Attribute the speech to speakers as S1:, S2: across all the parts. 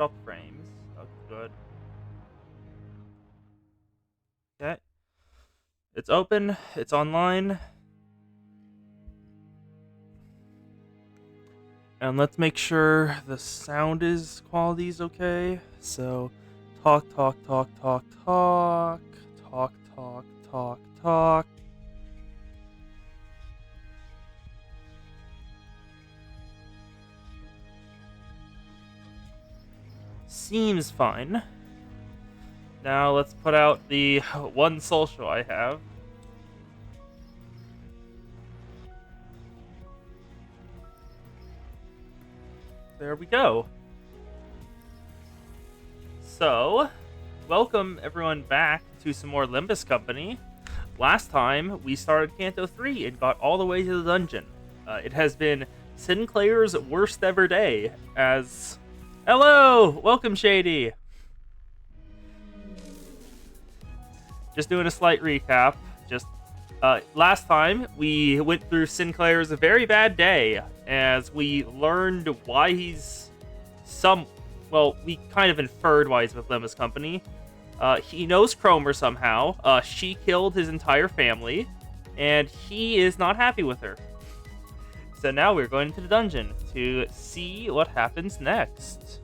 S1: Drop frames. Oh, good. Okay. It's open. It's online. And let's make sure the sound quality is okay. So, talk, talk, talk, talk, talk, talk, talk, talk, talk. Seems fine. Now let's put out the one social I have. There we go. So, welcome everyone back to some more Limbus Company. Last time, we started Canto 3 and got all the way to the dungeon. It has been Sinclair's worst ever day, as... Hello! Welcome, Shady! Just doing a slight recap. Last time, we went through Sinclair's very bad day, as we learned why he's well, we kind of inferred why he's with Limbus Company. He knows Cromer somehow. She killed his entire family, and he is not happy with her. So now we're going into the dungeon to see what happens next.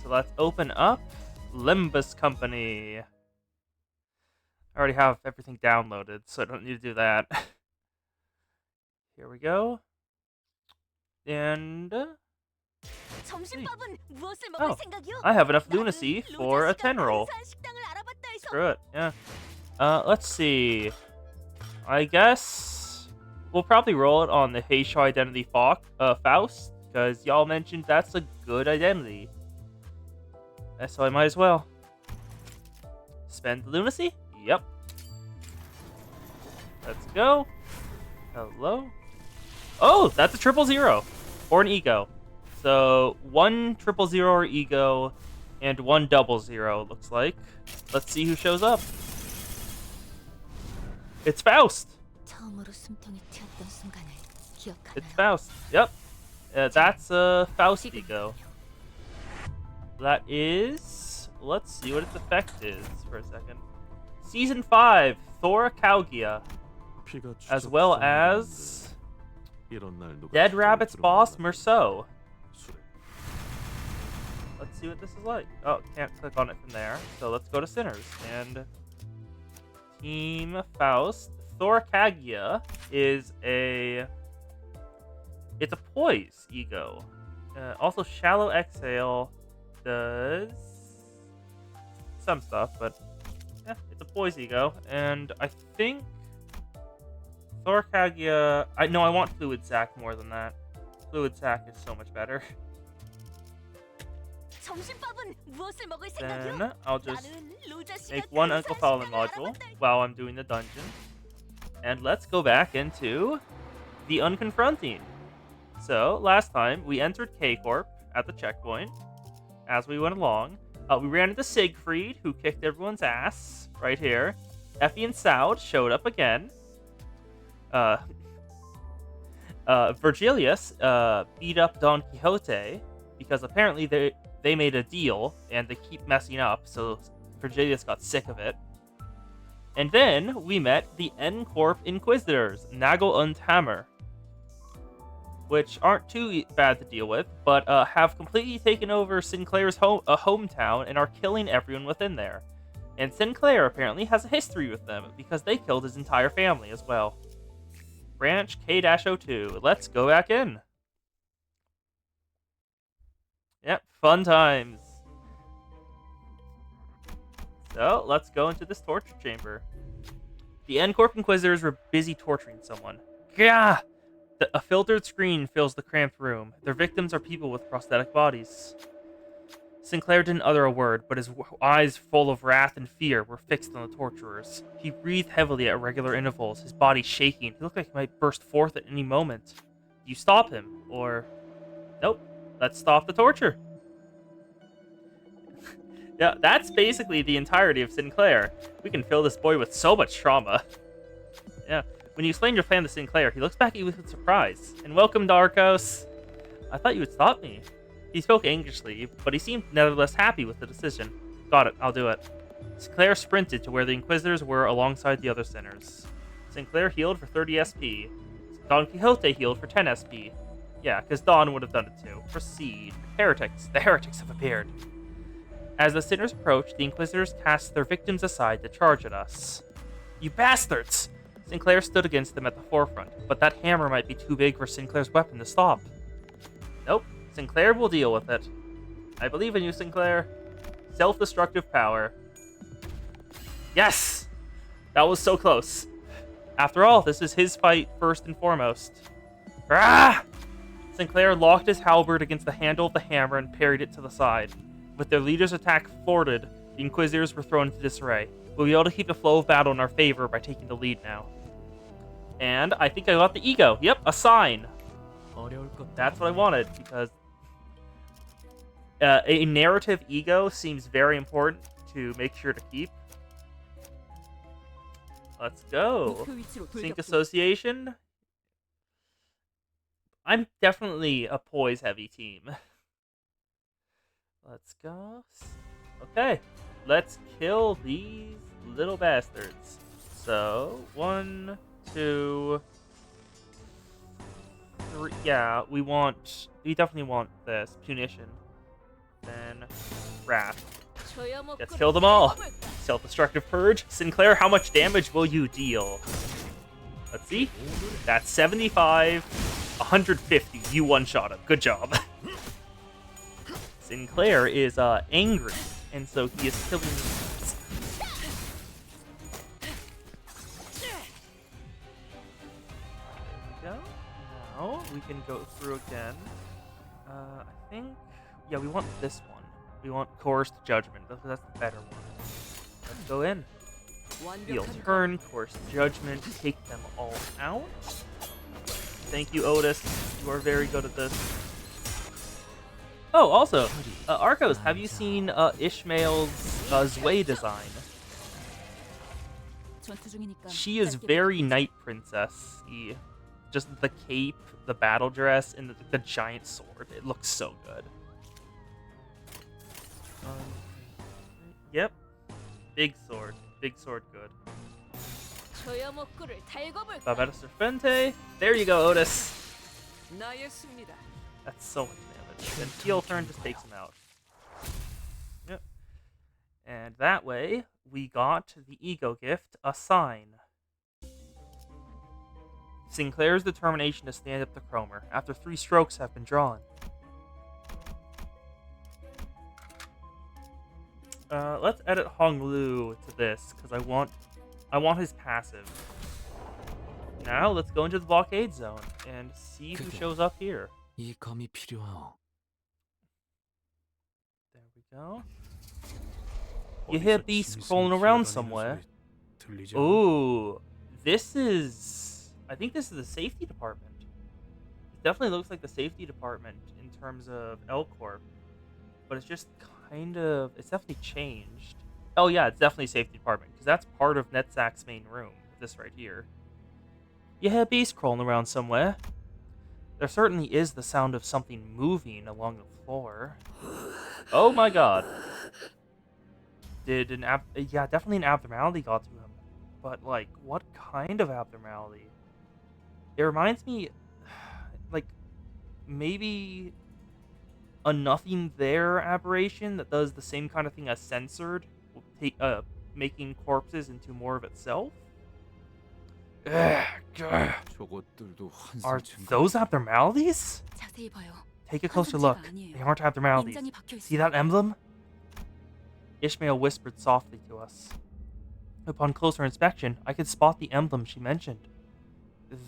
S1: So let's open up Limbus Company. I already have everything downloaded, so I don't need to do that. Here we go. And... Oh, I have enough lunacy for a 10 roll. Screw it, yeah. Let's see. I guess we'll probably roll it on the Heisho identity Faust, because y'all mentioned that's a good identity. So I might as well. Spend the lunacy? Yep. Let's go. Hello. Oh, that's a 000 or an ego. So 1 000 or ego and 1 00 looks like. Let's see who shows up. It's Faust. It's Faust. Yep. That's a Faust ego. That is... Let's see what its effect is for a second. Season 5, Thoracalgia. As well as... Dead Rabbit's boss, Merceau. Let's see what this is like. Oh, can't click on it from there. So let's go to Sinners. And... Team Faust. Thoracalgia is a... It's a poise ego. Also, Shallow Exhale does some stuff, but yeah, it's a poise ego. And I think Thoracalgia... I want Fluid Sac more than that. Fluid Sac is so much better. Then I'll just make one Uncle Fallen module while I'm doing the dungeon. And let's go back into the Unconfronting. So, last time, we entered K-Corp at the checkpoint as we went along. We ran into Siegfried, who kicked everyone's ass right here. Effie and Saud showed up again. Virgilius beat up Don Quixote because apparently they made a deal and they keep messing up, so Virgilius got sick of it. And then we met the N-Corp Inquisitors, Nagel and Hammer, which aren't too bad to deal with, but have completely taken over Sinclair's hometown and are killing everyone within there. And Sinclair apparently has a history with them because they killed his entire family as well. Branch K-02. Let's go back in. Yep, fun times. So, let's go into this torture chamber. The N-Corp Inquisitors were busy torturing someone. Gah! A filtered screen fills the cramped room. Their victims are people with prosthetic bodies. Sinclair didn't utter a word, but his eyes full of wrath and fear were fixed on the torturers. He breathed heavily at regular intervals, his body shaking. He looked like he might burst forth at any moment. Do you stop him? Or... Nope. Let's stop the torture. Yeah, that's basically the entirety of Sinclair. We can fill this boy with so much trauma. Yeah. When you explain your plan to Sinclair, he looks back at you with surprise. And welcome, Darkos. I thought you would stop me. He spoke anxiously, but he seemed nevertheless happy with the decision. Got it, I'll do it. Sinclair sprinted to where the Inquisitors were alongside the other sinners. Sinclair healed for 30 SP. Don Quixote healed for 10 SP. Yeah, because Don would have done it too. Proceed. Heretics. The heretics have appeared. As the sinners approached, the Inquisitors cast their victims aside to charge at us. You bastards! Sinclair stood against them at the forefront, but that hammer might be too big for Sinclair's weapon to stop. Nope. Sinclair will deal with it. I believe in you, Sinclair. Self-destructive power. Yes! That was so close. After all, this is his fight first and foremost. Ah! Sinclair locked his halberd against the handle of the hammer and parried it to the side. With their leader's attack thwarted, the Inquisitors were thrown into disarray. We'll be able to keep the flow of battle in our favor by taking the lead now. And I think I got the ego. Yep, a sign. That's what I wanted, because a narrative ego seems very important to make sure to keep. Let's go. Sync Association. I'm definitely a poise-heavy team. Let's go. Okay, let's kill these little bastards. So, 1, 2, 3. Yeah, we definitely want this. Punition. Then, Wrath. Let's kill them all. Self-destructive purge. Sinclair, how much damage will you deal? Let's see. That's 75, 150. You one-shot him. Good job. Sinclair is angry, and so he is killing. There we go. Now we can go through again. I think, yeah, we want this one. We want Coerced Judgment. That's the better one. Let's go in. Heal turn, Coerced Judgment, take them all out. Thank you, Otis. You are very good at this. Oh, also, Arcos, have you seen Ishmael's Zwei design? She is very Knight Princess-y. Just the cape, the battle dress, and the giant sword. It looks so good. Yep. Big sword. Big sword good. Babetta Serpente. There you go, Otis. That's so much damage. And heal turn just takes him out. Yep. And that way, we got the ego gift, a sign. Sinclair's determination to stand up to Cromer after 3 strokes have been drawn. Let's edit Hong Lu to this, because I want his passive. Now, let's go into the blockade zone and see who shows up here. There we go. You hear beasts crawling around somewhere. Ooh, this is... I think this is the safety department. It definitely looks like the safety department in terms of L-Corp. But it's just kind of... It's definitely changed. Oh yeah, it's definitely safety department, because that's part of Netzak's main room. This right here. You hear beasts crawling around somewhere. There certainly is the sound of something moving along the floor. Oh my god. Yeah, definitely an abnormality got to him. But, like, what kind of abnormality? It reminds me, like, maybe a nothing there aberration that does the same kind of thing as censored, making corpses into more of itself? Are those abnormalities? Take a closer look. They aren't abnormalities. See that emblem? Ishmael whispered softly to us. Upon closer inspection, I could spot the emblem she mentioned.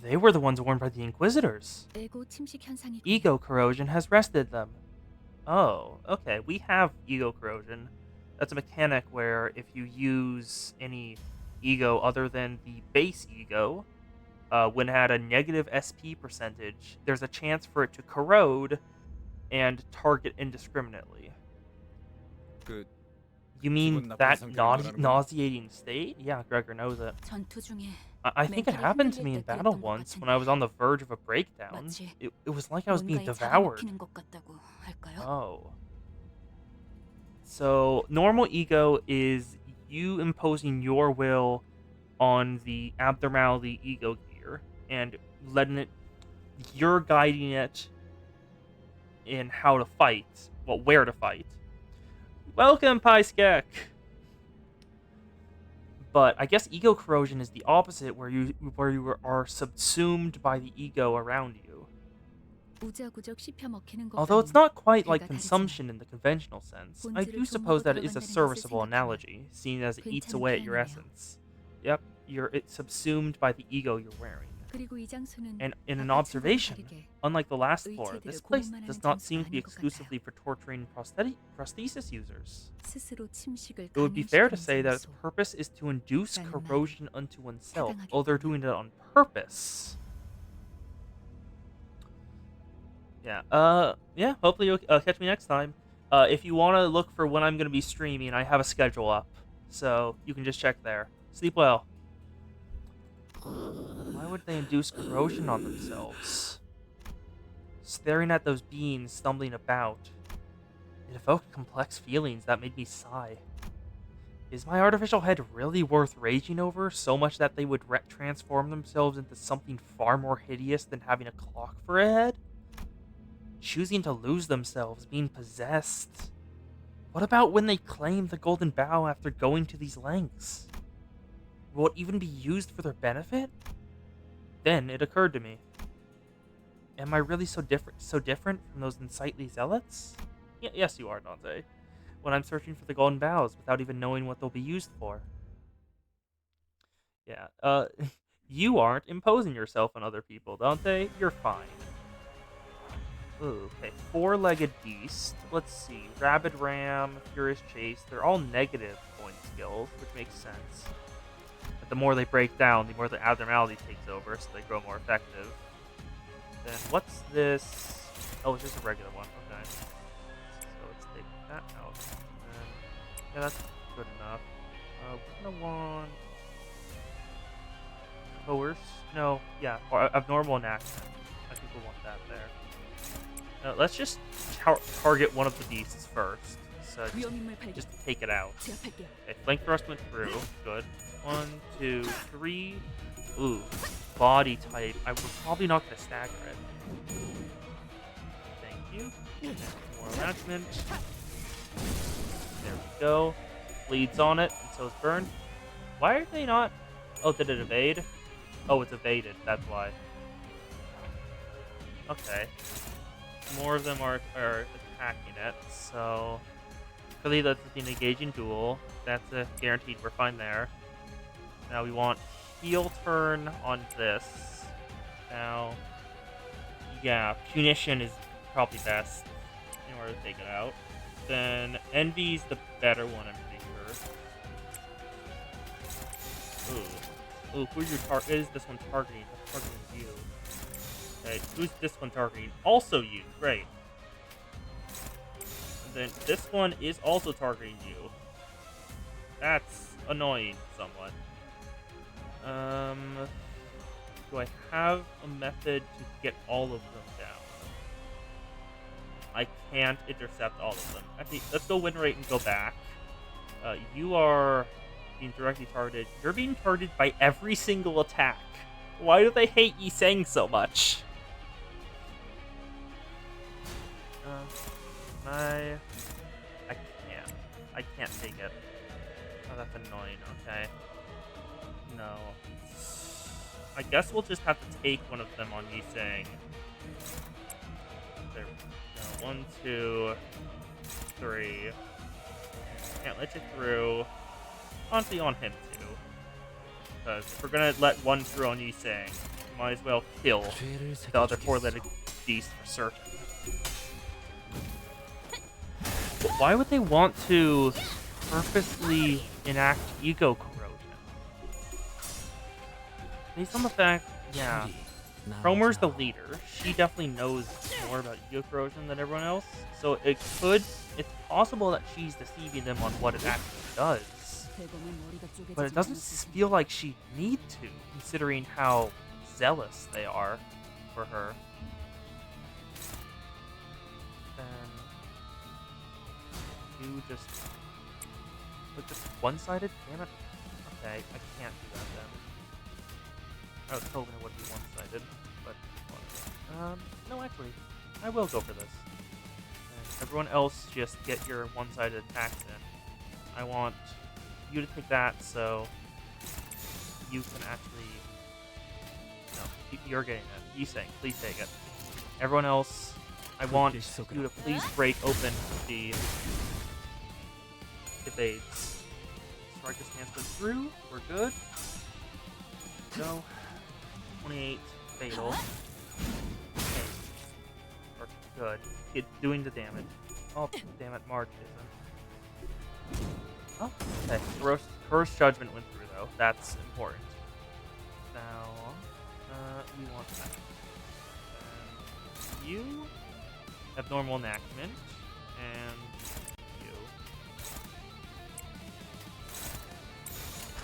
S1: They were the ones worn by the Inquisitors. Ego corrosion has rested them. Oh, okay. We have ego corrosion. That's a mechanic where if you use any ego other than the base ego, when it had a negative SP percentage, there's a chance for it to corrode and target indiscriminately.
S2: Good.
S1: You mean that nauseating state? Yeah, Gregor knows it. I think it happened to me in battle once when I was on the verge of a breakdown. It was like I was being devoured.
S3: 할까요?
S1: Oh. So, normal ego is you imposing your will on the abnormality ego gear and letting it, you're guiding it in how to fight, well, where to fight. Welcome, Pyskek! But I guess ego corrosion is the opposite, where you are subsumed by the ego around you.
S3: 우자구적 씹혀먹히는
S1: Although it's
S3: 것과는
S1: not quite like
S3: 결과
S1: consumption in the conventional sense, I do
S3: 본질을
S1: suppose
S3: 조음하고
S1: that it is a
S3: 들어간다는 것을
S1: serviceable
S3: 생각하면
S1: analogy, seeing as it eats
S3: 괜찮은
S1: away at your
S3: 표현이네요.
S1: essence. Yep, it's subsumed by the ego you're wearing.
S3: 그리고 이 장소는
S1: And in an
S3: 아까
S1: observation,
S3: 친구와 다르게
S1: unlike the last floor,
S3: 의체들을
S1: this place
S3: 고문만
S1: does
S3: 하는
S1: not seem
S3: 장소가
S1: to be
S3: 아닌 것
S1: exclusively for torturing prosthesis users.
S3: 스스로 침식을
S1: It would be fair to
S3: 강요시키는
S1: say that its
S3: 장소.
S1: purpose is to induce
S3: 라는
S1: corrosion unto oneself.
S3: 타당하겠군요.
S1: Oh, they're doing it on purpose. Yeah, hopefully you'll catch me next time. If you want to look for when I'm going to be streaming, I have a schedule up, so you can just check there. Sleep well. Why would they induce corrosion on themselves? Staring at those beings stumbling about. It evoked complex feelings that made me sigh. Is my artificial head really worth raging over, so much that they would transform themselves into something far more hideous than having a clock for a head? Choosing to lose themselves, being possessed. What about when they claim the Golden Bough after going to these lengths? Will it even be used for their benefit? Then it occurred to me. Am I really so different from those unsightly zealots? Yes, you are, Dante. When I'm searching for the Golden Boughs without even knowing what they'll be used for. Yeah, you aren't imposing yourself on other people, Dante. You're fine. Ooh, okay, four-legged beast. Let's see. Rabid Ram, Furious Chase. They're all negative point skills, which makes sense. But the more they break down, the more the abnormality takes over, so they grow more effective. Then what's this? Oh, it's just a regular one. Okay. So let's take that out. And yeah, that's good enough. We're gonna want coerce. No, yeah, or abnormal enactment. I think we'll want that there. Let's just target one of the beasts first. So just to take it out. Okay, flank thrust went through. Good. 1, 2, 3. Ooh, body type. We're probably not gonna stagger it. Thank you. More enactment. There we go. Bleeds on it, and so is burned. Why are they not? Oh, did it evade? Oh, it's evaded. That's why. Okay. More of them are attacking it, so clearly that's an engaging duel. That's a guaranteed we're fine there. Now we want heal turn on this. Now, yeah, punition is probably best in order to take it out. Then envy's the better one, I'm pretty sure. Ooh, who's your target? Is this one targeting? It's targeting you. Okay, who's this one targeting? Also you. Great. And then this one is also targeting you. That's annoying somewhat. Do I have a method to get all of them down? I can't intercept all of them. Actually, let's go win rate and go back. You are being directly targeted. You're being targeted by every single attack. Why do they hate Yi Sang so much? I can't take it. Oh, that's annoying. Okay. No. I guess we'll just have to take one of them on Yi Sang. There we go. 1, 2, 3. Can't let you through. Honestly, on him too. Because if we're gonna let one through on Yi Sang, we might as well kill the other four-legged beast for certain. Why would they want to purposely enact ego corrosion? Based on the fact, yeah, Cromer's the leader. She definitely knows more about ego corrosion than everyone else. So it's possible that she's deceiving them on what it actually does. But it doesn't feel like she'd need to, considering how zealous they are for her. Then you just one-sided. Damn it. Okay, I can't do that then. I was hoping it would be one-sided, but no, actually, I will go for this. And everyone else, just get your one-sided attacks in. I want you to take that, so you can actually. No, you're getting it. You saying, please take it. Everyone else, I want you to please break open the evades. Striker stance goes through. We're good. Go. 28 fatal. Okay. We're good. It's doing the damage. Oh, damn it, March isn't. Oh, okay. First judgment went through though. That's important. Now, we want that. You have normal enactment, and you.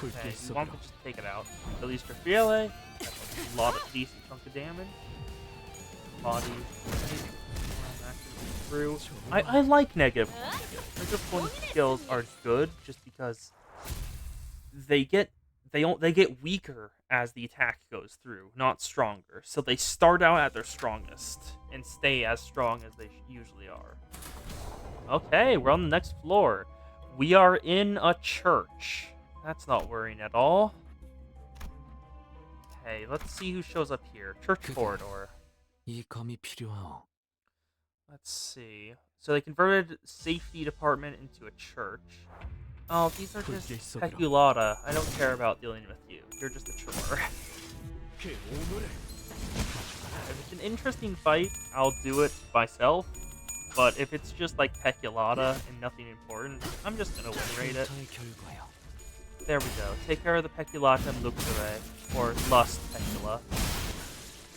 S1: Okay, you want to just take it out. At least your Friele. That's a lot of decent chunk of damage. Body. Through. I like negative one skills. Negative one skills are good just because they get weaker as the attack goes through, not stronger. So they start out at their strongest and stay as strong as they usually are. Okay, we're on the next floor. We are in a church. That's not worrying at all. Okay, let's see who shows up here. Church corridor. Let's see. So they converted safety department into a church. Oh, these are just peculata. I don't care about dealing with you. You're just a chore. If it's an interesting fight, I'll do it myself. But if it's just like peculata and nothing important, I'm just gonna win rate it. There we go. Take care of the peculata and Luxure, or Lust Pecula.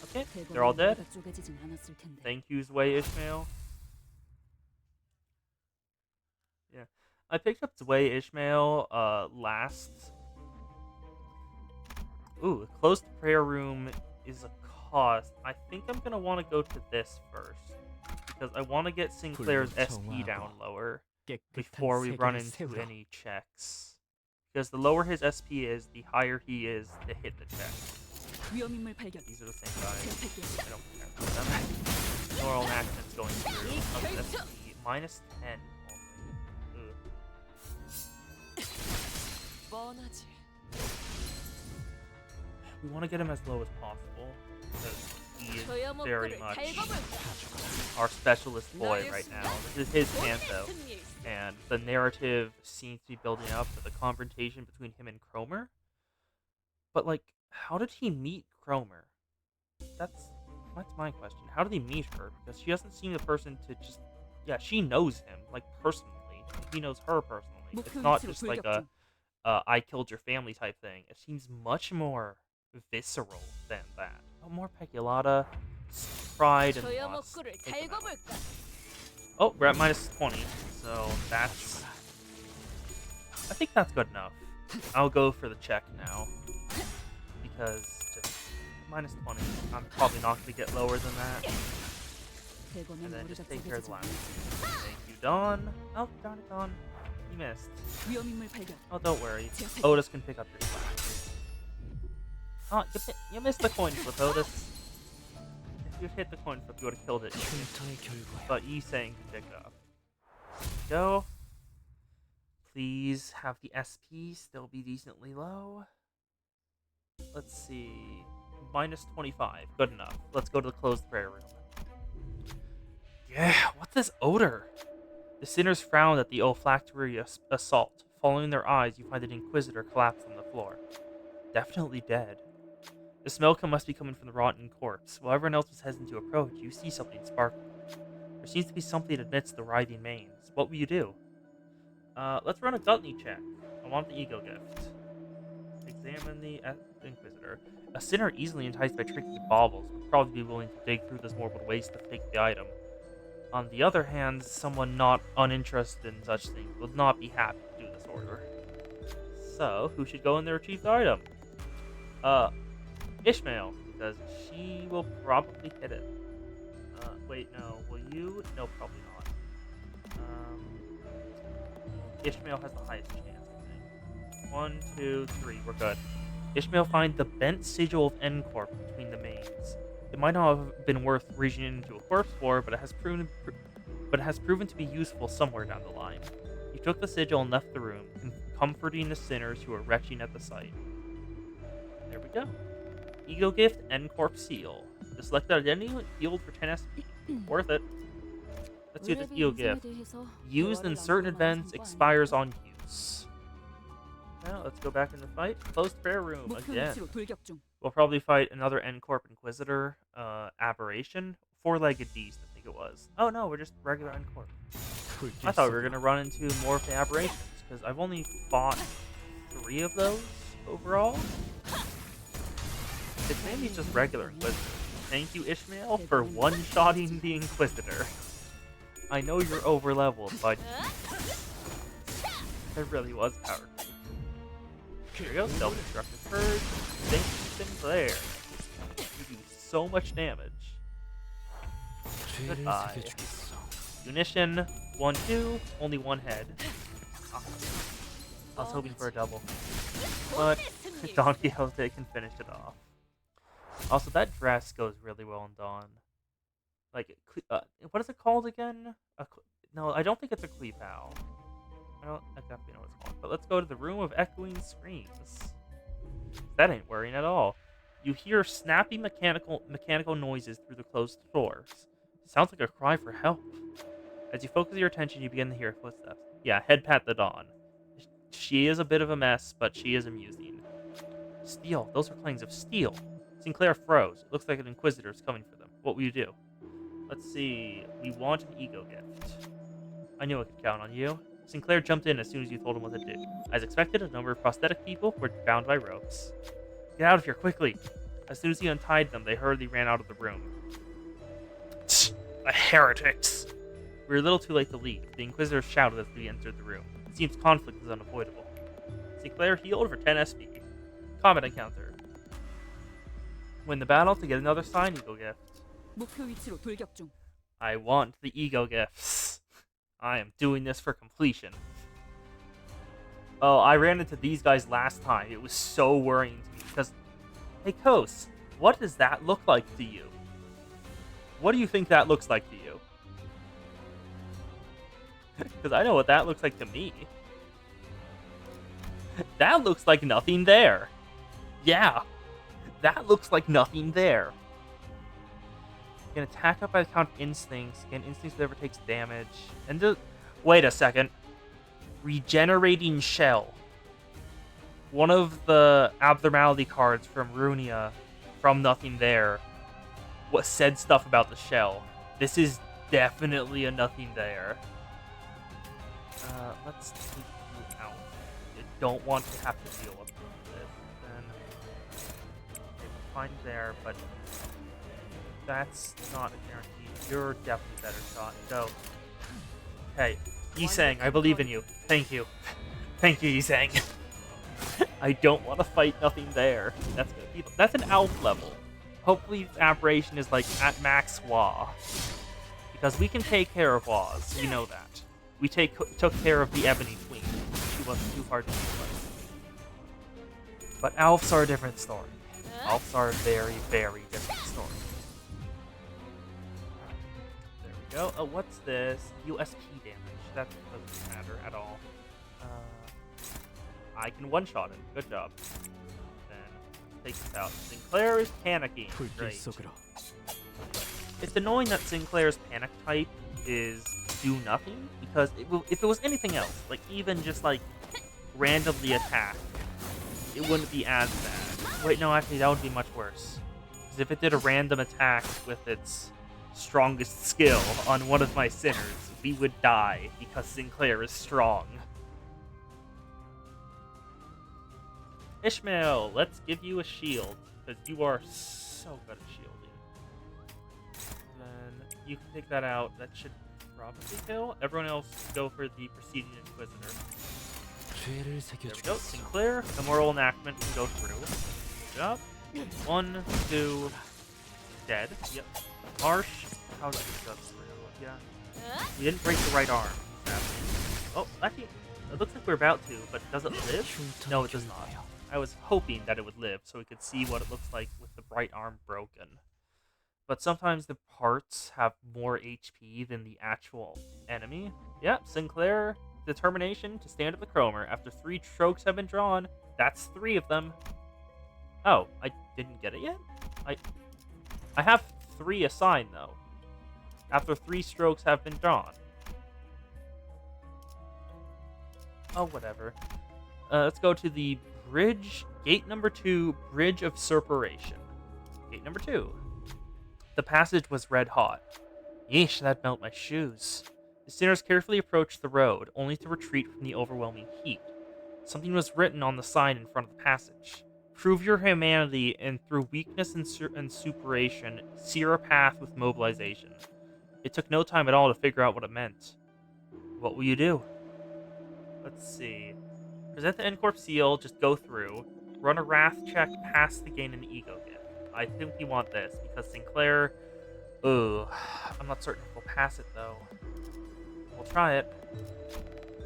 S1: Okay, they're all dead. Thank you, Zwei Ishmael. Yeah. I picked up Zwei Ishmael last. Ooh, closed prayer room is a cost. I think I'm gonna want to go to this first because I want to get Sinclair's SP down lower before we run into any checks. Because the lower his SP is, the higher he is to hit the check. These are the same guys. I don't care about them. Normal actions going through. Up SP minus 10. We want to get him as low as possible because he is very much our specialist boy right now. This is his Kanto, and the narrative seems to be building up for the confrontation between him and Cromer. But like, how did he meet Cromer? That's my question. How did he meet her? Because she doesn't seem the person to just. Yeah, she knows him like personally. He knows her personally. It's not just like a I killed your family type thing. It seems much more visceral than that. Oh, more peculata, pride, and lust. Oh, we're at minus 20, so that's. I think that's good enough. I'll go for the check now because just minus 20. I'm probably not gonna get lower than that. And then just take care of the last. Thank you, Dawn. Oh, darn it, Dawn. You missed. Oh, don't worry. Otis can pick up your slack. Oh, you missed the coin flip, Otis. If you'd hit the coin flip, you would have killed it. But Yi-Sang can pick it up. Go. Please have the SP still be decently low. Let's see. Minus 25. Good enough. Let's go to the closed prayer room. Yeah, what's this odor? The sinners frowned at the olfactory assault. Following their eyes, you find an Inquisitor collapsed on the floor. Definitely dead. The smell must be coming from the rotten corpse. While everyone else was hesitant to approach, you see something sparkling. There seems to be something amidst the writhing manes. What will you do? Let's run a gluttony check. I want the ego gift. Examine the Inquisitor. A sinner easily enticed by trinket baubles would probably be willing to dig through this morbid waste to take the item. On the other hand, someone not uninterested in such things would not be happy to do this order. So, who should go in there and retrieve the item? Ishmael, because she will probably hit it. Wait, no. Will you? No, probably not. Ishmael has the highest chance, I think. 1, 2, 3, we're good. Ishmael finds the bent sigil of N-Corp between the mains. It might not have been worth reaching into a corpse for, but it has proven to be useful somewhere down the line. He took the sigil and left the room, comforting the sinners who were retching at the sight. There we go. Ego gift, N-Corp seal. The selected identity healed for 10 SP. Worth it. Let's see what this ego gift. Used in certain events, expires on use. Now let's go back in the fight. Closed prayer room again. We'll probably fight another N-Corp Inquisitor, Aberration. 4-legged beast, I think it was. Oh no, we're just regular N-Corp. I thought we were gonna run into more of the Aberrations, because I've only fought 3 of those overall. It's mainly just regular Inquisitor. Thank you, Ishmael, for one-shotting the Inquisitor. I know you're over-leveled, but there really was power creep. Here we go, self-destructive purge. Thank you, Sinclair. You do so much damage. Goodbye. Munition, 1, 2, only 1 head. Ah, I was hoping for a double. But Don Quixote can finish it off. Also, that dress goes really well on Dawn. Like, what is it called again? No, I don't think it's a Clepow. I definitely know what it's called. But let's go to the room of echoing screams. That ain't worrying at all. You hear snappy mechanical noises through the closed doors. Sounds like a cry for help. As you focus your attention, you begin to hear footsteps. Yeah, head pat the Dawn. She is a bit of a mess, but she is amusing. Steel. Those are claims of steel. Sinclair froze. It looks like an Inquisitor is coming for them. What will you do? Let's see. We want an ego gift. I knew I could count on you. Sinclair jumped in as soon as you told him what to do. As expected, a number of prosthetic people were bound by ropes. Get out of here, quickly! As soon as he untied them, they hurriedly ran out of the room. The heretics! We were a little too late to leave. The Inquisitor shouted as we entered the room. It seems conflict is unavoidable. Sinclair healed for 10 SP. Combat encounter. Win the battle to get another sign ego gift. I want the ego gifts. I am doing this for completion. Oh, I ran into these guys last time. It was so worrying to me because... Hey, Kos, what does that look like to you? What do you think that looks like to you? Because I know what that looks like to me. That looks like nothing there. Yeah. That looks like nothing there. You can attack up by the count of instincts. Again, instincts never takes damage. And wait a second. Regenerating Shell. One of the abnormality cards from Runia, from Nothing There, what said stuff about the shell. This is definitely a Nothing There. Let's take you out. I don't want to have to deal with this. Then we're fine there, but that's not a guarantee. You're definitely a better shot. Go. Okay, Yisang, I believe in you. Thank you. Thank you, Yisang. I don't want to fight Nothing There. That's an Alph level. Hopefully this aberration is like at max Wa. Because we can take care of Wa's, we know that. We took care of the Ebony Queen. She wasn't too hard to deal with. But Alphs are a different story. Alphs are a very, very different story. There we go. Oh, what's this? USP damage. That doesn't matter at all. I can one-shot it. Good job. Then take this out. Sinclair is panicking. Great. It's annoying that Sinclair's panic type is do nothing, because if it was anything else, like even just like randomly attack, it wouldn't be as bad. Wait, no, actually that would be much worse. Because if it did a random attack with its strongest skill on one of my sinners, we would die because Sinclair is strong. Ishmael, let's give you a shield, because you are so good at shielding. Then you can take that out. That should probably kill. Everyone else go for the preceding Inquisitor. There we go. Sinclair, Immoral Enactment can go through. Good job. 1, 2, dead. Yep. Marsh, how's it go through? Yeah. We didn't break the right arm. Oh, actually, It looks like we're about to, but does it live? No, it does not. I was hoping that it would live so we could see what it looks like with the right arm broken. But sometimes the parts have more HP than the actual enemy. Yep, Sinclair, determination to stand up the Chromer. After 3 strokes have been drawn, that's 3 of them. Oh, I didn't get it yet? I have 3 assigned, though. After 3 strokes have been drawn. Oh, whatever. Let's go to the bridge. Gate number 2, Bridge of Separation. Gate number 2. The passage was red hot. Yeesh, that melt my shoes. The sinners carefully approached the road, only to retreat from the overwhelming heat. Something was written on the sign in front of the passage. Prove your humanity, and through weakness and superation, sear a path with mobilization. It took no time at all to figure out what it meant. What will you do? Let's see. Present the N-Corp seal, just go through. Run a wrath check, pass to gain an ego gift. I think we want this, because Sinclair... Ooh, I'm not certain if we'll pass it, though. We'll try it.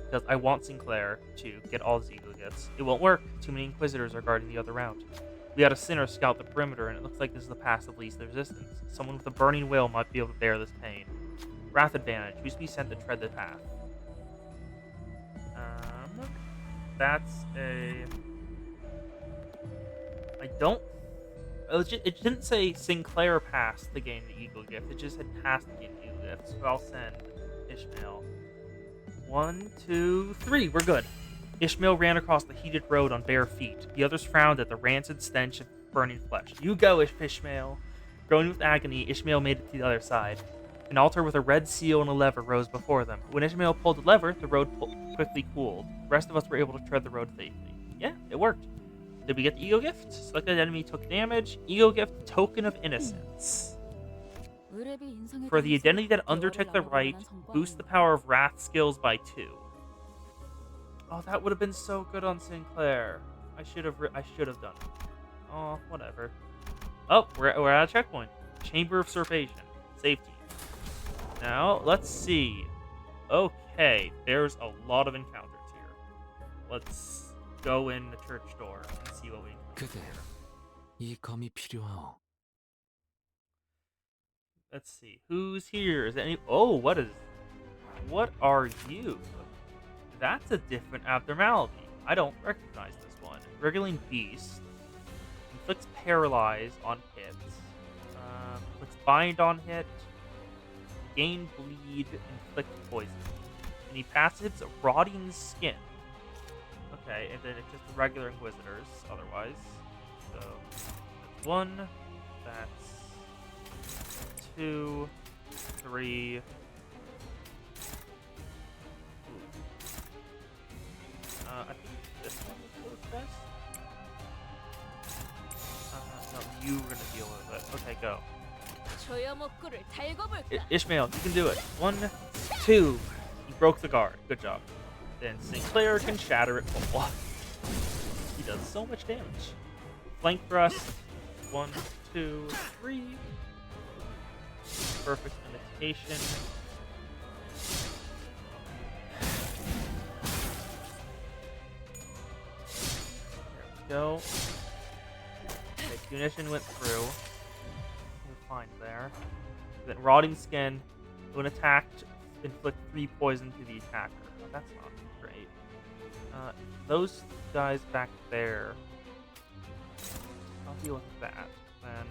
S1: Because I want Sinclair to get all his ego gifts. It won't work. Too many Inquisitors are guarding the other route. We had a sinner scout the perimeter, and it looks like this is the path of least resistance. Someone with a burning will might be able to bear this pain. Wrath advantage. Who's to be sent to tread the path? That's a... I don't... It didn't say Sinclair passed to gain the ego gift. It just said passed to gain the ego gift. So I'll send Ishmael. 1, 2, 3. We're good. Ishmael ran across the heated road on bare feet. The others frowned at the rancid stench of burning flesh. You go, Ishmael. Groaning with agony, Ishmael made it to the other side. An altar with a red seal and a lever rose before them. When Ishmael pulled the lever, the road quickly cooled. The rest of us were able to tread the road safely. Yeah, it worked. Did we get the ego gift? Selected enemy took damage. Ego gift, token of innocence. For the identity that undertook the right, boost the power of wrath skills by 2. Oh, that would have been so good on Sinclair. I should have done it. Oh, whatever. Oh, we're at a checkpoint. Chamber of Usurpation. Safety. Now, let's see. Okay, there's a lot of encounters here. Let's go in the church door and see what we can do.
S2: 이 검이 필요하오.
S1: Let's see. Who's here? Is any... Oh, what are you? That's a different abnormality. I don't recognize this one. Wriggling Beast. Inflicts Paralyze on hit. Inflicts Bind on hit. Gain Bleed. Inflict Poison. Any passives? Rotting Skin. Okay, and then it's just the regular Inquisitors, otherwise. So, that's 1. That's 2, 3. I think this one would go best. No, you were gonna deal with it. Okay, go. Ishmael, you can do it. 1, 2. You broke the guard. Good job. Then Sinclair can shatter it full. He does so much damage. Flank thrust. 1, 2, 3. Perfect imitation. There we go. Okay, Punition went through. We're fine there. Then Rotting Skin. When attacked, inflict 3 poison to the attacker. Oh, that's not great. Those guys back there. I'll deal with that. Then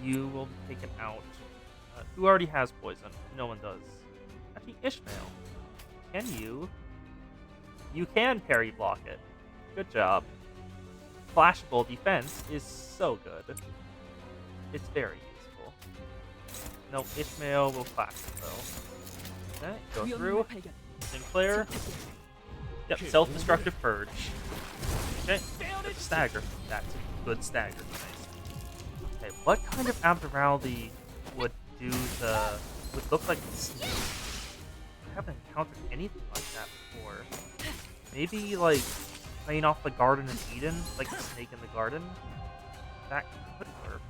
S1: you will be taken out. Who already has poison? No one does. Actually, Ishmael. Can you? You can parry block it. Good job. Flashable defense is so good. It's very useful. No, Ishmael will flash it though. Okay, go through. Sinclair. Yep, self-destructive purge. Okay, that's a stagger. That's a good stagger. Nice. Okay, what kind of abnormality would look like this? I haven't encountered anything like that before. Maybe like playing off the Garden of Eden, like the snake in the garden. That could work.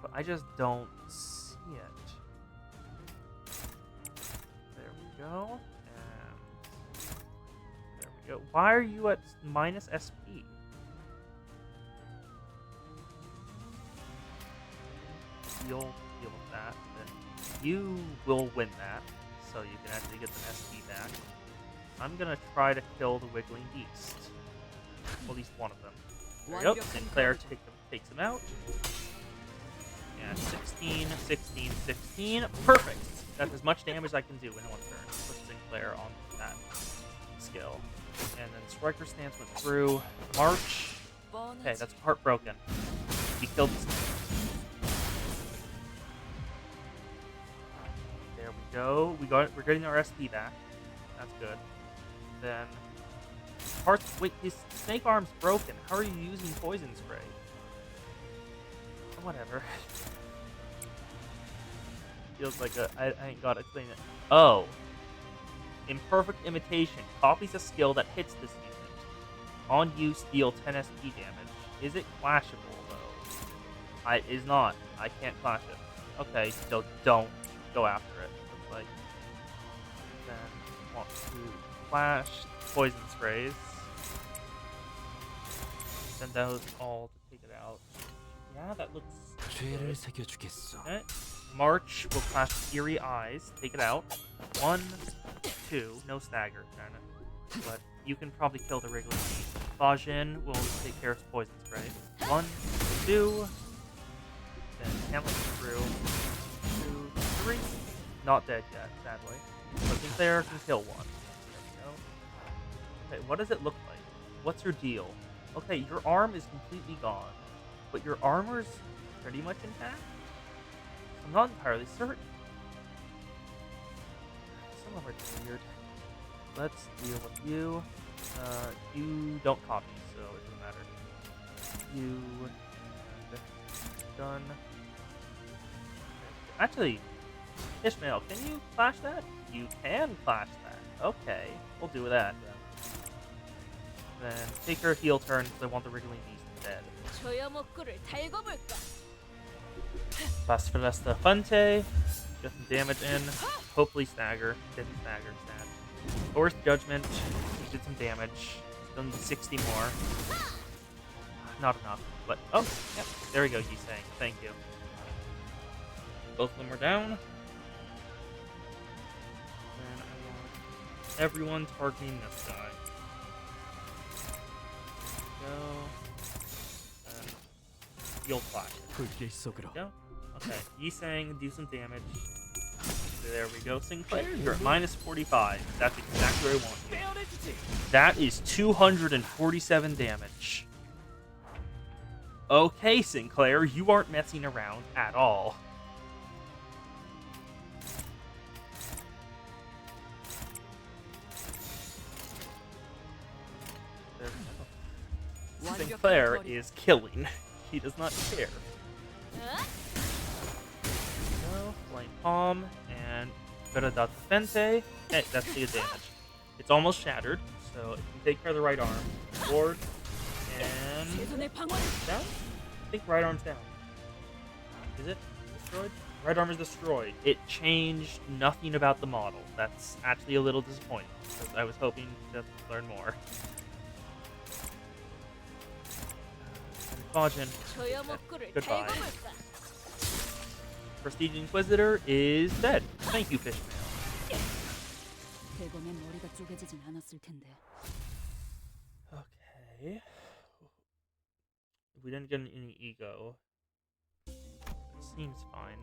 S1: But I just don't see it. There we go. And there we go. Why are you at minus SP? You'll deal with that. Then you will win that, so you can actually get some SP back. I'm gonna try to kill the Wiggling Beast. At least one of them. There we go. Sinclair takes him out. And 16, 16, 16. Perfect! That's as much damage as I can do in one turn. Put Sinclair on that skill. And then Striker Stance went through. March. Okay, that's heartbroken. He killed the snake. There we go. We're getting our SP back. That's good. Then wait, his snake arm's broken. How are you using poison spray? Whatever. Feels like I ain't gotta clean it. Oh. Imperfect Imitation. Copies a skill that hits this unit. On use, deal 10 SP damage. Is it clashable, though? It is not. I can't clash it. Okay, so don't go after it. Looks like. Then want to clash poison sprays. Send those all to take it out. Yeah, that looks
S2: 죄를
S1: good.
S2: 새겨주겠어.
S1: Okay. March will clash Eerie Eyes. Take it out. 1, 2. No stagger, kinda. But you can probably kill the Wriggling Beast. Bajin will take care of poison spray. 1, 2. Then Hamlet through. 2, 3. Not dead yet, sadly. But Sinclair can kill one. There we go. Okay, what does it look like? What's your deal? Okay, your arm is completely gone, but your armor's pretty much intact? I'm not entirely certain. Some of it's weird. Let's deal with you. You don't copy, so it doesn't matter. You and done. Actually, Ishmael, can you clash that? You can clash that. Okay, we'll do that then. Then take her heal turn because I want the Wriggling Beast dead. Basfilesta Funte. Get some damage in. Hopefully stagger. Didn't stagger, stat. Forced Judgment. Did some damage. Still need 60 more. Not enough. But, oh, yep. There we go, Yisang. Thank you. Both of them are down. And I want everyone targeting this guy. Go. You'll flash it. Go. Okay. Yisang, do some damage. There we go. Sinclair, you're at minus 45. That's exactly where I want you. That is 247 damage. Okay, Sinclair, you aren't messing around at all. There we go. Sinclair is killing. He does not care. Go, Flame Palm, and Veradata Fente. Okay, that's the damage. It's almost shattered, so if you take care of the right arm, forward, and down? I think right arm's down. Is it destroyed? Right arm is destroyed. It changed nothing about the model. That's actually a little disappointing, because I was hoping to learn more. Bajin. Goodbye. Prestige Inquisitor is dead. Thank you, Fishmail. Okay. We didn't get any ego. It seems fine.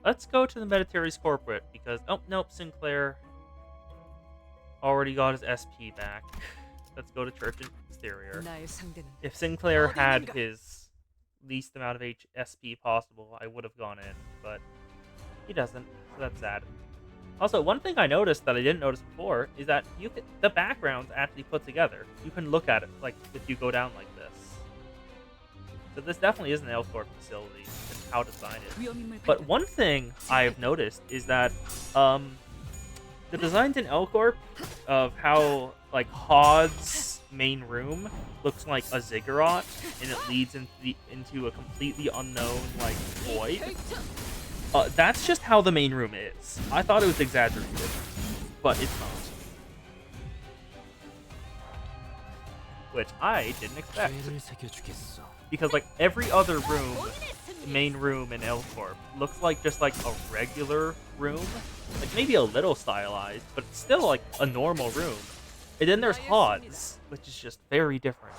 S1: Let's go to the Meditaries Corporate because oh nope, Sinclair already got his SP back. Let's go to Church Exterior. If Sinclair had his least amount of SP possible, I would have gone in, but he doesn't, so that's sad. Also, one thing I noticed that I didn't notice before is that the background's actually put together. You can look at it like if you go down like this. So this definitely is an L-Corp facility and how to design it. But one thing I've noticed is that the designs in L-Corp of how like Hod's main room looks like a ziggurat and it leads into a completely unknown like void. That's just how the main room is. I thought it was exaggerated. but it's not. Which I didn't expect.
S2: 죄를 새겨주겠어.
S1: Because, like, every other room, main room in L-Corp, looks like just, like, a regular room. Like, maybe a little stylized, but it's still, like, a normal room. And then there's HODs, which is just very different.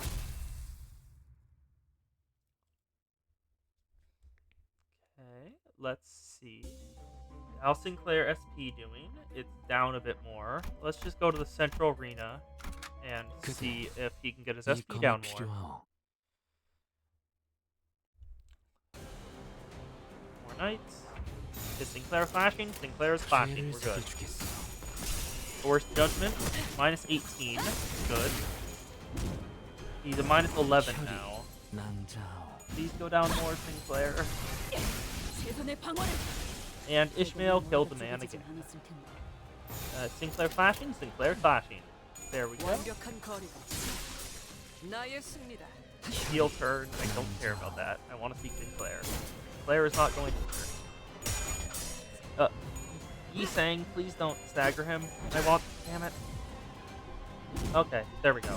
S1: Okay, let's see. How's Sinclair SP doing? It's down a bit more. Let's just go to the central arena and see if he can get his
S2: 이
S1: SP
S2: 검이
S1: down more.
S2: 필요하오.
S1: More knights. Is Sinclair flashing? Sinclair's flashing.
S2: 죄를
S1: We're good.
S2: 새겨주겠어.
S1: Forced Judgment, minus 18. Good. He's a minus 11 now.
S2: 난자오.
S1: Please go down more, Sinclair. And Ishmael killed the man again. Sinclair flashing? Sinclair flashing. There we go. Heel turn. I don't care about that. I want to see Sinclair. Sinclair is not going to. Yi-Sang, please don't stagger him. Damn it. Okay, there we go.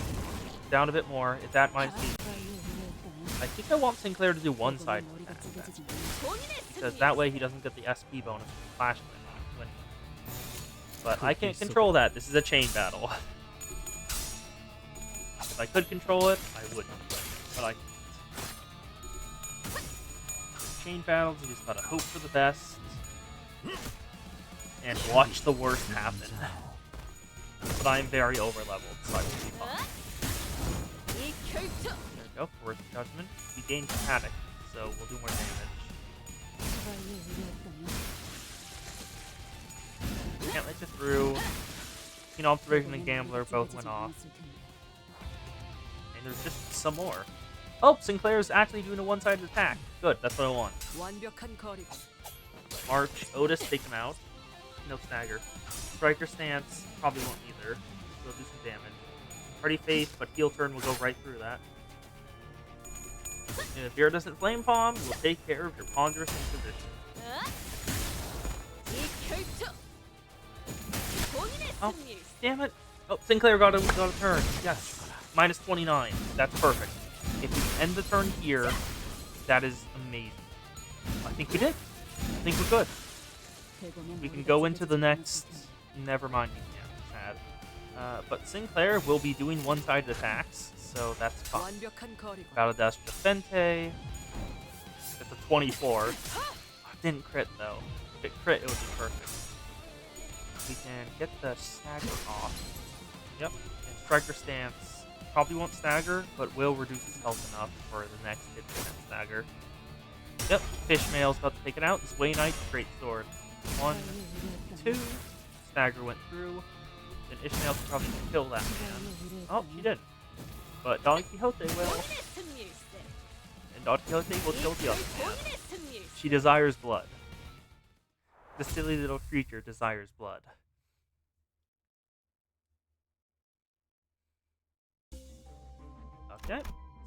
S1: Down a bit more. It's at minus 18. I think I want Sinclair to do one-sided attack. Because that way he doesn't get the SP bonus from Flash when. But I can't control that. This is a chain battle. If I could control it, I wouldn't. But I can't. Chain battles, you just gotta hope for the best. And watch the worst happen. But I'm very over-leveled, so I will be fine. There we go, Forced Judgment. We gain Static, so we'll do more damage. Can't let you through. Keen Observation and Gambler both went off. And there's just some more. Oh, Sinclair's actually doing a one-sided attack. Good, that's what I want. March, Otis, take him out. No stagger. Striker stance, probably won't either. We'll do some damage. Party face, but heel turn will go right through that. And if Vera doesn't flame palm, we'll take care of your ponderous inquisition. Oh, damn it! Oh, Sinclair got a turn. Yes, minus 29. That's perfect. If we end the turn here, that is amazing. I think we did. I think we're good. We can go into the next. Never mind. Yeah, sad. But Sinclair will be doing one-sided attacks, so that's fine. Battle Dash Defente. It's a 24. Didn't crit though. If it crit, it would be perfect. We can get the stagger off. Yep. And Striker stance probably won't stagger, but will reduce his health enough for the next hit to stagger. Yep. Fishmail's about to take it out. This Way Knight, great sword. 1, 2. Stagger went through. Then Ishmael can probably kill that man. Oh, she did. But Don Quixote will. And Don Quixote will kill the other man. She desires blood. The silly little creature desires blood. Okay.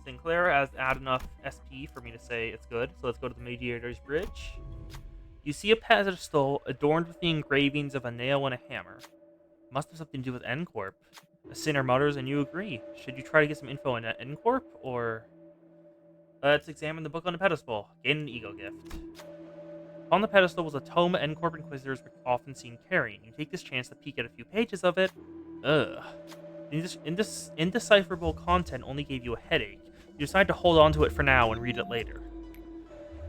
S1: Sinclair has had enough SP for me to say it's good, so let's go to the Mediator's Bridge. You see a pedestal adorned with the engravings of a nail and a hammer. Must have something to do with N-Corp. A sinner mutters and you agree. Should you try to get some info on N-Corp, or... Let's examine the book on the pedestal. Gain an ego gift. On the pedestal was a tome N-Corp Inquisitors were often seen carrying. You take this chance to peek at a few pages of it. Ugh. Indecipherable content only gave you a headache. You decide to hold on to it for now and read it later.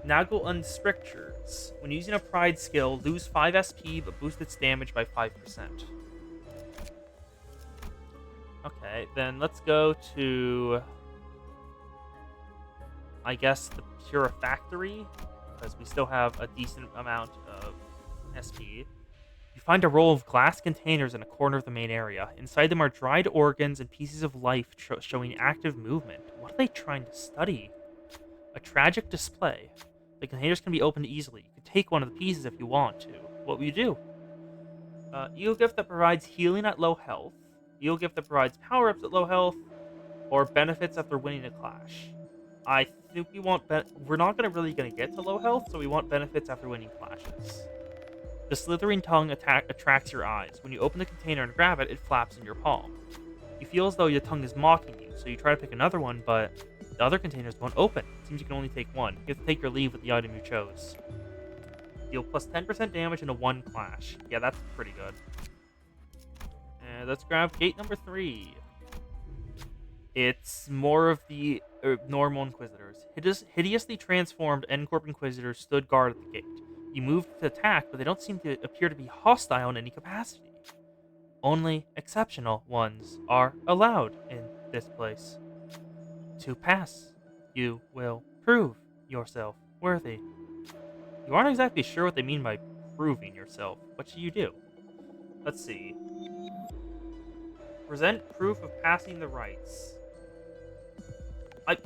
S1: Nagel Unstrictures. When using a Pride skill, lose 5 SP but boost its damage by 5%. Okay, then let's go to... I guess the Purifactory, because we still have a decent amount of SP. You find a row of glass containers in a corner of the main area. Inside them are dried organs and pieces of life showing active movement. What are they trying to study? A tragic display. The containers can be opened easily. You can take one of the pieces if you want to. What will you do? Ego gift that provides healing at low health. Ego gift that provides power-ups at low health. Or benefits after winning a clash. I think we want... We're not really going to get to low health, so we want benefits after winning clashes. The slithering tongue attracts your eyes. When you open the container and grab it, it flaps in your palm. You feel as though your tongue is mocking you, so you try to pick another one, but the other containers won't open. It seems you can only take one. You have to take your leave with the item you chose. Deal plus 10% damage in a 1 clash. Yeah, that's pretty good. And let's grab gate number 3. It's more of the normal Inquisitors. Hideously transformed N-Corp Inquisitors stood guard at the gate. You moved to attack, but they don't seem to appear to be hostile in any capacity. Only exceptional ones are allowed in this place. To pass, you will prove yourself worthy. You aren't exactly sure what they mean by proving yourself. What should you do? Let's see. Present proof of passing the rites. I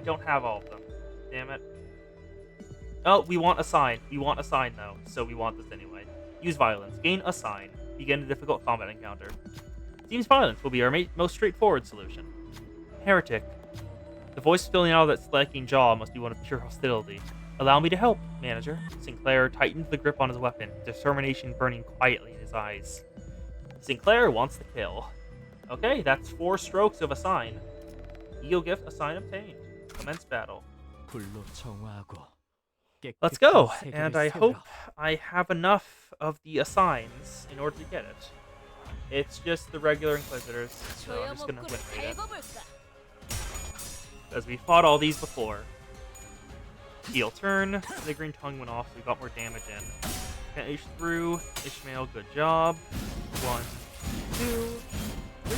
S1: don't have all of them. Damn it. Oh, we want a sign. We want a sign, though, so we want this anyway. Use violence. Gain a sign. Begin a difficult combat encounter. Seems violence will be our most straightforward solution. Heretic. The voice spilling out of that slacking jaw must be one of pure hostility. Allow me to help, manager. Sinclair tightened the grip on his weapon, determination burning quietly in his eyes. Sinclair wants the kill. Okay, that's 4 strokes of a sign. Ego gift, a sign obtained. Commence battle. Let's go, and I hope I have enough of the assigns in order to get it. It's just the regular Inquisitors, so I'm just gonna win rate it. As we fought all these before. Heal turn, the green tongue went off, so we got more damage in. Finish through, Ishmael, good job. 1, 2, 3.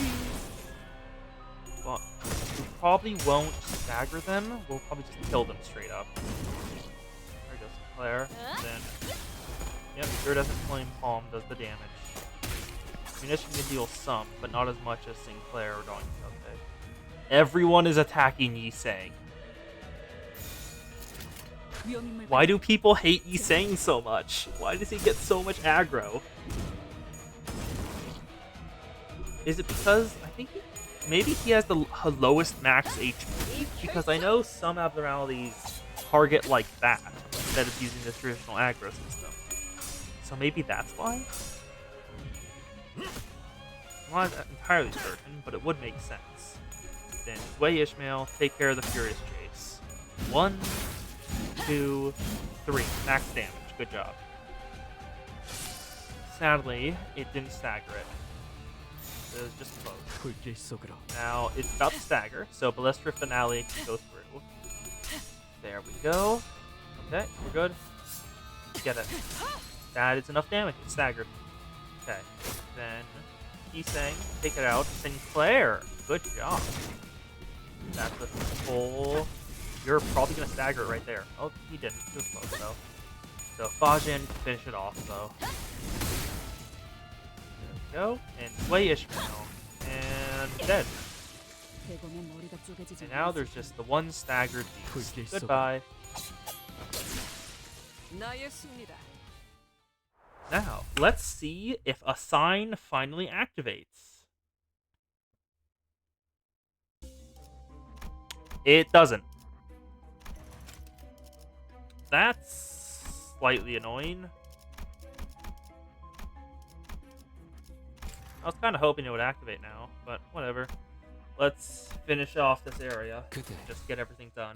S1: Well, we probably won't stagger them, we'll probably just kill them straight up. There goes Sinclair. Then, yep, sure doesn't flame palm, does the damage. Munition can deal some, but not as much as Sinclair or Don Quixote. Everyone is attacking Yi Sang. Why do people hate Yi Sang so much? Why does he get so much aggro? Is it because I think maybe he has the lowest max HP? Because I know some abnormalities target like that instead of using the traditional aggro system. So maybe that's why? I'm not entirely certain, but it would make sense. Then Sway Ishmael, take care of the Furious Chase. 1, 2, 3. Max damage. Good job. Sadly, it didn't stagger it. It was just close. Now, it's about to stagger, so Ballestra Finale can go through. There we go. Okay, we're good. Get it. That is enough damage. It's staggered. Okay. Then, Yi Sang, take it out. Sinclair, good job. That's a full... You're probably going to stagger it right there. Oh, he didn't. He was close, though. So, Fajin, finish it off, though. There we go. And Sway Ishmael. And dead. And now there's just the one staggered beast. Goodbye. Now, let's see if a sign finally activates. It doesn't. That's slightly annoying. I was kind of hoping it would activate now, but whatever. Let's finish off this area. Just get everything done.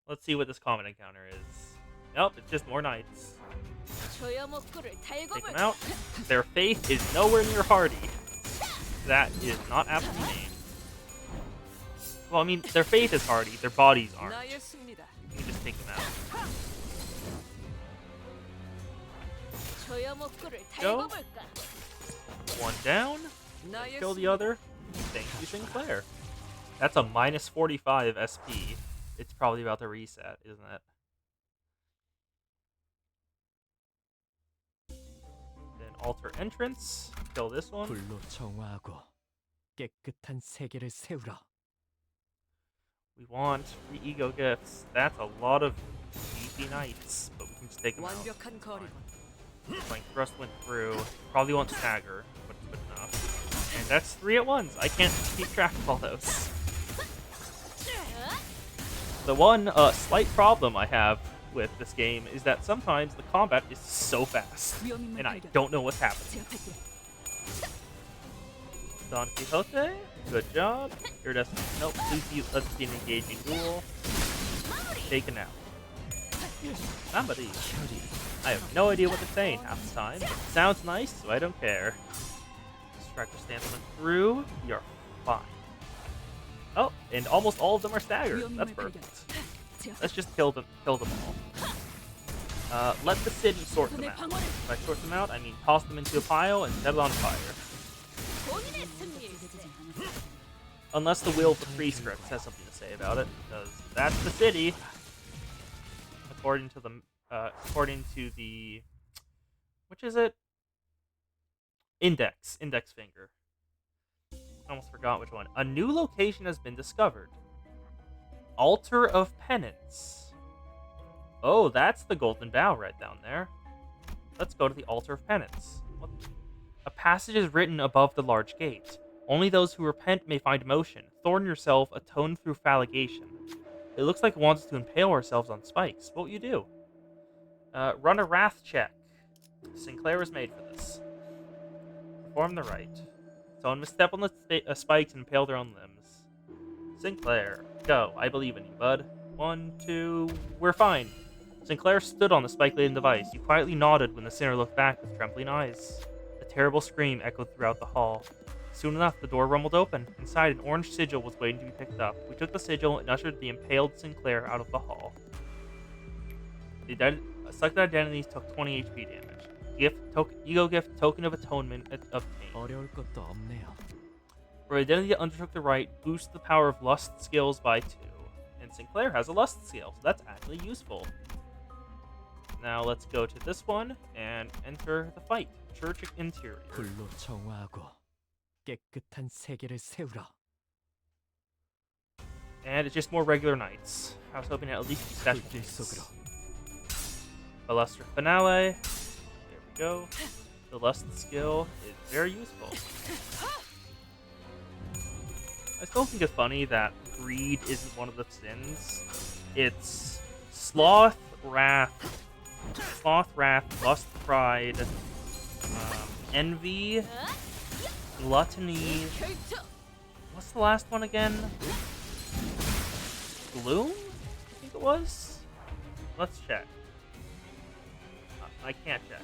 S1: Let's see what this common encounter is. Nope, it's just more knights. Take them out. Their faith is nowhere near hardy. That is not aptly named. Well, I mean, their faith is hardy, their bodies aren't. You can just take them out. Go. One down. Kill the other. Thank you, Sinclair. That's a minus 45 SP. It's probably about to reset, isn't it? Then alter entrance. Kill this one. We want free ego gifts. That's a lot of beefy knights, but we can just take them out. Flank thrust went through. Probably won't stagger, but it's good enough. And that's 3 at once. I can't keep track of all those. The one slight problem I have with this game is that sometimes the combat is so fast, and I don't know what's happening. Don Quixote, good job. Iridescent, nope, let's see an engaging duel. Taken out. Somebody. I have no idea what they're saying half the time, but it sounds nice, so I don't care. Striker stance went through. You're fine. Oh, and almost all of them are staggered. That's perfect. Let's just kill them all. Let the city sort them out. By sort them out, I mean toss them into a pile and set it on fire. Unless the will of the free script has something to say about it, because that's the city. According to the, which is it? Index finger. Almost forgot which one. A new location has been discovered. Altar of Penance. Oh, that's the golden bough right down there. Let's go to the Altar of Penance. What? A passage is written above the large gate. Only those who repent may find motion. Thorn yourself, atone through falligation. It looks like it wants us to impale ourselves on spikes. What will you do? Run a wrath check. Sinclair was made for this. Perform the rite. Someone must step on the spikes and impale their own limbs. Sinclair, go. I believe in you, bud. 1, 2, we're fine. Sinclair stood on the spike-laden device. He quietly nodded when the sinner looked back with trembling eyes. A terrible scream echoed throughout the hall. Soon enough, the door rumbled open. Inside, an orange sigil was waiting to be picked up. We took the sigil and ushered the impaled Sinclair out of the hall. The selected identities took 20 HP damage. Ego gift, token of atonement obtained.
S2: 어려울 것도 없네요.
S1: For identity that undertook the rite, boost the power of lust skills by 2. And Sinclair has a lust skill, so that's actually useful. Now let's go to this one and enter the fight. Church interior.
S2: 불로 정화하고 깨끗한 세계를 세우라.
S1: And it's just more regular knights. I was hoping to at least be special
S2: 불길 속으로.
S1: A luster finale. There we go. The lust skill is very useful. I still think it's funny that greed isn't one of the sins. It's sloth, wrath, lust, pride, envy, gluttony. What's the last one again? Gloom? I think it was? Let's check. I can't check.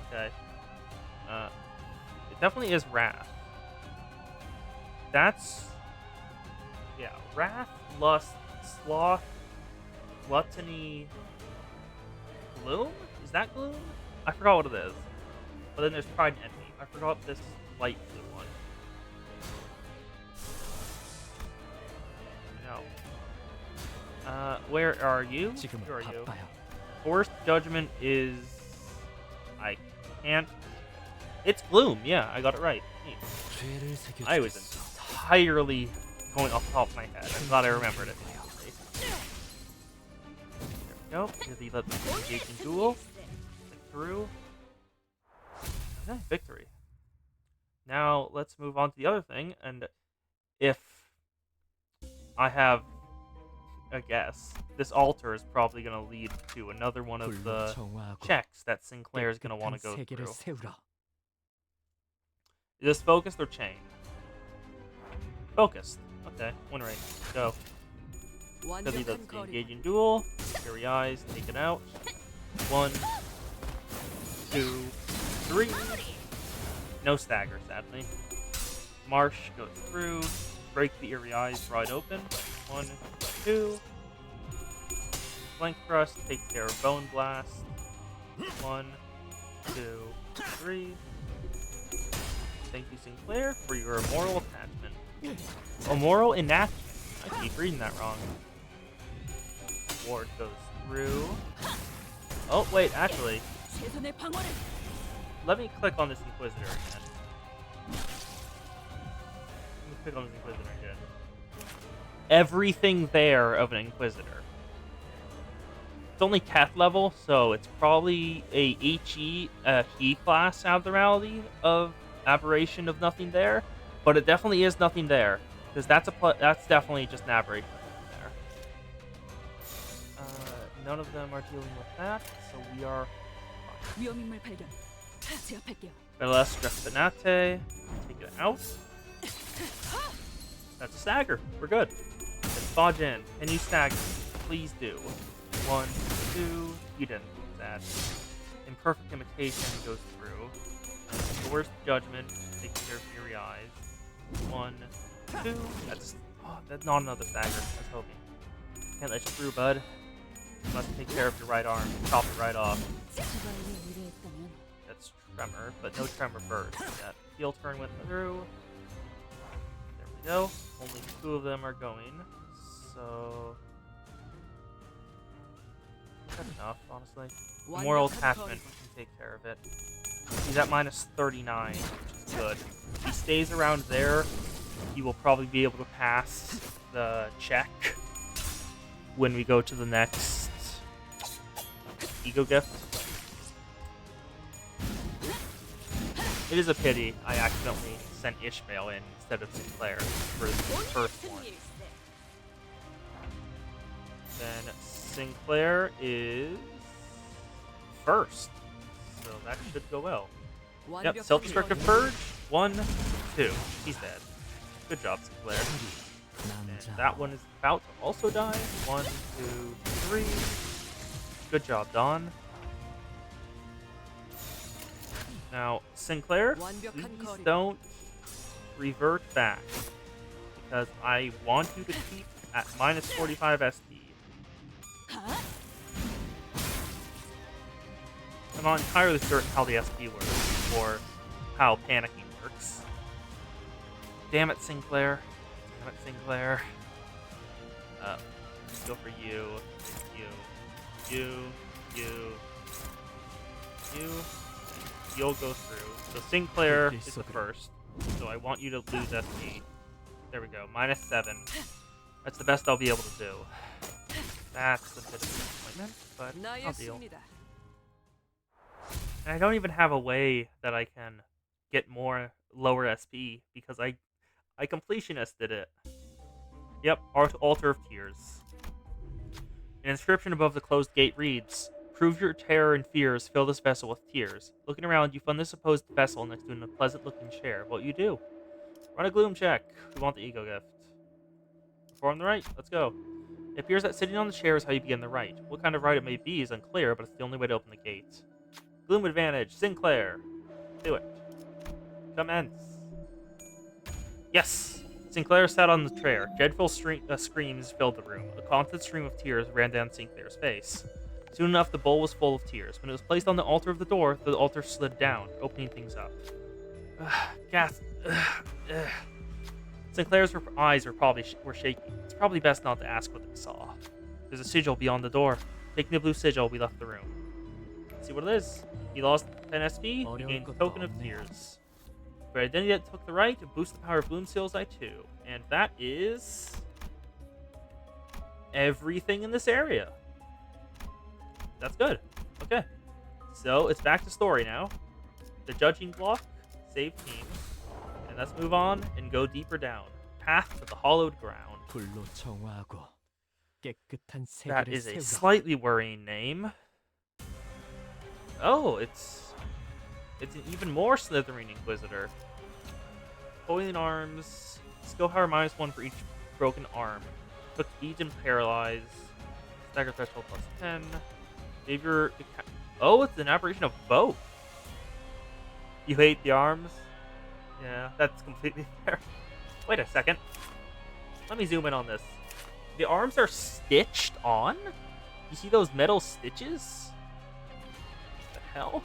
S1: Okay. It definitely is wrath. That's... yeah, wrath, lust, sloth, gluttony, gloom? Is that gloom? I forgot what it is. But then there's pride and envy. I forgot this light blue one. No. Where are you?
S2: 지금은
S1: Where are you?
S2: 바빠요.
S1: Forced judgment is... I can't... It's gloom, yeah, I got it right. Neat.
S2: 죄를 새겨주겠어.
S1: I was entirely going off the top of my head. I'm glad I remembered it. There we go. Here's the engaging duel. Click through. Okay, victory. Now let's move on to the other thing, and if I have a guess, this altar is probably going to lead to another one of the checks that Sinclair is going to want to go through. Is this focused or chained? Focused. Okay, win rate. Go. Because he does the engaging duel. Fury eyes, take it out. 1, 2, 3. No stagger, sadly. Marsh goes through. Break the eerie eyes right open. 1, 2. Flank thrust takes care of bone blast. 1, 2, 3. Thank you, Sinclair, for your immoral attachment. Immoral enactment. I keep reading that wrong. Ward goes through. Oh, wait, actually. Let me click on this Inquisitor again. Let me click on this Inquisitor again. Everything there of an Inquisitor. It's only Keth level, so it's probably a HE class abnormality of aberration of nothing there, but it definitely is nothing there, because that's definitely just an aberration of nothing none of them are dealing with that, so we are
S3: 위험인물 발견. 제압할게요.
S1: Velas Refinate. Take it out. That's a stagger. We're good. Then Fajin, can you stagger? Please do. 1, 2. You didn't. Sad. Imperfect imitation goes through. Coerced judgment. Take care of Fury Eyes. 1, 2. That's not another stagger. I was hoping. Can't let you through, bud. You must take care of your right arm. Chop it right off. That's Tremor, but no Tremor first. That heal turn went through. There we go. Only 2 of them are going. So that's enough, honestly. The moral attachment can take care of it. He's at minus 39, which is good. If he stays around there, he will probably be able to pass the check when we go to the next ego gift. It is a pity I accidentally sent Ishmael in instead of Sinclair for the first one. Then Sinclair is first, so that should go well. Yep, self-destructive purge. 1, 2. He's dead. Good job, Sinclair. And that one is about to also die. 1, 2, 3. Good job, Dawn. Now, Sinclair, please don't revert back, because I want you to keep at minus 45 SP. I'm not entirely certain how the SP works, or how panicking works. Damn it, Sinclair. Damn it, Sinclair. Let's go for you. You. You'll go through. So Sinclair is the first. So I want you to lose SP. There we go. Minus 7. That's the best I'll be able to do. That's a bit of a disappointment, but I'll deal. And I don't even have a way that I can get more lower SP because I completionisted it. Yep, Altar of Tears. An inscription above the closed gate reads, "Prove your terror and fears, fill this vessel with tears." Looking around, you find the supposed vessel next to a pleasant-looking chair. What you do? Run a gloom check. We want the ego gift. Perform the rite. Let's go. It appears that sitting on the chair is how you begin the rite. What kind of rite it may be is unclear, but it's the only way to open the gate. Gloom advantage. Sinclair. Do it. Commence. Yes! Sinclair sat on the chair. Dreadful screams filled the room. A constant stream of tears ran down Sinclair's face. Soon enough, the bowl was full of tears. When it was placed on the altar of the door, the altar slid down, opening things up. Gasp. Sinclair's eyes were shaking. It's probably best not to ask what they saw. There's a sigil beyond the door. Taking the blue sigil, we left the room. Let's see what it is. He lost 10 SP. He gained a token of tears. For identity that took the right, boost the power of Bloom Seals by 2. And that is everything in this area. That's good. Okay. So it's back to story now. The judging block, save team. And let's move on and go deeper down. Path to the hollowed ground. That is a slightly worrying name. Oh, it's an even more slithering Inquisitor. Coiling arms. Skill power -1 for each broken arm. Took each and paralyze. Stagger threshold +10. Savior. Oh, it's an aberration of both. You hate the arms? Yeah, that's completely fair. Wait a second. Let me zoom in on this. The arms are stitched on? You see those metal stitches? What the hell?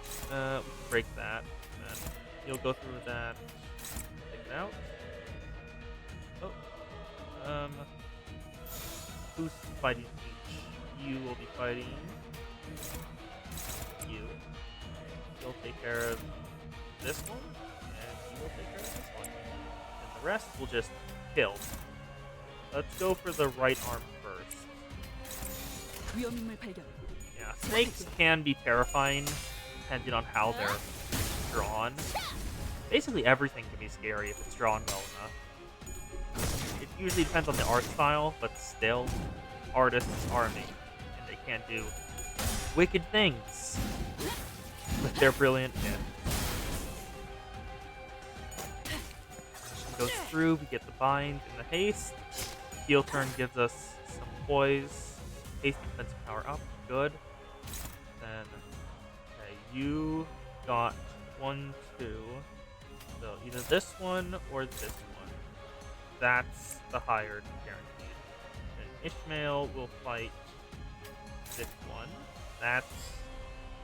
S1: We can break that. And then you'll go through with that. Take it out. Oh. Who's fighting each? You will be fighting you. You'll take care of this one, and you will take care of this one. And the rest will just kill. Let's go for the right arm first. Yeah, snakes can be terrifying, depending on how they're drawn. Basically everything can be scary if it's drawn well enough. It usually depends on the art style, but still. artist's army, and they can't do wicked things with their brilliant gift. Goes through, we get the bind and the haste. Heal turn gives us some poise. Haste defensive power up, good. Then, okay, you got 1, 2. So either this one or this one. That's the higher guaranteed. And Ishmael will fight this one. That's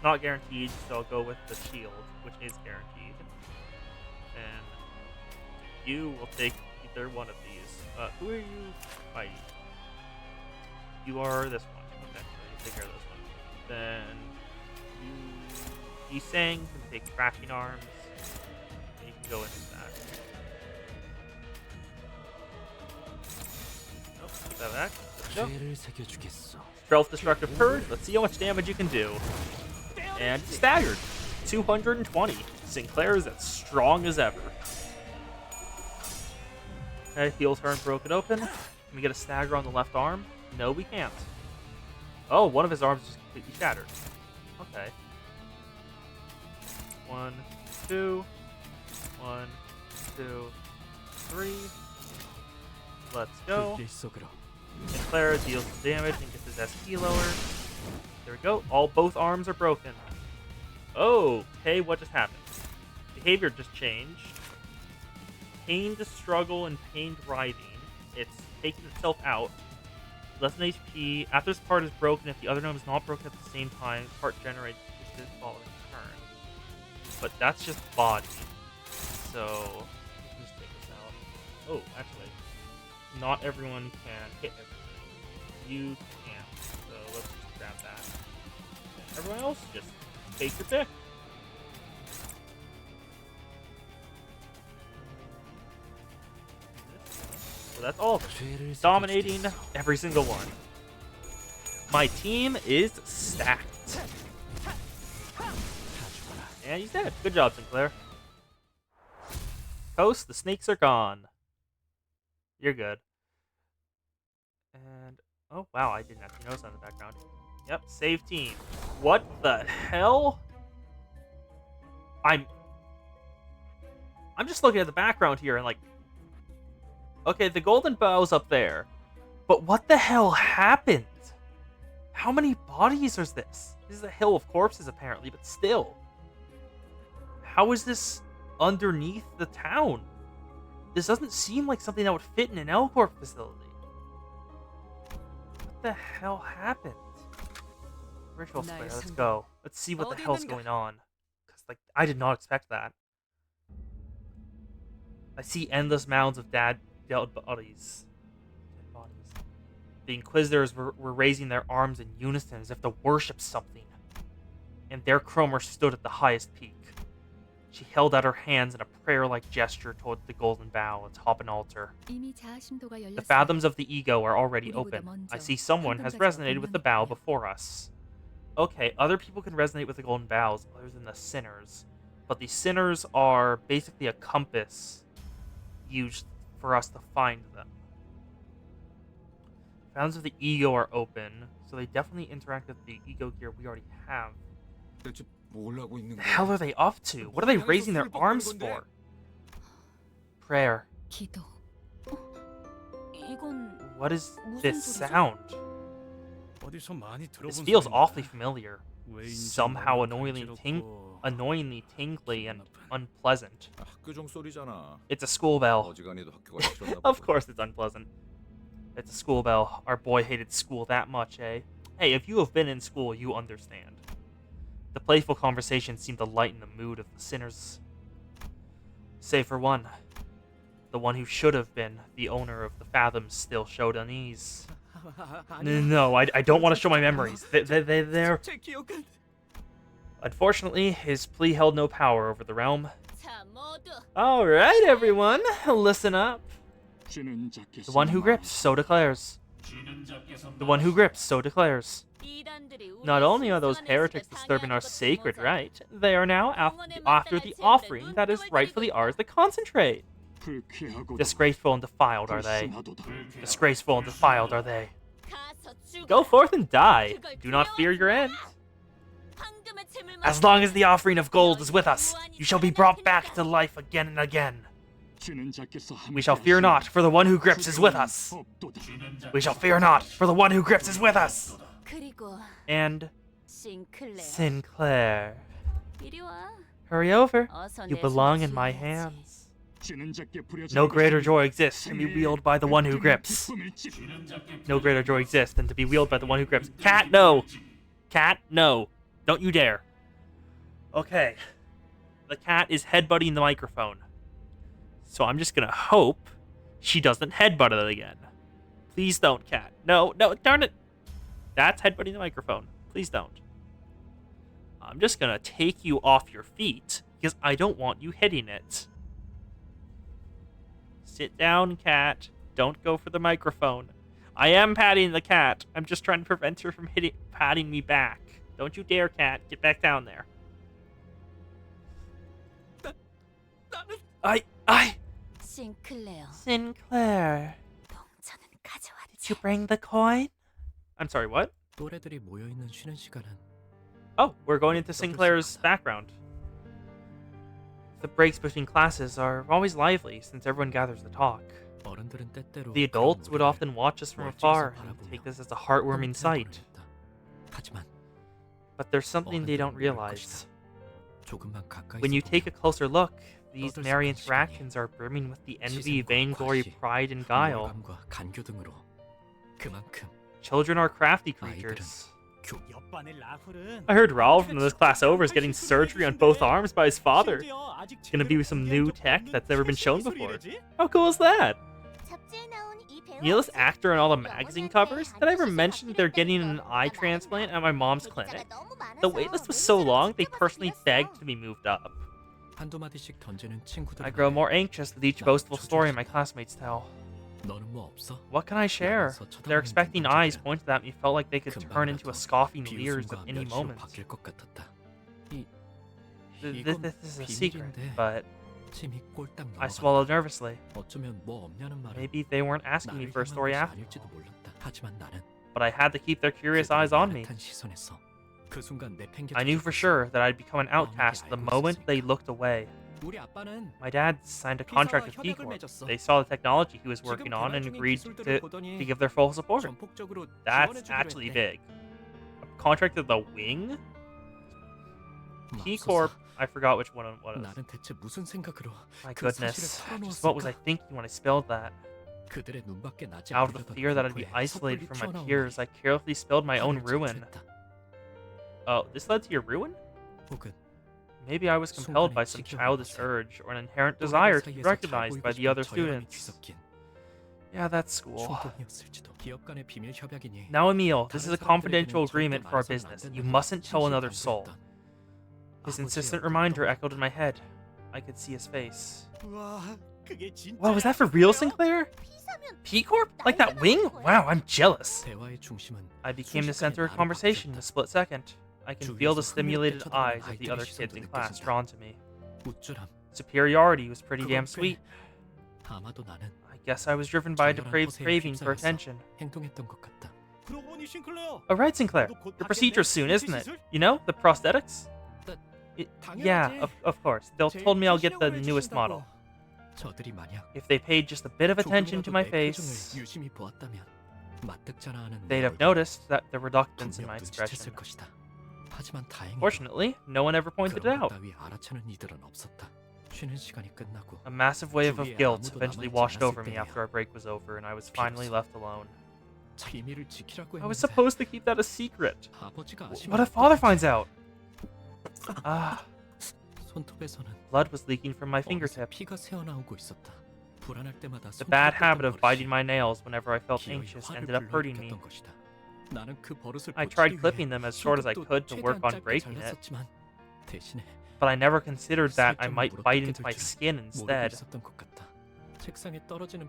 S1: not guaranteed, so I'll go with the shield, which is guaranteed. And you will take either one of these. Who are you fighting? You are this one. Okay, so you take care of this one. Then you Yisang can take crashing arms. And you can go into that. Nope, keep that back. Self-destructive purge. Let's see how much damage you can do. And staggered. 220. Sinclair is as strong as ever. Okay, heal turn broken open. Can we get a stagger on the left arm? No, we can't. Oh, one of his arms is completely shattered. Okay. 1, 2. 1, 2, 3. Let's go. Sinclair deals some damage and gets his SP lower. There we go. Both arms are broken. Oh, okay, what just happened? Behavior just changed. Pained struggle and pained writhing. It's taking itself out. Less than HP. After this part is broken, if the other gnome is not broken at the same time, part generates the following turn. But that's just body. So, let's just take this out. Oh, actually, not everyone can hit everything. You can't. So let's just grab that. And everyone else, just take your pick. So that's all of them. Dominating every single one. My team is stacked. And he's dead. Good job, Sinclair. Coast, the snakes are gone. You're good. And, oh wow, I didn't actually notice that in the background. Yep, save team. What the hell? I'm just looking at the background here and like, okay, the golden bow's up there, but what the hell happened? How many bodies is this? This is a hill of corpses apparently, but still. How is this underneath the town? This doesn't seem like something that would fit in an L-Corp facility. What the hell happened? Ritual Slayer, let's go. Let's see what the hell's going on. Because, like, I did not expect that. I see endless mounds of dead bodies. The Inquisitors were raising their arms in unison as if to worship something. And their Cromer stood at the highest peak. She held out her hands in a prayer-like gesture toward the golden bow atop an altar. The fathoms of the ego are already open. I see someone has resonated with the bow before us. Okay, other people can resonate with the golden bows other than the sinners. But the sinners are basically a compass used for us to find them. Fathoms of the ego are open, so they definitely interact with the ego gear we already have. What the hell are they up to? What are they raising their arms for? Prayer. What is this sound? This feels awfully familiar. Somehow annoyingly tingly and unpleasant. It's a school bell. Of course it's unpleasant. It's a school bell. Our boy hated school that much, eh? Hey, if you have been in school, you understand. The playful conversation seemed to lighten the mood of the sinners. Save for one. The one who should have been the owner of the Fathoms still showed unease. No, I don't want to show my memories. They're... Unfortunately, his plea held no power over the realm. Alright, everyone, listen up. The one who grips, so declares. The one who grips, so declares. Not only are those heretics disturbing our sacred rite, they are now after the offering that is rightfully ours to concentrate. Disgraceful and defiled are they. Disgraceful and defiled are they. Go forth and die. Do not fear your end. As long as the offering of gold is with us, you shall be brought back to life again and again. We shall fear not, for the one who grips is with us. We shall fear not, for the one who grips is with us. And Sinclair. Hurry over. You belong in my hands. No greater joy exists than to be wielded by the one who grips. No greater joy exists than to be wielded by the one who grips. Cat, no! Cat, no. Don't you dare. Okay. The cat is headbutting the microphone. So I'm just gonna hope she doesn't headbutt it again. Please don't, cat. No, no, darn it. That's headbutting the microphone. Please don't. I'm just gonna take you off your feet because I don't want you hitting it. Sit down, cat. Don't go for the microphone. I am patting the cat. I'm just trying to prevent her from patting me back. Don't you dare, cat. Get back down there. Sinclair. Did you bring the coin? I'm sorry, what?
S2: 또래들이 모여 있는 쉬는 시간은
S1: Oh, we're going into Sinclair's background. The breaks between classes are always lively since everyone gathers to talk.
S2: 어른들은 때때로
S1: The adults would often watch us from afar and take this as a heartwarming sight.
S2: 하지만
S1: But there's something they don't realize.
S2: 조금만 가까이
S1: When you take a closer look, these merry interactions are brimming with the envy, vainglory, pride, and guile.
S2: 간교 등으로 그만큼
S1: Children are crafty creatures. I heard Raul from this class over is getting surgery on both arms by his father. It's gonna be some new tech that's never been shown before. How cool is that? You know this actor on all the magazine covers? Did I ever mention they're getting an eye transplant at my mom's clinic? The waitlist was so long, they personally begged to be moved up.
S2: 한두 마디씩 던지는 친구들
S1: I grow more anxious with each boastful story my classmates tell.
S2: 너는 뭐 없어?
S1: What can I share? Their expecting eyes pointed at me felt like they could turn into a scoffing leers at any moment. This is a secret, but I swallowed nervously. Maybe they weren't asking me for a story after all. But I had to keep their curious eyes on me. I knew for sure that I'd become an outcast the moment they looked away. My dad signed a contract with P Corp. They saw the technology he was working on and agreed to give their full support. That's actually big. A contract with the Wing? P Corp, I forgot which one it was. My goodness, just what was I thinking when I spilled that? Out of the fear that I'd be isolated from my peers, I carelessly spilled my own ruin. Oh, this led to your ruin? Maybe I was compelled by some childish urge or an inherent desire to be recognized by the other students. Yeah, that's school. Now, Emil, this is a confidential agreement for our business. You mustn't tell another soul. His insistent reminder echoed in my head. I could see his face. Wow, was that for real, Sinclair? P Corp? Like that Wing? Wow, I'm jealous. I became the center of conversation in a split second. I can feel the stimulated eyes of the other kids in class drawn to me. Superiority was pretty damn sweet. I guess I was driven by a depraved craving for attention. Alright, Sinclair. Your procedure's soon, isn't it? You know, the prosthetics? Yeah, of course. They'll told me I'll get the newest model. If they paid just a bit of attention to my face, they'd have noticed that the reluctance in my expression. Fortunately, no one ever pointed it out. A massive wave of guilt eventually washed over me after our break was over, and I was finally left alone. I was supposed to keep that a secret. What if Father finds out? Blood was leaking from my fingertip. The bad habit of biting my nails whenever I felt anxious ended up hurting me. I tried clipping them as short as I could to work on breaking it, but I never considered that I might bite into my skin instead.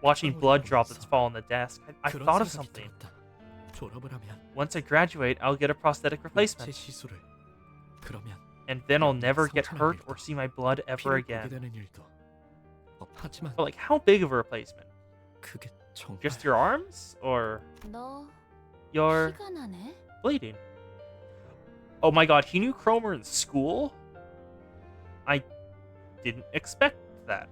S1: Watching blood droplets fall on the desk, I thought of something. Once I graduate, I'll get a prosthetic replacement. And then I'll never get hurt or see my blood ever again. But like, how big of a replacement? Just your arms? Or... You're
S3: 피가 나네.
S1: bleeding. Oh my god, he knew Cromer in school? I didn't expect that.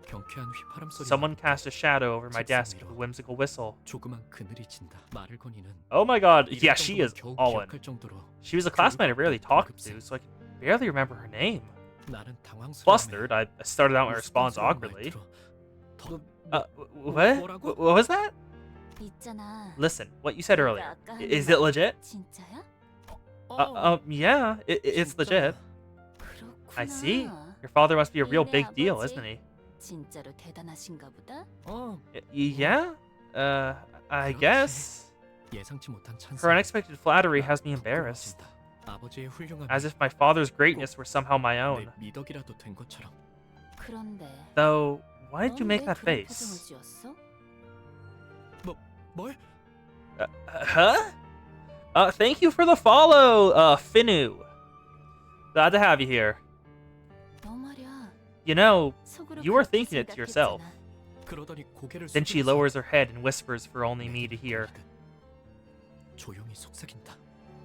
S2: 경쾌한 휘파람 소리.
S1: Someone cast a shadow over my desk with a whimsical whistle.
S2: 조그만 그늘이 진다. 말을 거니는.
S1: Oh my god,
S2: 이럴
S1: yeah, she is
S2: 정도면 겨우
S1: all in.
S2: 기억할 정도로
S1: She was a classmate I rarely talked to, so I can barely remember her name.
S2: 나는 당황스러움에
S1: Flustered, I started out my response
S2: 우스꽝스러운
S1: awkwardly.
S2: 말투로 더
S1: What?
S2: 뭐라고?
S1: What was that?
S3: 있잖아.
S1: Listen, what you said
S3: 네가
S1: earlier.
S3: 아까
S1: Is
S3: 한
S1: it
S3: 말
S1: legit?
S3: 진짜야?
S1: Yeah, it's legit.
S3: 그렇구나.
S1: I see. Your father must be a real
S3: 네
S1: big deal,
S3: 아버지.
S1: isn't he?
S3: 진짜로 대단하신가 보다.
S1: Yeah? I guess.
S2: 예상치 못한 찬사.
S1: Her unexpected flattery has me embarrassed.
S2: 아버지의 훌륭함이
S1: As if my father's greatness were somehow my
S2: 내
S1: own.
S2: 미덕이라도 된 것처럼.
S3: 그런데
S1: Though, why did you
S3: 넌
S1: make
S3: 왜
S1: that
S3: 그런
S1: face?
S3: 표정을 지었어?
S2: 뭘?
S1: Huh? Thank you for the follow, Finu. Glad to have you here.
S3: 너 말이야.
S1: You know,
S3: 속으로
S1: you were
S3: 그렇게
S1: thinking it to yourself.
S3: 생각했잖아.
S2: 그러더니 고개를
S1: Then she
S2: 숙이면서
S1: lowers her head and whispers for only me to hear
S2: 조용히 속삭인다.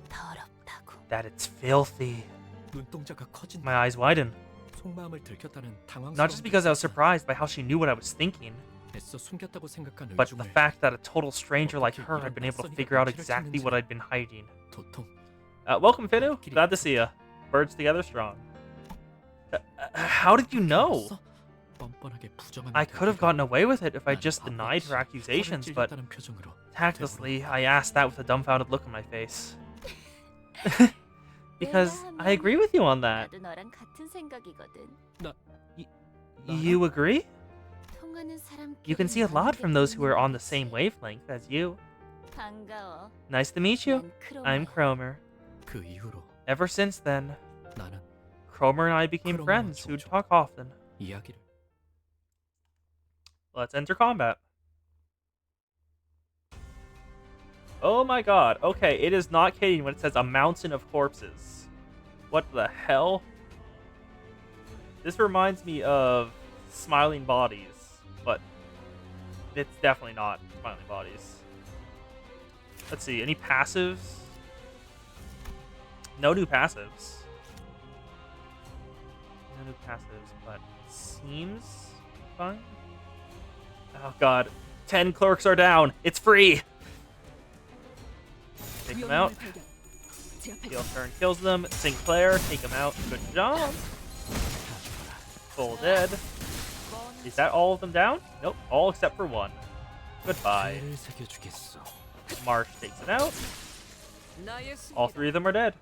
S3: 더럽다고.
S1: that it's filthy.
S2: 눈동자가 커진다.
S1: My eyes widen.
S2: 속마음을 들켰다는 당황스러움.
S1: Not just because I was surprised by how she knew what I was thinking,
S2: 애써 숨겼다고 생각한
S1: but the
S2: 의중을
S1: fact that a total stranger like her had been able to figure out exactly what I'd been hiding.
S2: 도통
S1: Welcome, Finu. Glad to see you. Birds together strong. How did you know?
S2: 알았어? 뻔뻔하게 부정하면
S1: I could have
S2: 되니까.
S1: gotten away with it if I
S2: 난
S1: just denied her
S2: 바보같이
S1: accusations,
S2: 혀를
S1: but
S2: 찔렸다는 표정으로
S1: tactlessly, I asked that with a dumbfounded look on my face. Because I agree with you on that.
S3: 나도 너랑 같은 생각이거든.
S1: You agree?
S3: 통하는 사람끼리
S1: You can see a lot from those who are on the same wavelength as you.
S3: 반가워.
S1: Nice to meet you.
S3: 난
S1: I'm
S3: 크로메.
S1: Cromer.
S2: 그 이후로
S1: Ever since then,
S2: 나는
S1: Cromer and I became
S2: Cromer
S1: friends who'd
S2: 좋죠.
S1: talk often.
S2: 이야기를
S1: Let's enter combat. Oh my god. Okay, it is not kidding when it says a mountain of corpses. What the hell? This reminds me of Smiling Bodies, but it's definitely not Smiling Bodies. Let's see, any passives? No new passives. No new passives, but seems fine. Oh god. 10 clerks are down. It's free. Take them out. Steel turn kills them. Sinclair, take them out. Good job. Full dead. Is that all of them down? Nope. All except for one. Goodbye.
S2: 죄를 새겨주겠어.
S1: Marsh takes it out. All three of them are dead.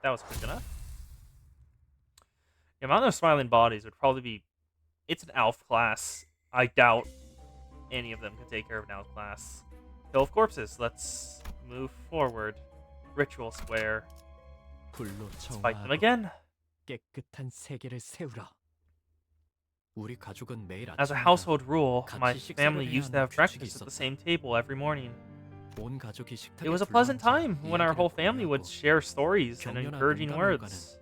S1: That was quick enough. The amount of smiling bodies would probably be... It's an Alf class. I doubt any of them can take care of an Alf class. Hill of Corpses. Let's move forward. Ritual Square.
S2: 불로
S1: Let's fight them
S2: 청하고
S1: again.
S2: 깨끗한 세계를 세우라. 우리 가족은 매일
S1: As a
S2: 아침마다
S1: household rule, my
S2: 같이
S1: family
S2: 식사를
S1: used to
S2: 해야
S1: have
S2: 하는
S1: breakfast
S2: 규칙이
S1: at the
S2: 있었다.
S1: same table every morning.
S2: 온 가족이 식탁에
S1: It was a pleasant time
S2: 둘러앉아
S1: when our whole
S2: 이야기를
S1: family would
S2: 공유하고
S1: share stories and
S2: 격려나
S1: encouraging
S2: 농담을
S1: words.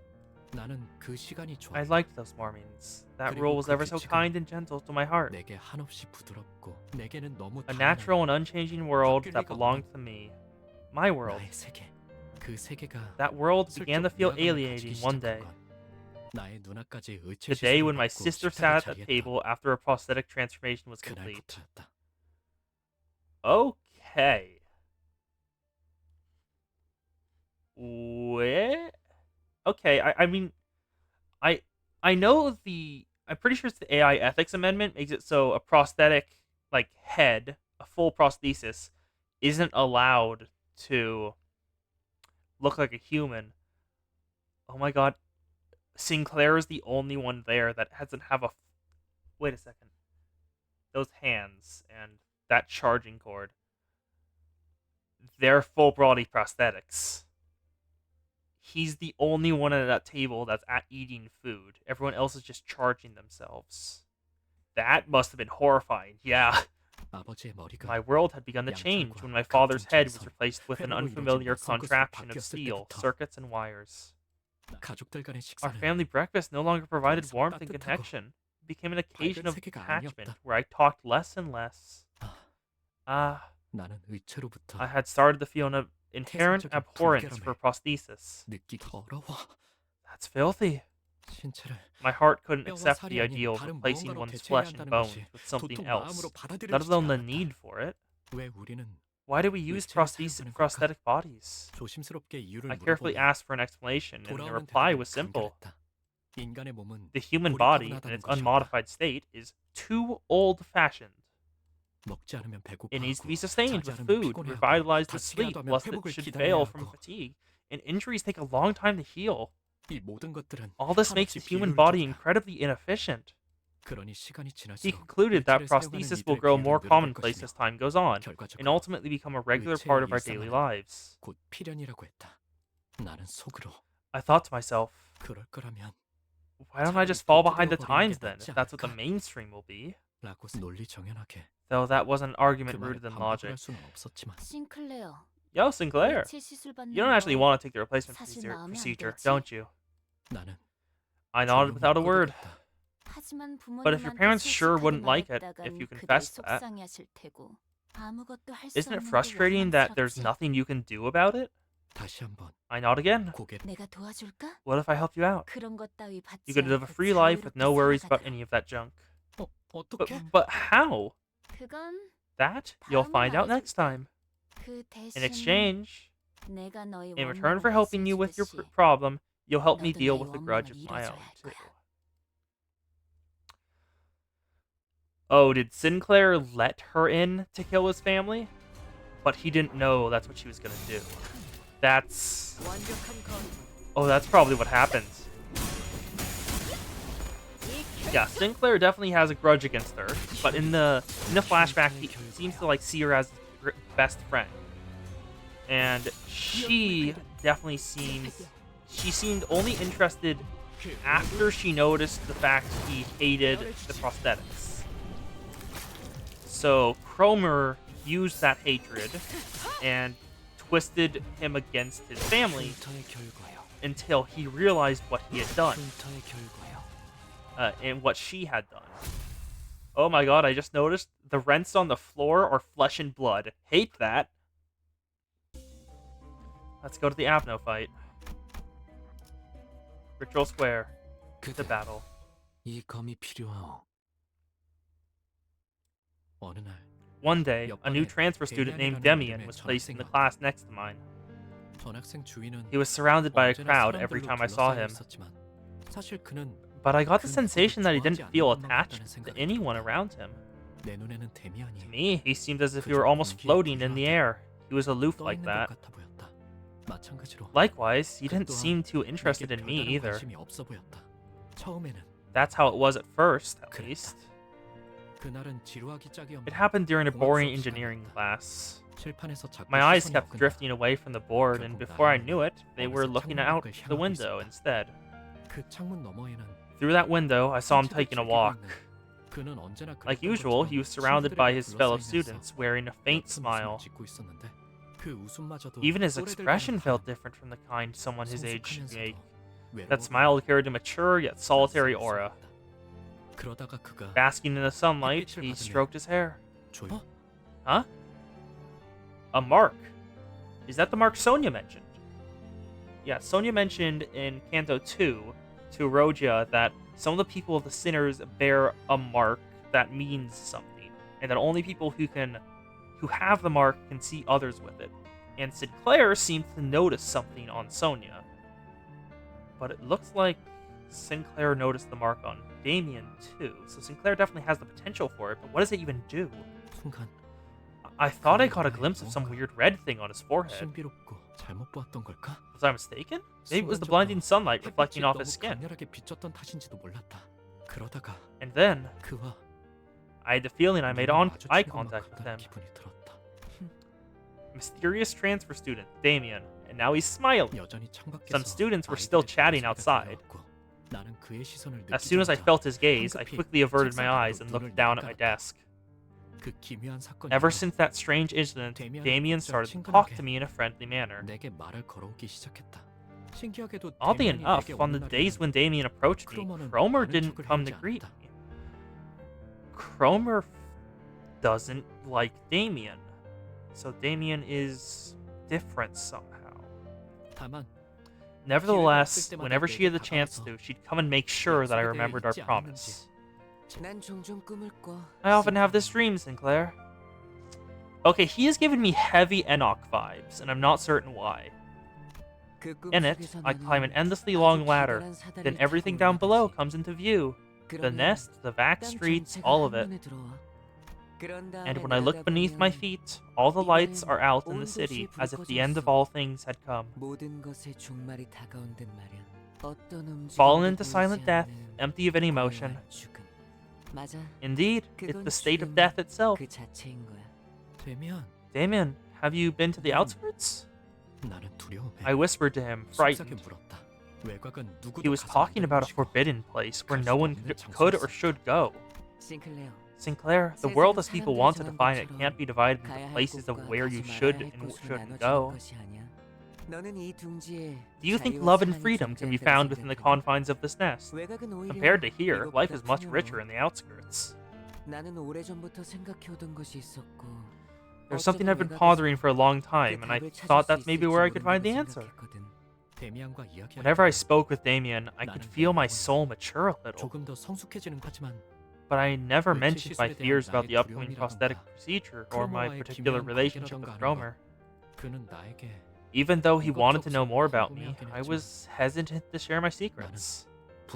S2: 나는 그 시간이 좋아.
S1: I liked those mornings. That
S2: 그리고
S1: rule was
S2: 그
S1: ever so
S2: 규칙은
S1: kind and gentle to my heart.
S2: 내게 한없이 부드럽고 내게는 너무
S1: A
S2: 다양한
S1: natural and unchanging world
S2: 바뀔
S1: that
S2: 리가
S1: belonged to me. My world.
S2: 나의 세계. 그 세계가
S1: That world began to
S2: 슬쩍
S1: feel
S2: 위화감을
S1: alienating
S2: 가지기
S1: one
S2: 시작한
S1: day.
S2: 건 나의 눈앞까지
S1: The
S2: 의체
S1: day
S2: 시술을
S1: when my
S2: 받고
S1: sister
S2: 식탁에
S1: sat at the
S2: 자리했던
S1: table after a prosthetic transformation was complete.
S2: 그날부터였다.
S1: Okay. Where? Okay, I mean, I know I'm pretty sure it's the AI ethics amendment makes it so a prosthetic, like, head, a full prosthesis, isn't allowed to look like a human. Oh my god. Sinclair is the only one there that doesn't have a... Wait a second. Those hands and that charging cord. They're full body prosthetics. He's the only one at that table that's eating food. Everyone else is just charging themselves. That must have been horrifying. Yeah.
S2: 아버지의 머리가
S1: My world had begun to change when my father's head was replaced with an unfamiliar contraption of steel, circuits, and wires.
S2: 가족들 간의
S1: Our
S2: 식사는
S1: family breakfast no longer provided
S2: 이상
S1: warmth and
S2: 따뜻하고
S1: connection. It became an occasion of
S2: 세계가
S1: detachment
S2: 아니었다.
S1: where I talked less and less. Ah,
S2: 나는 의체로부터
S1: I had started to feel an inherent
S2: 태생적인
S1: abhorrence for
S2: 불결함을
S1: prosthesis.
S2: 느끼 더러워.
S1: That's filthy.
S2: 신체를
S1: My heart couldn't
S2: 뼈와
S1: accept
S2: 살이
S1: the
S2: 아닌
S1: idea of
S2: 다른
S1: replacing
S2: 무언가로
S1: one's
S2: 대체해야
S1: flesh and
S2: 한다는
S1: bones
S2: 것이
S1: with something
S2: 도통
S1: else,
S2: 마음으로
S1: let
S2: 받아들여지지
S1: alone the
S2: 않았다.
S1: need for it.
S2: 왜 우리는
S1: Why do we use
S2: 의체를 사용하는 걸까?
S1: prosthetic bodies?
S2: 조심스럽게 이유를
S1: I carefully
S2: 물어보니
S1: asked for an explanation, and the
S2: 돌아오는
S1: reply
S2: 대답은
S1: was simple.
S2: 간결했다. 인간의 몸은
S1: The human body, in
S2: 고리타분하다는
S1: its
S2: 것이었다.
S1: unmodified state, is too old-fashioned.
S2: 먹지 않으면
S1: It needs to be
S2: 배고파하고
S1: sustained
S2: 자지
S1: with
S2: 않으면
S1: food,
S2: 피곤해하고
S1: revitalized with
S2: 다치기라도
S1: sleep,
S2: 하면
S1: lest it
S2: 회복을
S1: should
S2: 기다려야
S1: fail from
S2: 하고
S1: fatigue, and injuries take a long time to heal.
S2: 이 모든 것들은
S1: All this makes
S2: 한없이
S1: the human
S2: 비효율적이다.
S1: body incredibly inefficient.
S2: 그러니 시간이
S1: He
S2: 지날수록
S1: concluded that
S2: 의체를 사용하는
S1: prosthesis will
S2: 이들의
S1: grow
S2: 비율은
S1: more
S2: 늘어날
S1: commonplace
S2: 것이며
S1: as time goes on, and
S2: 결과적으로
S1: ultimately become a regular
S2: 의체의
S1: part of our daily
S2: 일상화는
S1: lives.
S2: 곧 필연이라고 했다. 나는 속으로
S1: I thought to myself,
S2: 그럴 거라면
S1: why don't I just fall behind the times then, if that's what the mainstream will be?
S2: 라고 논리 정연하게
S1: Though that was an
S2: 그
S1: argument
S2: 말에
S1: rooted in
S2: 반박을
S1: logic.
S2: 할 수는 없었지만
S3: 싱클레어.
S1: Yo, Sinclair,
S3: 의체 시술 받는
S1: you don't actually
S3: 거
S1: want to take the replacement
S3: 사실 마음에 안
S1: procedure,
S3: 들지?
S1: don't you?
S2: 나는
S1: I nodded without a word.
S2: 조용히
S3: 하지만
S1: But if your
S3: 부모님한테
S1: parents sure
S3: 솔직하게
S1: wouldn't like it
S3: 말했다간
S1: if you
S3: 그들이
S1: confessed that,
S3: 속상해하실 테고 아무것도 할 수
S1: isn't it
S3: 없는 게
S1: frustrating that there's
S3: 원망스럽지.
S1: nothing you can do about it?
S2: 다시 한번
S1: I nod again.
S2: 고개를
S3: 내가 도와줄까?
S1: What if I help you out?
S3: 그런 것 따위 받지
S1: You could live a
S3: 않고
S1: free life with
S3: 자유롭게
S1: no worries about
S3: 살아가더라.
S1: any of that junk.
S2: 어떻게?
S1: But how?
S3: 그건
S1: That you'll
S3: 다음에
S1: find out
S3: 말해줄게.
S1: next time.
S3: 그
S1: In
S3: 대신
S1: exchange,
S3: 내가 너의
S1: in return for
S3: 원망을
S1: helping you with your
S3: 해소해주듯이
S1: problem, you'll help me
S3: 너도
S1: deal
S3: 나의
S1: with the grudge
S3: 원망을
S1: of my
S3: 이뤄줘야
S1: own
S3: 할
S1: too.
S3: 거야.
S1: Oh, did Sinclair let her in to kill his family? But he didn't know that's what she was gonna do. That's... Oh, that's probably what happened. Yeah, Sinclair definitely has a grudge against her, but in the flashback, he seems to like see her as his best friend, and she definitely seemed only interested after she noticed the fact he hated the prosthetics. So Cromer used that hatred and twisted him against his family until he realized what he had done. And what she had done. Oh my god, I just noticed the rents on the floor are flesh and blood. Hate that. Let's go to the Avno fight. Ritual Square. The battle.
S2: 이 검이 필요하오. 어느 날
S1: One day, a new transfer student named Demian was placed in the class next to mine.
S2: 전학생 주위는
S1: He was surrounded by a
S2: 언제나
S1: crowd every
S2: 사람들로
S1: time I saw him,
S2: 둘러싸여 있었지만 사실 그는
S1: but I got the
S2: 큰
S1: sensation that he
S2: 누구도
S1: didn't
S2: 좋아하지
S1: feel
S2: 않는 것만
S1: attached
S2: 같다는
S1: to
S2: 생각이
S1: anyone
S2: 들었다.
S1: around him.
S2: 내 눈에는 데미안이
S1: To me, he seemed as if he
S2: 그저
S1: were almost
S2: 공기에
S1: floating in the
S2: 부유하게
S1: air. He was aloof
S2: 떠
S1: like
S2: 있는 것
S1: that.
S2: 같아 보였다. 마찬가지로
S1: Likewise, he
S2: 그
S1: didn't
S2: 또한
S1: seem too
S2: 내게
S1: interested in me
S2: 별다른
S1: either.
S2: 관심이 없어 보였다. 처음에는
S1: That's how it was at first, at
S2: 그랬다.
S1: least.
S2: 그날은 지루하기 짝이 없는
S1: It happened during a
S2: 공학
S1: boring
S2: 수업
S1: engineering
S2: 시간이었다.
S1: class.
S2: 칠판에서 자꾸
S1: My eyes
S2: 시선이
S1: kept
S2: 어긋나
S1: drifting away from the board, and before I knew it, they were
S2: 어느새
S1: looking
S2: 창문
S1: out
S2: 밖을
S1: the
S2: 향하고
S1: window
S2: 있었다.
S1: instead.
S2: 그 창문 너머에는
S1: Through that window, I saw him
S2: 산책을
S1: taking a
S2: 즐기고
S1: walk.
S2: 있는 그는 언제나
S1: Like
S2: 그랬던
S1: usual,
S2: 것처럼
S1: he was surrounded by his fellow
S2: 친구들에게
S1: students, wearing a faint
S2: 옅은 웃음을
S1: smile.
S2: 짓고 있었는데 그 웃음마저도
S1: Even his
S2: 또래들과는
S1: expression felt
S2: 다른
S1: different from the kind someone his age should make.
S2: 성숙하면서도
S1: That
S2: 외로워
S1: smile
S2: 보였다.
S1: carried a mature yet solitary aura.
S2: 그러다가 그가
S1: Basking in the sunlight,
S2: 햇빛을
S1: he
S2: 받으며
S1: stroked his hair.
S2: 조용
S1: Huh? A mark. Is that the mark Sonia mentioned? Yeah, Sonia mentioned in Canto 2 to Rogia that some of the people of the sinners bear a mark that means something, and that only people who have the mark can see others with it. And Sinclair seemed to notice something on Sonia. But it looks like Sinclair noticed the mark on Damien too, so Sinclair definitely has the potential for it, but what does it even do?
S2: 순간
S1: I thought I caught a glimpse of some weird red thing on his forehead.
S2: 신비롭고 잘못 보았던 걸까?
S1: Was I mistaken? Maybe it was the
S2: 순간적으로
S1: blinding sunlight reflecting
S2: 햇빛이
S1: off his
S2: 너무
S1: skin.
S2: 강렬하게 비쳤던 탓인지도 몰랐다. 그러다가
S1: And then,
S2: 그와
S1: I had the feeling I made
S2: 눈을
S1: eye
S2: 마주친 것만
S1: contact with
S2: 같다는
S1: him.
S2: 기분이 들었다.
S1: Mysterious transfer student, Damien, and now he's smiling.
S2: 여전히 창밖에서
S1: Some students were still chatting outside.
S2: 나는 그의 시선을
S1: As soon as I
S2: 느끼자마자
S1: felt his gaze, I quickly averted my eyes and looked down at my desk.
S2: 그 기묘한 사건
S1: Ever
S2: 이후로
S1: since that strange incident,
S2: Damien
S1: Damien
S2: 부쩍
S1: started to talk
S2: 친근하게
S1: to me in a friendly manner.
S2: 내게 말을 걸어오기 시작했다. 신기하게도
S1: Oddly
S2: 데미안이
S1: enough,
S2: 내게
S1: on
S2: 오는
S1: the days
S2: 날에는
S1: when Damien approached me,
S2: 크로머는
S1: Cromer
S2: 아는
S1: didn't
S2: 척을
S1: come to
S2: 하지
S1: greet
S2: 않았다.
S1: me. Cromer doesn't like Damien. So Damien is different somehow.
S2: 다만
S1: Nevertheless, whenever she had the chance to, she'd come and make sure that I remembered our
S2: 잊지
S1: promise.
S4: 난 종종 꿈을 꿔.
S1: I often have this dream, Sinclair. Okay, he has given me heavy Enoch vibes, and I'm not certain why.
S4: 그 꿈
S1: In it,
S4: 속에서
S1: I
S4: 나는
S1: climb an endlessly
S4: 아주
S1: long ladder.
S4: 기발한 사다리를
S1: Then everything
S4: 타고
S1: down below
S4: 올라가지.
S1: comes into view. The
S4: 그러면
S1: nest, the back
S4: 땅
S1: streets,
S4: 전체가
S1: all of it.
S4: 한눈에 들어와. 그런 다음에
S1: And when I look beneath my
S4: 내려다보면
S1: feet, all the lights are out in the
S4: 온
S1: city,
S4: 도시에
S1: as if
S4: 불이
S1: the end of
S4: 꺼져
S1: all things had come.
S4: 모든 것의 종말이 다가온 듯 말이야. 어떤
S1: Fallen
S4: 움직임도
S1: into silent
S4: 보이지
S1: death,
S4: 않는
S1: empty of any motion.
S4: 고요한 죽음. 맞아.
S1: Indeed, it's
S4: 그건
S1: the state of
S4: 죽음
S1: death itself.
S4: 그 자체인 거야.
S2: 되면
S1: Damien, have you been to the outskirts?
S2: 나는 두려움해.
S1: I whispered to him,
S2: 속삭여
S1: frightened.
S2: 물었다. 외곽은 누구도
S1: He was
S2: 가서 안
S1: talking
S2: 되는
S1: about a
S2: 곳이고
S1: forbidden place where
S2: 갈
S1: no
S2: 수도
S1: one
S2: 없는
S1: could or
S2: 장소였어.
S1: should go.
S4: 싱클레어.
S1: Sinclair, the
S4: 세상은
S1: world as people want to
S4: 사람들이
S1: define it
S4: 정한
S1: can't be divided
S4: 가야
S1: into
S4: 할
S1: places of
S4: 곳과
S1: where
S4: 가지
S1: you
S4: 말아야
S1: should
S4: 할
S1: and
S4: 곳으로
S1: shouldn't
S4: 나눠지는
S1: go.
S4: 것이 아니야. 너는 이 둥지에
S1: Do you think
S4: 자유와
S1: love and
S4: 사랑이
S1: freedom can be
S4: 존재한다고
S1: found within the
S4: 생각해?
S1: confines of this nest?
S4: 외곽은 오히려
S1: Compared to here,
S4: 이것보다
S1: life is much
S4: 풍요로워.
S1: richer in the outskirts.
S4: 나는 오래전부터 생각해오던 것이 있었고
S1: There's something
S4: 어쩌면
S1: I've been
S4: 외곽에서
S1: pondering for a long
S4: 그
S1: time, and I
S4: 답을 찾을
S1: thought
S4: 수
S1: that's maybe
S4: 있을지
S1: where I could find the
S4: 모른다고
S1: answer.
S4: 생각했거든.
S2: 데미안과 이야기할
S1: Whenever I
S2: 때
S1: spoke with Damien, I could feel my soul mature a little,
S2: 조금 더 성숙해지는 것 같지만
S1: but I never
S2: 물질
S1: mentioned my
S2: 시술에 대한
S1: fears about the
S2: 나의
S1: upcoming
S2: 두려움이라던가
S1: prosthetic procedure or my
S2: 크로모와의
S1: particular
S2: 기묘한
S1: relationship with
S2: 관계라던가
S1: Cromer.
S2: 그는 나에게
S1: Even though he
S2: 이것도
S1: wanted to
S2: 없이
S1: know more about me,
S2: 궁금해하긴
S1: I
S2: 했지만
S1: was hesitant to share my secrets.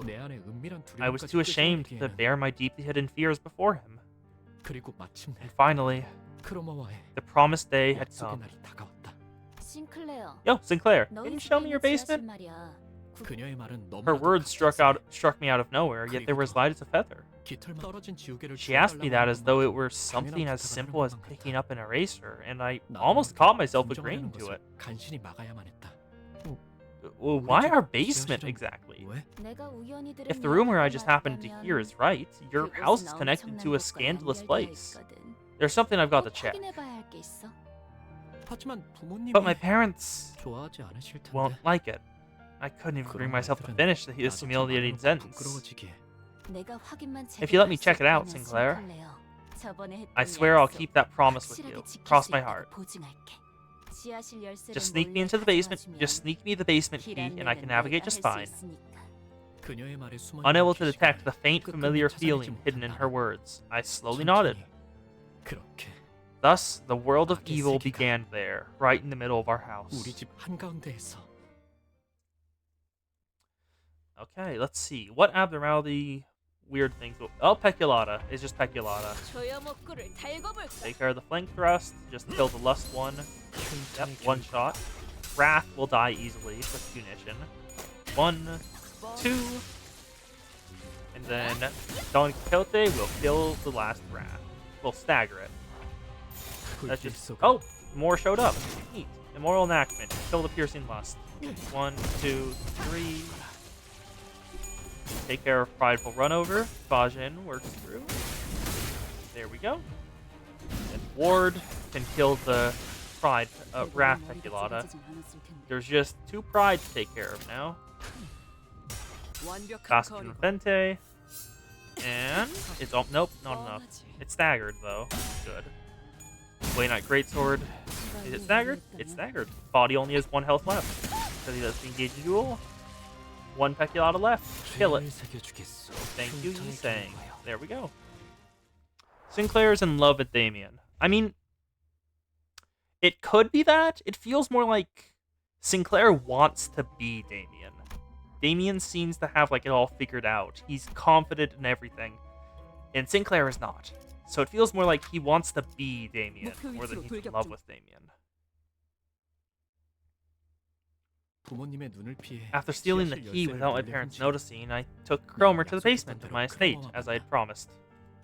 S2: 내 안에 은밀한
S1: I was
S2: 두려움까지
S1: too ashamed to
S2: 끄집어내기에는
S1: bear my deeply hidden fears before him.
S2: 그리고 마침내
S1: And finally,
S2: 크로모와의
S1: the promised day had
S2: 약속의
S1: come.
S2: 날이 다가왔다.
S3: 싱클레어.
S1: Yo, Sinclair, can
S3: 너희
S1: you
S3: 집에
S1: show me your
S3: 있는 지하실
S1: basement?
S3: 말이야.
S2: 그녀의 말은 너무
S1: Her words struck me out of nowhere, yet they were as light as a feather.
S2: 깃털 떨어진 지우개를
S1: She asked me that as though it were something as simple as picking up an eraser, and I almost caught myself agreeing to it.
S2: 간신히 막아야만 했다.
S1: Well, why our basement exactly?
S2: 왜?
S3: 내가 우연히 들은
S1: If the rumor I
S3: 이야기가
S1: just happened to
S3: 맞다면
S1: hear is right, your
S3: 그곳은
S1: house is connected
S3: 엄청난
S1: to a
S3: 곳과
S1: scandalous
S3: 연결되어
S1: place.
S3: 있거든.
S1: There's something I've got to
S3: 꼭
S1: check.
S3: 확인해봐야 할 게 있어.
S2: 하지만 부모님이
S1: But my parents
S2: 좋아하지 않으실 텐데.
S1: won't like it. I couldn't even bring myself to finish this
S2: 나도
S1: humiliating
S2: 참
S1: sentence.
S2: 부끄러워지기에.
S3: 내가 확인만
S1: If you let me
S3: 제대로
S1: check it out,
S3: 했을 거면
S1: Sinclair,
S3: 싱클레어. 저번에 했던
S1: I swear I'll
S3: 약속
S1: keep that promise with
S3: 확실하게
S1: you.
S3: 지킬
S1: Cross
S3: 수
S1: my
S3: 있다고
S1: heart.
S3: 보증할게. 지하실 열쇠를
S1: Just sneak me
S3: 몰래
S1: into the basement.
S3: 가져와주면
S1: Just sneak me the basement key,
S3: 길안
S1: and I can
S3: 내는
S1: navigate
S3: 내가
S1: just
S3: 할 수
S1: fine.
S3: 있으니까.
S2: 그녀의 말에 숨어
S1: Unable
S2: 있는
S1: to detect
S2: 기시가
S1: the faint,
S2: 끝끝내
S1: familiar
S2: 찾아내지
S1: feeling hidden in her
S2: 못한다.
S1: words, I slowly nodded.
S2: 그렇게
S1: Thus, the world of
S2: 악의
S1: evil
S2: 세계가
S1: began there, right in the middle of our house.
S2: 우리 집 한가운데에서
S1: Okay, let's see. What abnormality, weird things? Oh, Peculata. It's just Peculata.
S3: 조여목구를 달고 볼까?
S1: Take care of the flank thrust. Just kill the lust one. Yep, one shot. Wrath will die easily with punition. 1, 2. And then Don Quixote will kill the last Wrath. We'll stagger it. That's
S2: 불길
S1: just.
S2: 속에
S1: Oh, more showed up. Neat. Immoral enactment. Kill the piercing lust. 1, 2, 3. Take care of prideful runover. Bajin works through. There we go. And Ward can kill the pride Wrath Peculata. There's just 2 pride to take care of now. Bastion Fente. And it's nope, not enough. It's staggered though. Good. Blade Knight Greatsword. Is it staggered? It's staggered. Body only has 1 health left. So he does engage a duel. 1 Peculata left. Kill it.
S2: 죄를 새겨주겠소.
S1: Thank you,
S2: 흉터의
S1: Yisang.
S2: 경우여.
S1: There we go. Sinclair's in love with Damien. I mean, it could be that. It feels more like Sinclair wants to be Damien. Damien seems to have like it all figured out. He's confident in everything. And Sinclair is not. So it feels more like he wants to be Damien more than he's in love with Damien.
S2: 부모님의 눈을 피해
S1: After stealing the
S2: 지하실
S1: key
S2: 열쇠를
S1: without my
S2: 몰래
S1: parents
S2: 훔치고
S1: noticing, I took Cromer to the basement of my estate, as I had promised.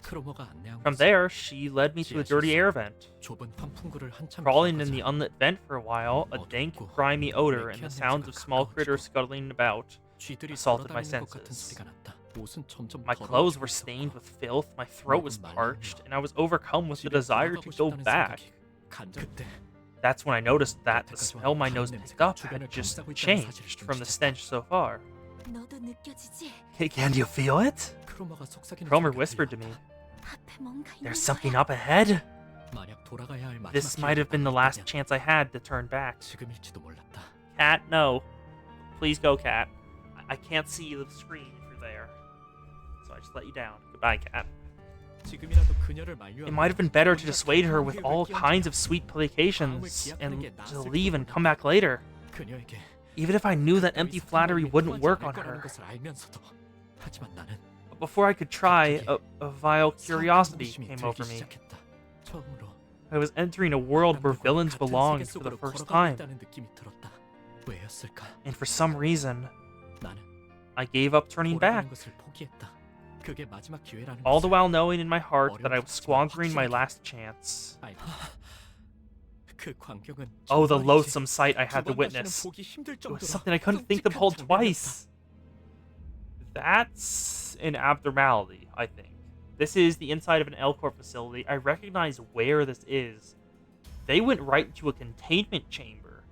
S2: 크로모가 안내한
S1: From
S2: 곳은
S1: there, she led me to a dirty air vent.
S2: 좁은 환풍구를 한참
S1: Crawling in the
S2: 지나가자
S1: unlit vent for a while, a dank, grimy odor and the sounds of small critters scuttling about.
S2: 쥐들이
S1: assaulted my
S2: 돌아다니는 것 같은
S1: senses.
S2: 소리가 났다. 옷은 점점
S1: My clothes were stained with filth, my throat was parched, and I was overcome with the desire to go back.
S2: 그때
S1: That's when I noticed that the smell my nose picked up had just changed from the stench so far.
S3: 너도 느껴지지?
S1: Can you feel it?
S2: 크로모가 속삭이는
S1: Cromer
S2: 소리가
S1: whispered to me,
S3: 앞에 뭔가 있는
S1: "There's
S3: 거야.
S1: something up ahead."
S2: 만약 돌아가야 할 마지막
S1: This might have been the last
S2: 기회가
S1: chance I had to turn back.
S2: 지금일지도 몰랐다.
S1: Cat, no. Please go, Cat. I can't see the screen if you're there. So I just let you down. Goodbye, Cat.
S2: 지금이라도 그녀를 만류하면
S1: It might have been better to dissuade her with all kinds of sweet placations and to leave and come back later.
S2: 그녀에게
S1: Even if I knew that empty flattery wouldn't work on her.
S2: 것을 알면서도 하지만 나는
S1: But before I could try, a vile curiosity
S2: 사악한
S1: came
S2: 호기심이
S1: over
S2: 들기
S1: me.
S2: 시작했다. 처음으로
S1: I was entering a world where
S2: 남들과
S1: villains
S2: 같은
S1: belonged
S2: 세계
S1: for the
S2: 속으로
S1: first
S2: 걸어가고
S1: time.
S2: 있다는 느낌이 들었다. 왜였을까?
S1: And for some reason,
S2: 나는
S1: I gave up turning back.
S2: 돌아가는 것을 포기했다. 그게 마지막 기회라는
S1: All the
S2: 것을
S1: while knowing in my heart that I was squandering my last chance.
S2: 알고. 그 광경은
S1: Oh, the
S2: 정말이지.
S1: loathsome sight I had to
S2: 두 번
S1: witness.
S2: 다시는 보기 힘들
S1: It was
S2: 정도로
S1: something I couldn't think to behold
S2: 끔찍한
S1: twice. That's an abnormality, I think. This is the inside of an L-Corp facility. I recognize where this is. They went right into a containment chamber.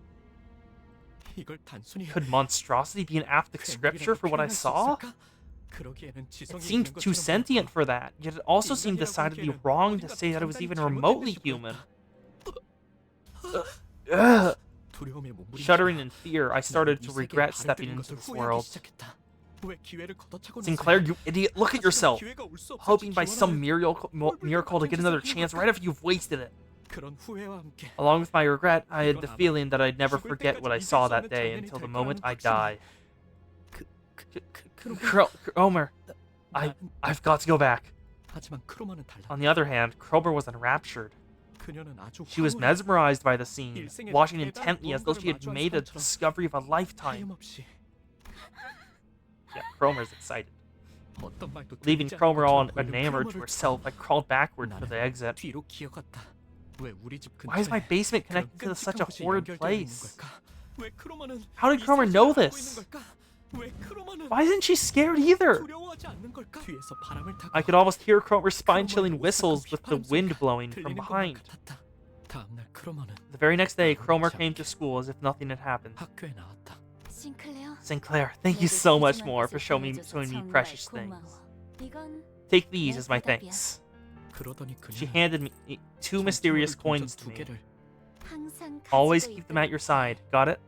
S2: 이걸 단순히
S1: Could monstrosity be an apt descriptor for what I saw? It seemed too sentient for that, yet it also seemed decidedly wrong to say that it was even remotely human. Ugh. Shuddering in fear, I started to regret stepping into this world. Sinclair, you idiot, look at yourself! Hoping by some miracle to get another chance right after you've wasted it. Along with my regret, I had the feeling that I'd never forget what I saw that day until the moment I die. Cromer, I've got to go back. On the other hand, Cromer was enraptured. She was mesmerized by the scene, watching intently as though she had made a discovery of a lifetime. Yeah, Cromer's excited. Leaving Cromer all enamored to herself, I crawled backward for the exit. Why is my basement connected to such a horrid place? How did Cromer know this? Why isn't she scared either? I could almost hear Cromer's spine-chilling whistles with the wind blowing from behind. The very next day, Cromer came to school as if nothing had happened. Sinclair, thank you so much more for showing me precious things. Take these as my thanks. She handed me 2 mysterious coins to me. Always keep them at your side, got it?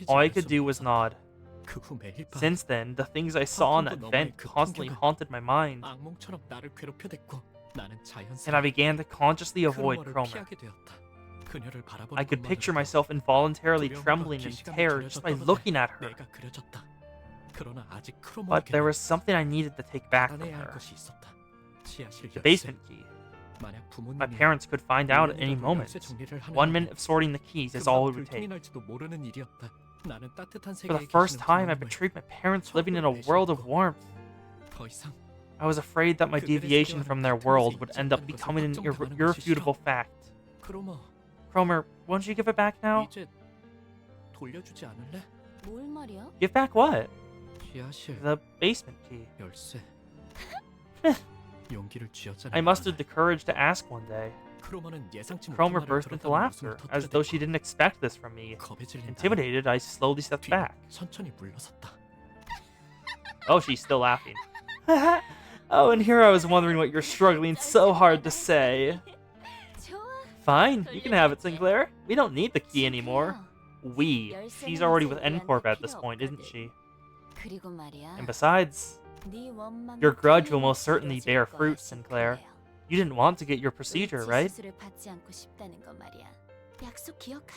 S1: All I could do was nod. Since then, the things I saw in that vent constantly haunted my mind, and I began to consciously avoid Cromer. I could picture myself involuntarily trembling in terror just by looking at her. But there was something I needed to take back from her. The basement key. My parents could find out at any moment. 1 minute of sorting the keys is all it would take. For the first time, I betrayed my parents living in a world of warmth. I was afraid that my deviation from their world would end up becoming an irrefutable fact. Cromer, won't you give it back now? Give back what? The basement key. I mustered the courage to ask one day. Cromer burst into laughter, as though she didn't expect this from me. Intimidated, I slowly stepped back. Oh, she's still laughing. Oh, and here I was wondering what you're struggling so hard to say. Fine, you can have it, Sinclair. We don't need the key anymore. We. She's already with N-Corp at this point, isn't she? And besides, your grudge will most certainly bear fruit, Sinclair. You didn't want to get your procedure, right?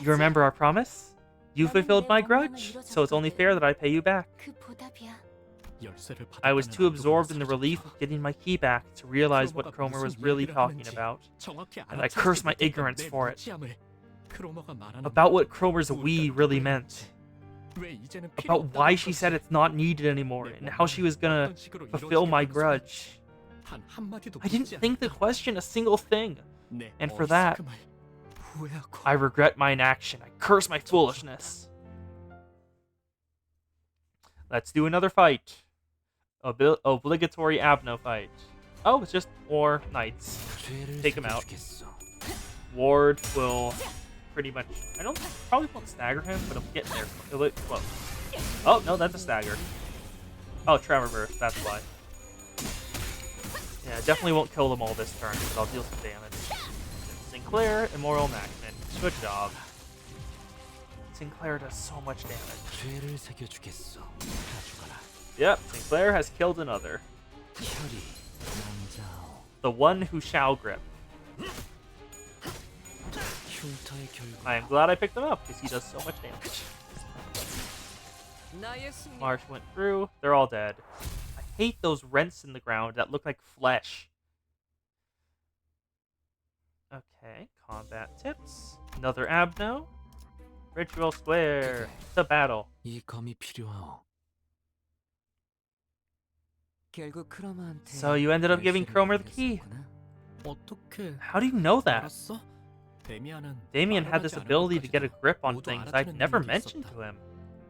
S1: You remember our promise? You fulfilled my grudge, so it's only fair that I pay you back. I was too absorbed in the relief of getting my key back to realize what Cromer was really talking about, and I cursed my ignorance for it. About what Cromer's "we" really meant. About why she said it's not needed anymore, and how she was gonna fulfill my grudge. I didn't think to question a single thing, and for that, I regret my inaction. I curse my foolishness. Let's do another fight. Obligatory Abno fight. Oh, it's just War Knights. Take him out. Ward will pretty much... probably won't stagger him, but he'll get there. He'll get close. Oh, no, that's a stagger. Oh, Tremor Burst, that's why. Yeah, definitely won't kill them all this turn, but I'll deal some damage. Sinclair, immoral enactment. Good job. Sinclair does so much damage.
S2: 죄를 새겨주겠어. 다 죽어라.
S1: Yep, Sinclair has killed another.
S2: 혈이 남자오.
S1: The one who shall grip.
S2: 흉터의 결과.
S1: I am glad I picked him up because he does so much damage.
S4: 나의 승리.
S1: Marsh went through. They're all dead. I hate those rents in the ground that look like flesh. Okay, combat tips. Another Abno. Ritual Square. To battle.
S2: 이 검이 필요하오.
S4: 결국 크로마한테
S1: So you ended up giving Cromer the key.
S2: 어떻게
S1: How do you know that?
S2: 알았어? 데미안은
S1: Damien had this
S2: 말하지 않은
S1: ability to get a
S2: 것까지도
S1: grip on
S2: 모두
S1: things I'd
S2: 알아차리는
S1: never
S2: 능력이
S1: mentioned
S2: 있었다.
S1: to him.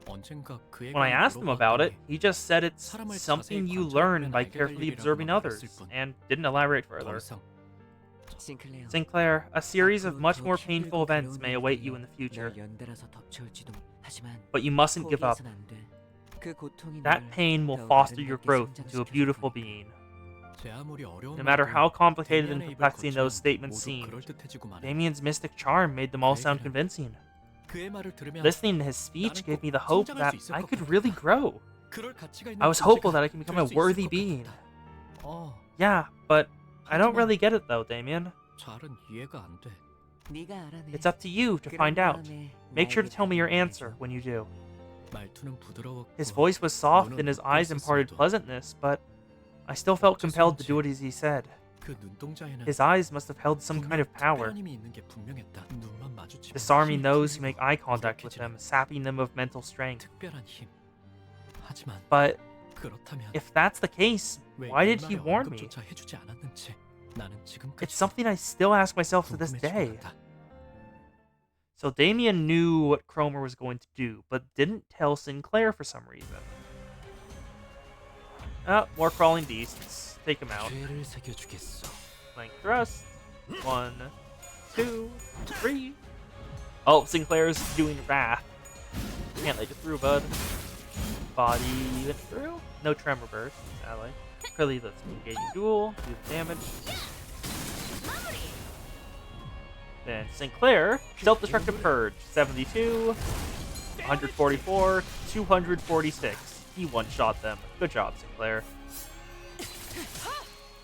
S2: 언젠가 그에게
S1: When I asked him about it, he just said it's
S2: 사람을
S1: something
S2: 자세히
S1: you
S2: 관찰해보면
S1: learn by
S2: 알게 될
S1: carefully
S2: 일이라고만
S1: observing others,
S2: 말했을 뿐.
S1: and didn't elaborate
S2: 더
S1: further.
S2: 이상
S4: 싱클레어.
S1: Sinclair, a series of
S4: 앞으로
S1: much
S4: 더
S1: more
S4: 힘들고
S1: painful events
S4: 괴로운
S1: may
S4: 일들이
S1: await you in the future,
S4: 널 연달아서 덮쳐올지도. 하지만
S1: but you mustn't give up.
S4: 포기해선 안 돼. 그 고통이
S1: That
S4: 널
S1: pain will
S4: 더
S1: foster your
S4: 아름답게
S1: growth into a
S4: 성장시켜줄
S1: beautiful
S4: 거니까.
S1: being.
S2: 제 아무리 어려운
S1: No matter how complicated and
S2: 데미안의 입을
S1: perplexing
S2: 거치면
S1: those statements
S2: 모두
S1: seemed,
S2: 그럴듯해지고만 해.
S1: Damien's mystic charm made them all sound convincing.
S2: 그의 말을 들으면
S1: Listening to his speech gave me the hope that I could really grow.
S2: 그럴 가치가 있는
S1: I was hopeful
S2: 존재가
S1: that I can become a
S2: 될 수 있을
S1: worthy
S2: 것
S1: being.
S2: 같았다. 어,
S1: Yeah, but I don't
S2: 하지만
S1: really get it though, Damien.
S2: 잘은 이해가 안 돼.
S4: 네가 알아내.
S1: It's up to you to
S4: 그런
S1: find out.
S4: 다음에
S1: Make sure to
S4: 나에게
S1: tell me your
S4: 답변을
S1: answer
S4: 해줘.
S1: when you do.
S2: 말투는 부드러웠고
S1: His voice was soft and his eyes imparted
S2: 있었어도
S1: pleasantness, but I still felt compelled to do what he said.
S2: 그 눈동자에는
S1: His eyes must have held some kind of power,
S2: 특별한 힘이 있는 게 분명했다. 눈만 마주치면
S1: disarming
S2: 힘이
S1: those who
S2: 풀리고
S1: make eye contact with
S2: 무력해지는
S1: them, sapping them of mental strength.
S2: 특별한 힘. 하지만
S1: But
S2: 그렇다면
S1: if that's the case,
S2: 왜
S1: why did he
S2: 일말의
S1: warn me?
S2: 언급조차 해주지 않았는지 나는 지금까지
S1: It's something I still ask myself to this
S2: 궁금해지고
S1: day.
S2: 있다.
S1: So Damien knew what Cromer was going to do, but didn't tell Sinclair for some reason. Oh, more crawling beasts. Take him out.
S2: 죄를 새겨주겠어.
S1: Flank thrust. 1, 2, 3. Oh, Sinclair's doing wrath. Can't let you through, bud. Body went through. No tremor burst, ally. Curly, let's engaging duel. Do the damage. Then Sinclair, self-destructive purge. 72, 144, 246. He one-shot them. Good job, Sinclair.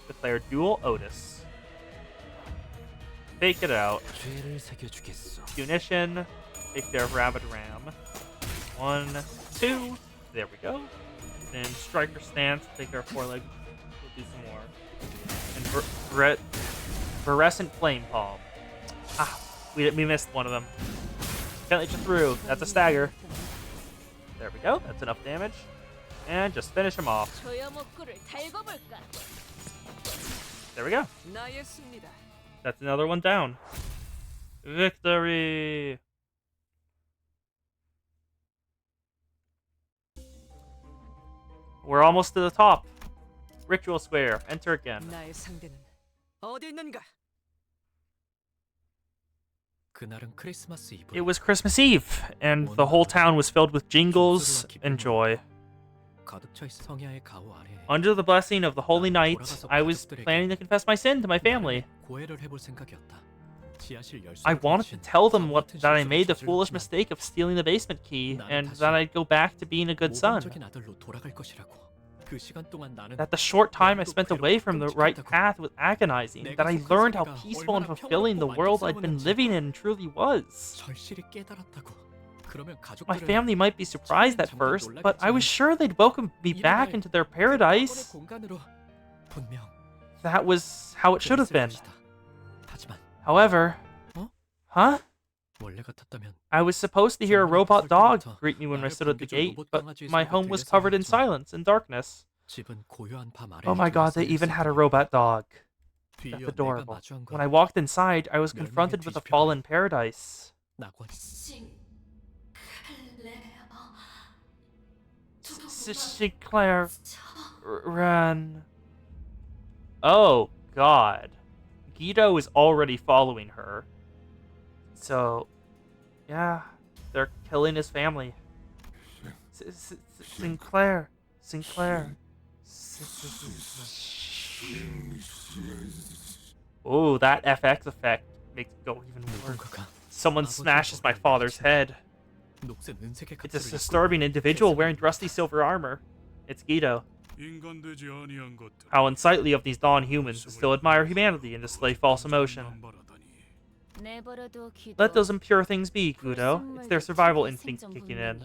S1: Declare duel Otis. Fake it out.
S2: 죄를 새겨주겠어.
S1: Punition. Take care of Rabbit Ram. 1, 2. There we go. Then Striker Stance. Take care of Foreleg. We'll do some more. And Fluorescent Flame Palm. Ah, we missed one of them. Can't let you through. That's a stagger. There we go. That's enough damage. And just finish him off.
S3: 조여목구를 달궈볼까?
S1: There we go.
S4: 나의 승리다.
S1: That's another one down. Victory! We're almost to the top. Ritual Square. Enter again.
S4: 나의 상대는 어디 있는가?
S2: 그날은 크리스마스 이브.
S1: It was Christmas Eve, and the whole town was filled with jingles and joy.
S2: 가득 차 있는 성야의 가호 아래.
S1: Under the blessing of the holy night, I was planning to confess my sin to my family.
S2: 고해를 해볼 생각이었다. 지하실 열쇠를
S1: I wanted to
S2: 훔친
S1: tell them
S2: 같은
S1: that I made the
S2: 실수를
S1: foolish
S2: 저질렀지만
S1: mistake of stealing the basement key, and that I'd go back to being a good son.
S2: 모범적인 아들로 돌아갈 것이라고. 그 시간 동안 나는
S1: That the short time I spent away from the right path was agonizing, that I learned how peaceful and fulfilling the world I'd been living in truly was.
S2: 절실히 깨달았다고. 그러면
S1: My
S2: 가족들은
S1: family might be surprised at first, but I was sure they'd welcome me back into their paradise.
S2: 공간으로 분명
S1: That was how it should have been.
S2: 것이다. 하지만
S1: However, huh?
S2: 원래 같았다면
S1: I was supposed to hear a robot dog greet me when I stood at the gate, but my home was covered in silence and darkness.
S2: 집은 고요한 밤 아래
S1: Oh my god, they even had a robot dog. That's adorable. When I walked inside, I was confronted with a fallen paradise. Sinclair ran. Oh god. Guido is already following her. So, yeah, they're killing his family. Sinclair. Sinclair. Oh, that FX effect Makes it go even worse.
S2: 누군가가
S1: Someone smashes my father's head.
S2: 녹색 은색의
S1: It's a
S2: 갑주를
S1: disturbing
S2: 입고
S1: individual wearing
S2: 대사를
S1: rusty silver armor. It's Guido.
S5: 인간되지 아니한 것들.
S1: How unsightly of these non-humans to still admire humanity and display false emotion. Let those impure things be, Guido. It's their survival instinct kicking in.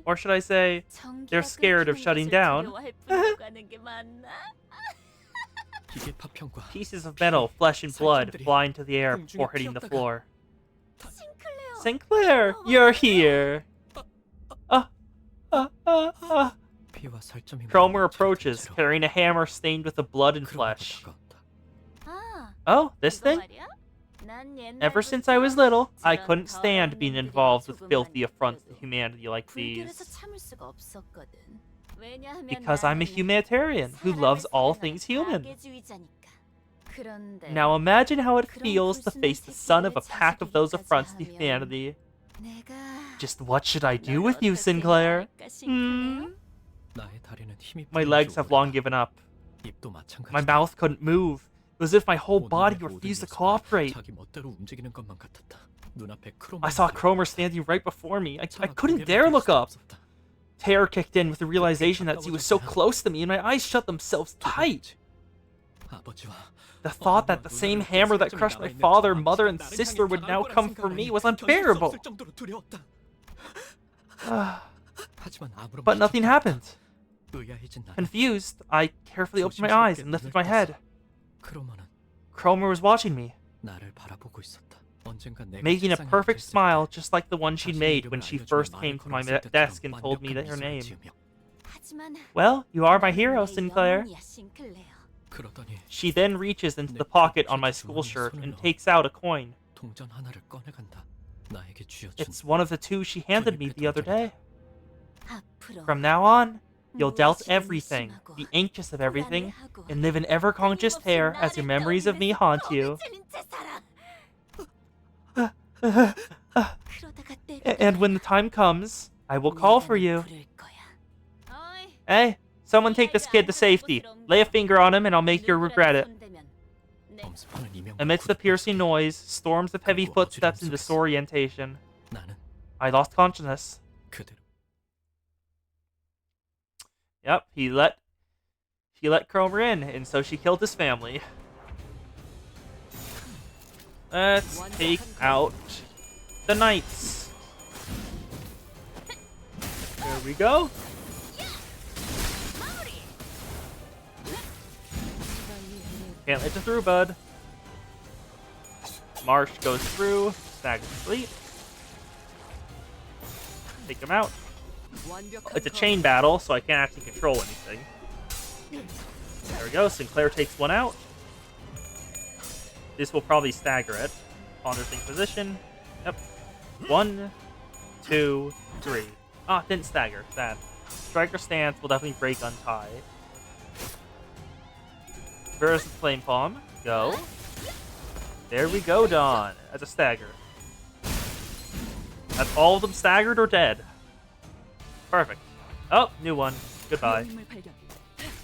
S1: Or should I say, they're scared of shutting down.
S2: 기계 파편과
S1: Pieces of metal, flesh and blood fly into the air before hitting the floor. Sinclair, you're here.
S2: 피와 살점이
S1: Cromer
S2: 묻은
S1: approaches,
S2: 자들처럼
S1: carrying a hammer stained with the blood and flesh.
S2: 다가온다.
S1: Oh, this thing? Ever since I was little, I couldn't stand being involved with filthy affronts to humanity like these. Because I'm a humanitarian who loves all things human. Now imagine how it feels to face the son of a pack of those affronts to humanity. Just what should I do with you, Sinclair?
S2: 나의 다리는 힘이
S1: My legs have long given up.
S2: 입도 마찬가지다.
S1: My mouth couldn't move. It was as if my whole body
S2: 모든
S1: refused to
S2: 녀석은
S1: cooperate.
S2: 자기 멋대로 움직이는 것만 같았다. 눈앞에
S1: I saw Cromer standing right before me. I couldn't dare look up. Terror kicked in with the realization that he was so close to me, and my eyes shut themselves tight. The thought that the same hammer that crushed my father, mother, and sister would now come for me was unbearable. But nothing happened. Confused, I carefully opened my eyes and lifted my head. Cromer was watching me, making a perfect smile just like the one she'd made when she first came to my desk and told me her name. Well, you are my hero, Sinclair. She then reaches into the pocket on my school shirt and takes out a coin. It's one of the two she handed me the other day. From now on, you'll doubt everything, be anxious of everything, and live in ever-conscious terror as your memories of me haunt you. And when the time comes, I will call for you. Hey, someone take this kid to safety. Lay a finger on him and I'll make you regret it. Amidst the piercing noise, storms of heavy footsteps and disorientation, I lost consciousness. Yep, he let Cromer in, and so she killed his family. Let's take out the knights. There we go. Can't let you through, bud. Marsh goes through. Snag asleep. Take him out. It's a chain battle, so I can't actually control anything. There we go. Sinclair takes one out. This will probably stagger it. Pondering position. Yep. 1, 2, 3. Ah, didn't stagger. Sad. Striker stance will definitely break untie. Where's the flame palm? Go. There we go, Dawn. That's a stagger. That's all of them staggered or dead. Perfect. Oh, new one. Goodbye.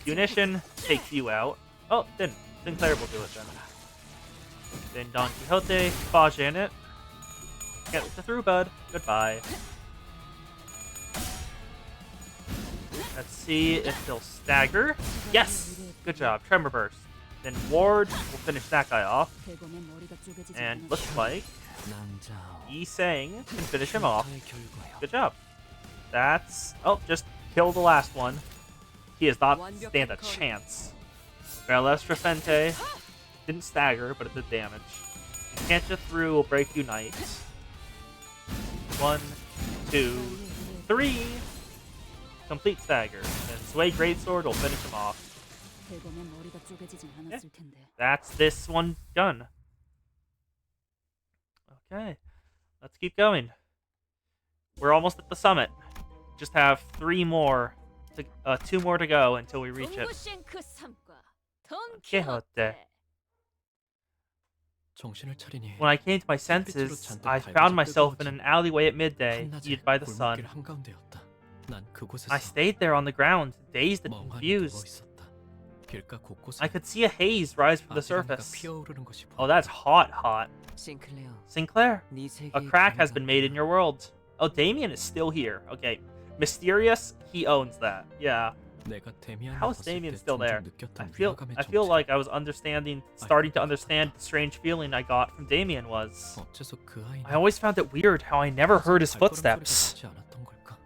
S1: Munition takes you out. Oh, didn't. Sinclair will do it then. Then Don Quixote, Faj in it. Get it through, bud. Goodbye. Let's see if they'll stagger. Yes! Good job. Tremor Burst. Then Ward will finish that guy off. And looks like Yi Sang can finish him off. Good job. That's... Oh, just kill the last one. He does not stand a chance. Baralestra Fente didn't stagger, but it did damage. Can't you through will break you knight. 1, 2, 3. Complete stagger. And Sway Greatsword will finish him off. Yeah. That's this one done. Okay. Let's keep going. We're almost at the summit. Just have 3 more. 2 more to go until we reach it. Quixote. When I came to my senses, I found myself in an alleyway at midday, heated by the sun. I stayed there on the ground, dazed and confused.
S2: 길가 곳곳에
S1: I could see a haze rise from the
S2: 아비랑이가
S1: surface.
S2: 피어오르는 것이
S1: Oh, that's hot.
S4: 싱클레어,
S1: Sinclair,
S4: 네 세계에
S1: a crack has
S4: 기회가
S1: been made in your world. Oh, Damien is still here. Okay. Mysterious, he owns that. Yeah.
S2: 내가 데미안을
S1: How is
S2: 봤을
S1: Damien
S2: 때
S1: still there?
S2: 종종 느꼈던
S1: I
S2: 위화감의
S1: feel
S2: 정체.
S1: like I was starting to understand the strange feeling I got from Damien was.
S2: 어째서 그 아이는
S1: I always found it weird how I never heard his
S2: 발걸음 소리가
S1: footsteps.
S2: 나지 않았던 걸까?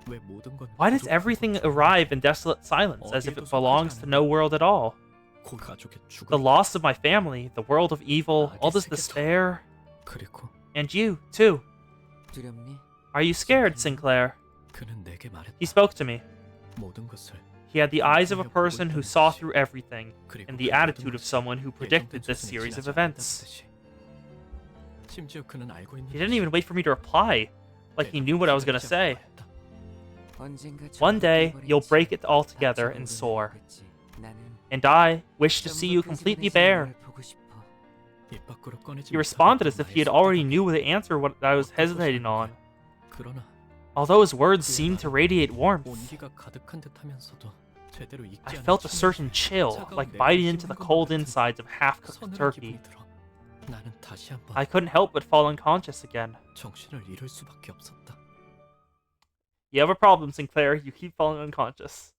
S2: 왜 모든 건
S1: Why does
S2: 부족한
S1: everything
S2: 것처럼
S1: arrive in desolate silence as if it belongs to no world at all?
S2: 그 가족의 죽음,
S1: The loss of my family, the world of evil, all this despair,
S2: 그리고
S1: and you, too.
S4: 두렵니?
S1: Are you scared, Sinclair?
S2: 그는 내게 말했다.
S1: He spoke to me.
S2: 모든 것을
S1: He had the eyes of a person who saw through everything,
S2: 그리고
S1: and the
S2: 그
S1: attitude
S2: 모든
S1: of someone who predicted this
S2: 예정된
S1: series of
S2: 수순에
S1: events.
S2: 지나지 않는다는 듯이. 심지어 그는 알고 있는
S1: He didn't even wait for me to reply, like he knew what I was gonna say.
S4: 언젠가
S1: One day, you'll break it all together and soar. And I wish to see you completely bare. He responded as if he had already knew the answer what I was hesitating on.
S2: 그러나
S1: Although his words seemed to radiate warmth,
S2: 온기가 가득한 듯하면서도 제대로 익지
S1: I
S2: 않은
S1: felt a
S2: 침이
S1: certain chill, like biting into the cold insides of half-cooked
S2: 서늘한
S1: turkey.
S2: 기분이 들어. 나는 다시 한번
S1: I couldn't help but fall unconscious again.
S2: 정신을 잃을 수밖에 없었다.
S1: You have a problem, Sinclair. You keep falling unconscious.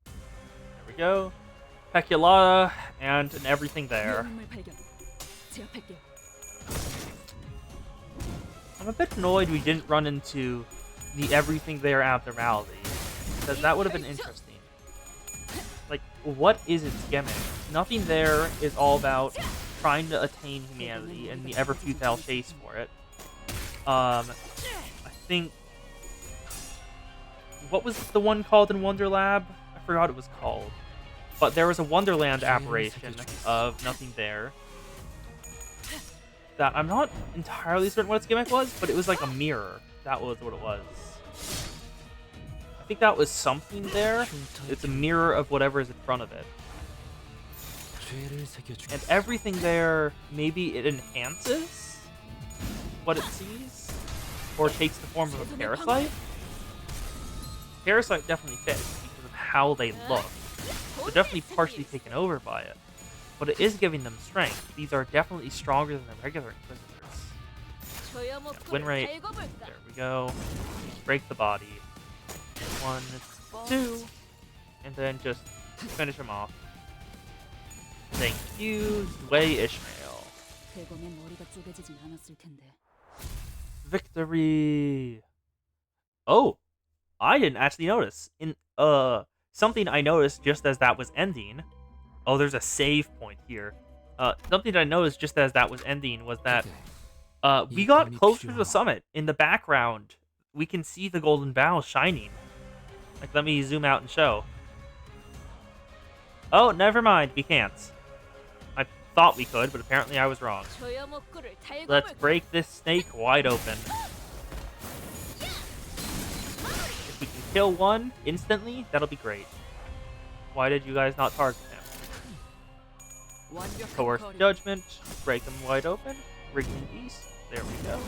S1: There we go. Peculata and an everything there.
S3: 위험인물 발견. 제압할게요.
S1: I'm a bit annoyed we didn't run into the everything there abnormality, because that would have been interesting. Like, what is its gimmick? Nothing there is all about trying to attain humanity and the ever futile chase for it. I think... What was the one called in Wonderlab? I forgot what it was called. But there was a Wonderland aberration of nothing there. That I'm not entirely certain what its gimmick was, but it was like a mirror. That was what it was. I think that was something there. It's a mirror of whatever is in front of it. And everything there, maybe it enhances what it sees? Or takes the form of a parasite? Parasite definitely fits because of how they look. They're definitely partially taken over by it. But it is giving them strength. These are definitely stronger than the regular Inquisitors. Win rate. There we go. Break the body. 1, 2. And then just finish him off. Thank you, Zway Ishmael.
S3: 대검에 머리가 쪼개지진 않았을 텐데.
S1: Victory! Oh! I didn't actually notice. Something I noticed just as that was ending. Oh, there's a save point here. Something that I noticed just as that was ending was that we got closer to the summit. In the background, we can see the golden bow shining. Like, let me zoom out and show. Oh, never mind. We can't. I thought we could, but apparently I was wrong.
S3: 조여먹구를
S1: Let's
S3: 달궈볼까?
S1: break this snake wide open. If we can kill one instantly, that'll be great. Why did you guys not target him? Coerced judgment. Break him wide open. Wriggling beast. There we go.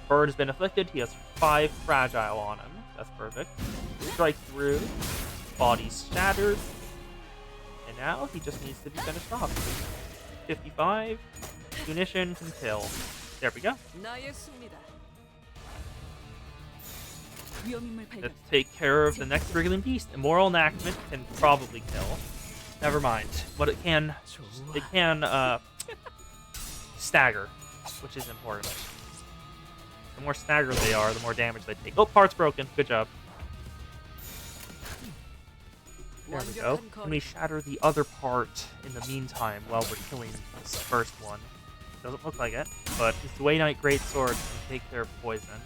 S1: Bird has been afflicted. He has 5 fragile on him. That's perfect. Strike through. Body shattered. And now he just needs to be finished off. 55. Munition can kill. There we go.
S4: 나의 승리다.
S3: 위험인물 발견.
S1: Let's take care of the next wriggling beast. Immoral enactment can probably kill. Never mind. But it can stagger, which is important. The more staggered they are, the more damage they take. Oh, part's broken. Good job. There we go. Let me shatter the other part in the meantime while we're killing this first one. Doesn't look like it, but his Dway Knight Greatsword can take care of poison.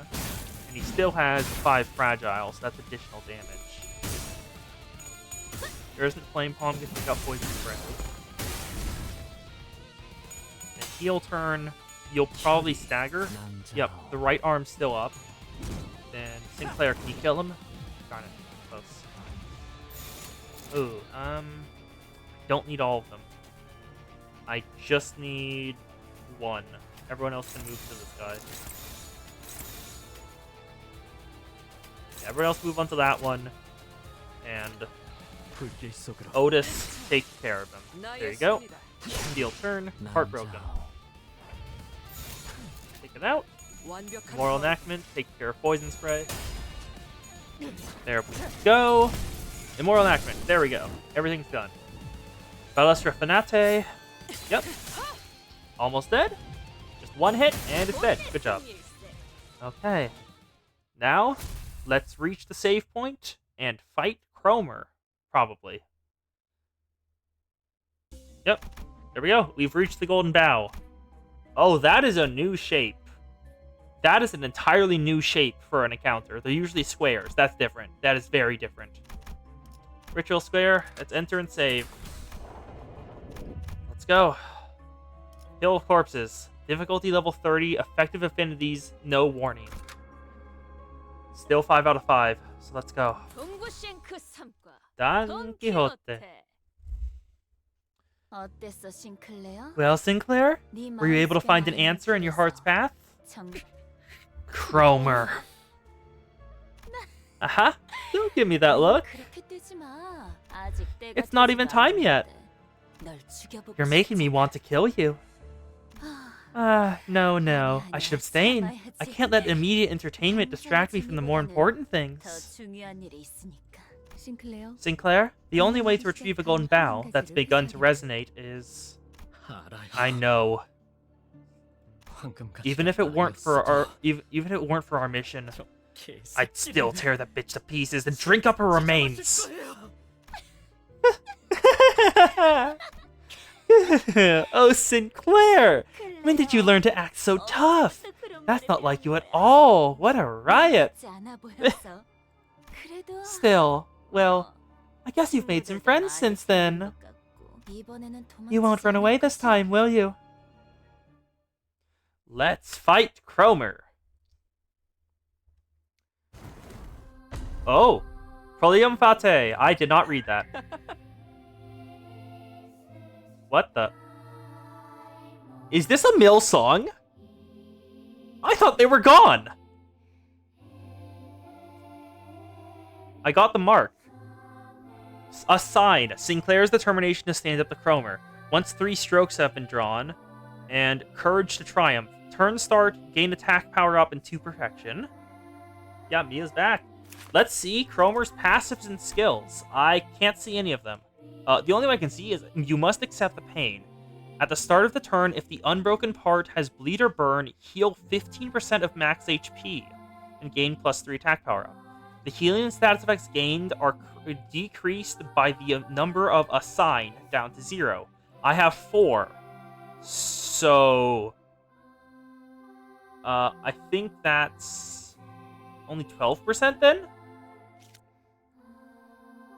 S1: And he still has 5 fragile, so that's additional damage. There isn't Flame Palm, can pick up Poison Spray. And heal turn, you'll probably stagger. Yep, the right arm's still up. Then Sinclair, can you kill him? Darn it, close. Ooh, don't need all of them. I just need 1. Everyone else can move to this guy. Yeah, everyone else move onto that one. And
S2: 불길 속으로.
S1: Otis takes care of him. There you go. Deal turn. Heartbroken. Take it out. Moral enactment. Take care of poison spray. There we go. Immoral enactment. There we go. Everything's done. Balestra Fanate. Yep. Almost dead. Just one hit and it's dead. Good job. Okay. Now, let's reach the save point and fight Cromer. Probably. Yep. There we go. We've reached the Golden Bough. Oh, that is a new shape. That is an entirely new shape for an encounter. They're usually squares. That's different. That is very different. Ritual square. Let's enter and save. Let's go. Hill of Corpses. Difficulty level 30. Effective affinities. No warning. Still 5 out of 5. So let's go. Don Quixote. Well, Sinclair? Were you able to find an answer in your heart's path? Cromer. Aha! Don't give me that look. It's not even time yet. You're making me want to kill you. No. I should abstain. I can't let immediate entertainment distract me from the more important things. Sinclair, the only way to retrieve a golden bough that's begun to resonate is... I know. Even if it weren't for our mission, I'd still tear that bitch to pieces and drink up her remains. Oh, Sinclair! When did you learn to act so tough? That's not like you at all. What a riot. Still, well, I guess you've made some friends since then. You won't run away this time, will you? Let's fight Cromer. Oh, Prolium Fate. I did not read that. What the? Is this a Mill song? I thought they were gone. I got the mark. A sign. Sinclair's determination to stand up to Cromer. Once 3 strokes have been drawn, and Courage to Triumph. Turn start, gain attack power up, and 2 protection. Yeah, Mia's back. Let's see Cromer's passives and skills. I can't see any of them. The only one I can see is you must accept the pain. At the start of the turn, if the unbroken part has bleed or burn, heal 15% of max HP and gain +3 attack power up. The healing and status effects gained are decreased by the number of a sign down to 0. I have 4. So... I think that's only 12% then?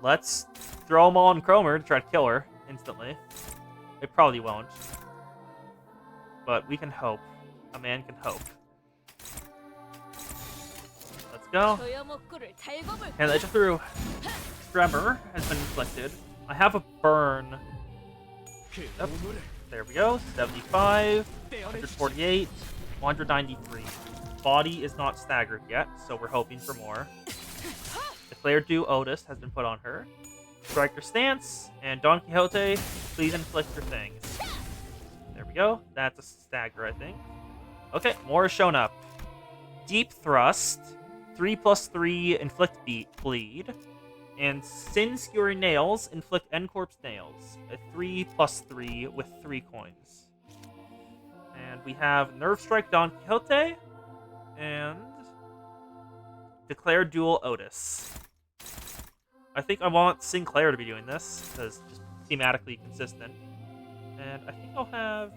S1: Let's throw them all on Cromer to try to kill her instantly. It probably won't. But we can hope. A man can hope. Let's go. And let you through. Tremor has been inflicted. I have a burn. Yep. There we go. 75, 148, 193. Body is not staggered yet, so we're hoping for more. Declared due Otis has been put on her. Striker stance, and Don Quixote, please inflict your things. There we go. That's a stagger, I think. Okay, more has shown up. Deep Thrust, 3+3, inflict bleed. And Sin Skewering Nails, inflict N-Corpse Nails. A 3+3 with 3 coins. And we have Nerve Strike Don Quixote, and Declare Duel Otis. I think I want Sinclair to be doing this, because just thematically consistent. And I think I'll have...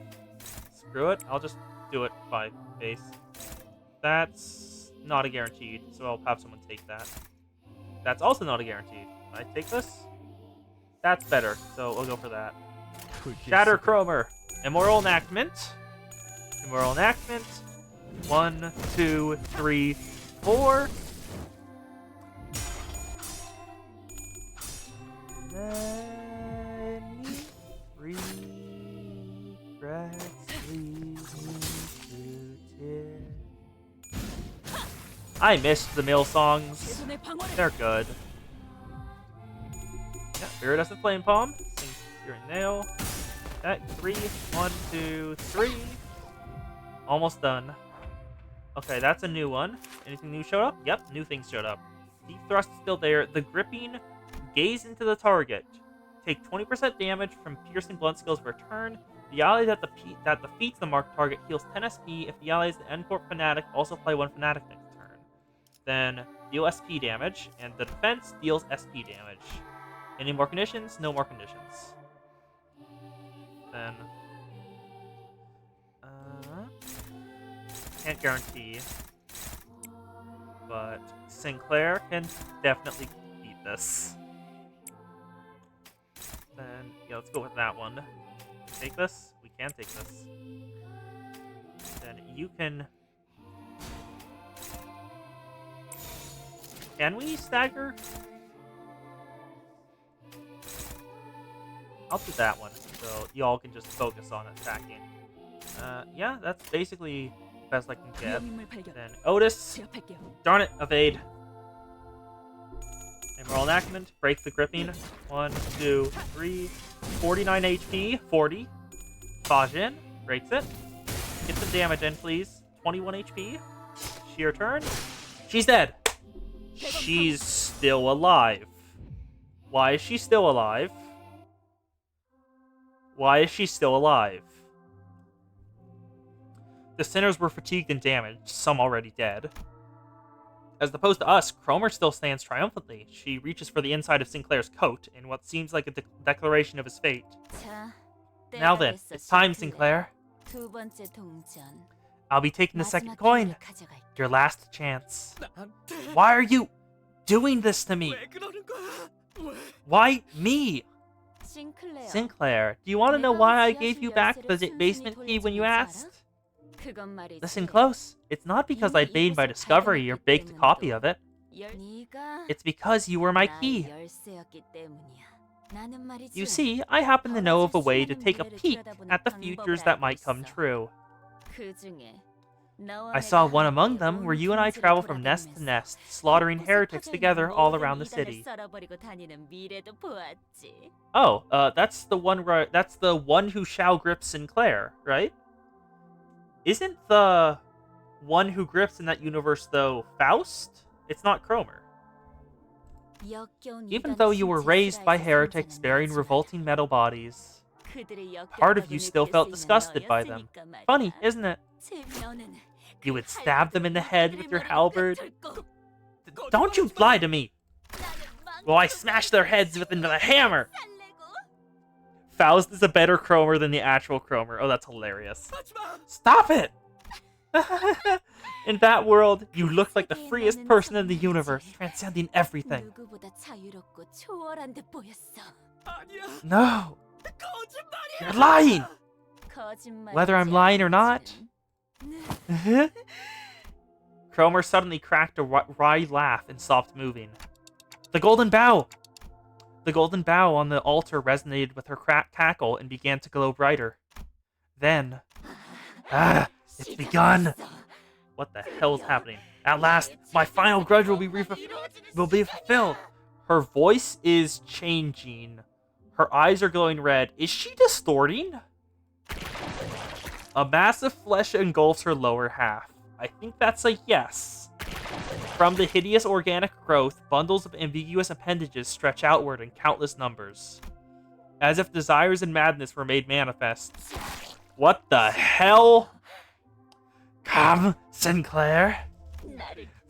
S1: Screw it, I'll just do it by base. That's not a guaranteed, so I'll have someone take that. That's also not a guaranteed. Can I take this? That's better, so we'll go for that. Shatter Cromer. Immoral Enactment. Immoral Enactment. 1, 2, 3, 4. Many regrets lead me to tears. I missed the Mill songs. They're good. Yeah, Iridescent Flame Palm. Searing Nail. That 3. 1, 2, 3. Almost done. Okay, that's a new one. Anything new showed up? Yep, new things showed up. Deep Thrust is still there. The Gripping. Gaze into the target. Take 20% damage from piercing blunt skills for a turn. The ally that defeats the marked target heals 10 SP. If the ally is the Endcorp Fanatic, also play 1 Fanatic next turn. Then deal SP damage, and the defense deals SP damage. Any more conditions? No more conditions. Then can't guarantee, but Sinclair can definitely beat this. Then yeah, let's go with that one. Take this? We can take this. Then you can... Can we stagger? I'll do that one, so y'all can just focus on attacking. Yeah, that's basically the best I can get.
S3: 위험인물 발견.
S1: Then Otis.
S3: 제압할게요.
S1: Darn it, evade. Emerald Enactment, break the gripping. 1, 2, 3. 49 HP, 40. Fajin, breaks it. Get some damage in, please. 21 HP. Sheer turn. She's dead. She's still alive. Why is she still alive? Why is she still alive? The sinners were fatigued and damaged, some already dead. As opposed to us, Cromer still stands triumphantly. She reaches for the inside of Sinclair's coat in what seems like a declaration of his fate. Now then, it's time, Sinclair.
S3: 두 번째 동전.
S1: I'll be taking the second
S3: 마지막
S1: coin.
S3: 기회를 가져갈게.
S1: Your last chance.
S2: 나한테
S1: Why are you doing this to me?
S2: 왜 그러는 거야? 왜?
S1: Why me?
S3: 싱클레어.
S1: Sinclair, do you want to know why I gave you back the basement key when you asked?
S3: 그건 말이지.
S1: Listen close. It's not because I made my discovery or baked a copy of it.
S3: 네가
S1: It's because you were my
S3: 나의
S1: key.
S3: 열쇠였기 때문이야. 나는 말이지.
S1: You see, I happen to know of a way to take a peek at the futures that might come true.
S3: 그중에 너와
S1: I saw
S3: 내가
S1: one among
S3: 함께
S1: them
S3: 온
S1: where you and I
S3: 군지를
S1: travel from nest to
S3: 돌아다니면서
S1: nest, slaughtering
S3: 곳곳에
S1: heretics
S3: 퍼져
S1: together
S3: 있는
S1: all
S3: 모든
S1: around the
S3: 이단을
S1: city.
S3: 썰어버리고 다니는 미래도 보았지.
S1: Oh, that's the one who shall grip Sinclair, right? Isn't the one who grips in that universe though Faust? It's not Cromer.
S3: 역겨운
S1: Even
S3: 이단
S1: though you were raised by
S3: 신체스라에서
S1: heretics
S3: 생산한
S1: bearing
S3: 너지만
S1: revolting metal bodies,
S3: 그들의
S1: part of
S3: 역겹다고
S1: you still
S3: 느낄
S1: felt
S3: 수 있는
S1: disgusted by them.
S3: 너였으니까 말이야.
S1: Funny, isn't it?
S3: 제 너는
S1: You would
S3: 그
S1: stab them in the head with your
S3: 머리를
S1: halberd.
S3: 꿰뚫고
S1: Don't you lie to me!
S3: 나는
S1: Well, I smashed their heads with a hammer!
S3: 살래고
S1: Faust is a better Cromer than the actual Cromer. Oh, that's hilarious.
S2: 하지마.
S1: Stop it! In that world, you looked like the freest person in the universe, transcending everything.
S3: 누구보다 자유롭고 초월한 듯 보였어.
S2: 아니야.
S1: No!
S2: 거짓말이야.
S1: You're lying!
S3: 거짓말이지
S1: Whether I'm lying or not.
S3: 않지는.
S1: Cromer suddenly cracked a wry laugh and stopped moving. The golden bow! The golden bow on the altar resonated with her cackle and began to glow brighter. Then... it's begun! What the hell is happening? At last, my final grudge will be fulfilled. Her voice is changing. Her eyes are glowing red. Is she distorting? A mass of flesh engulfs her lower half. I think that's a yes. From the hideous organic growth, bundles of ambiguous appendages stretch outward in countless numbers. As if desires and madness were made manifest. What the hell? Come, Sinclair.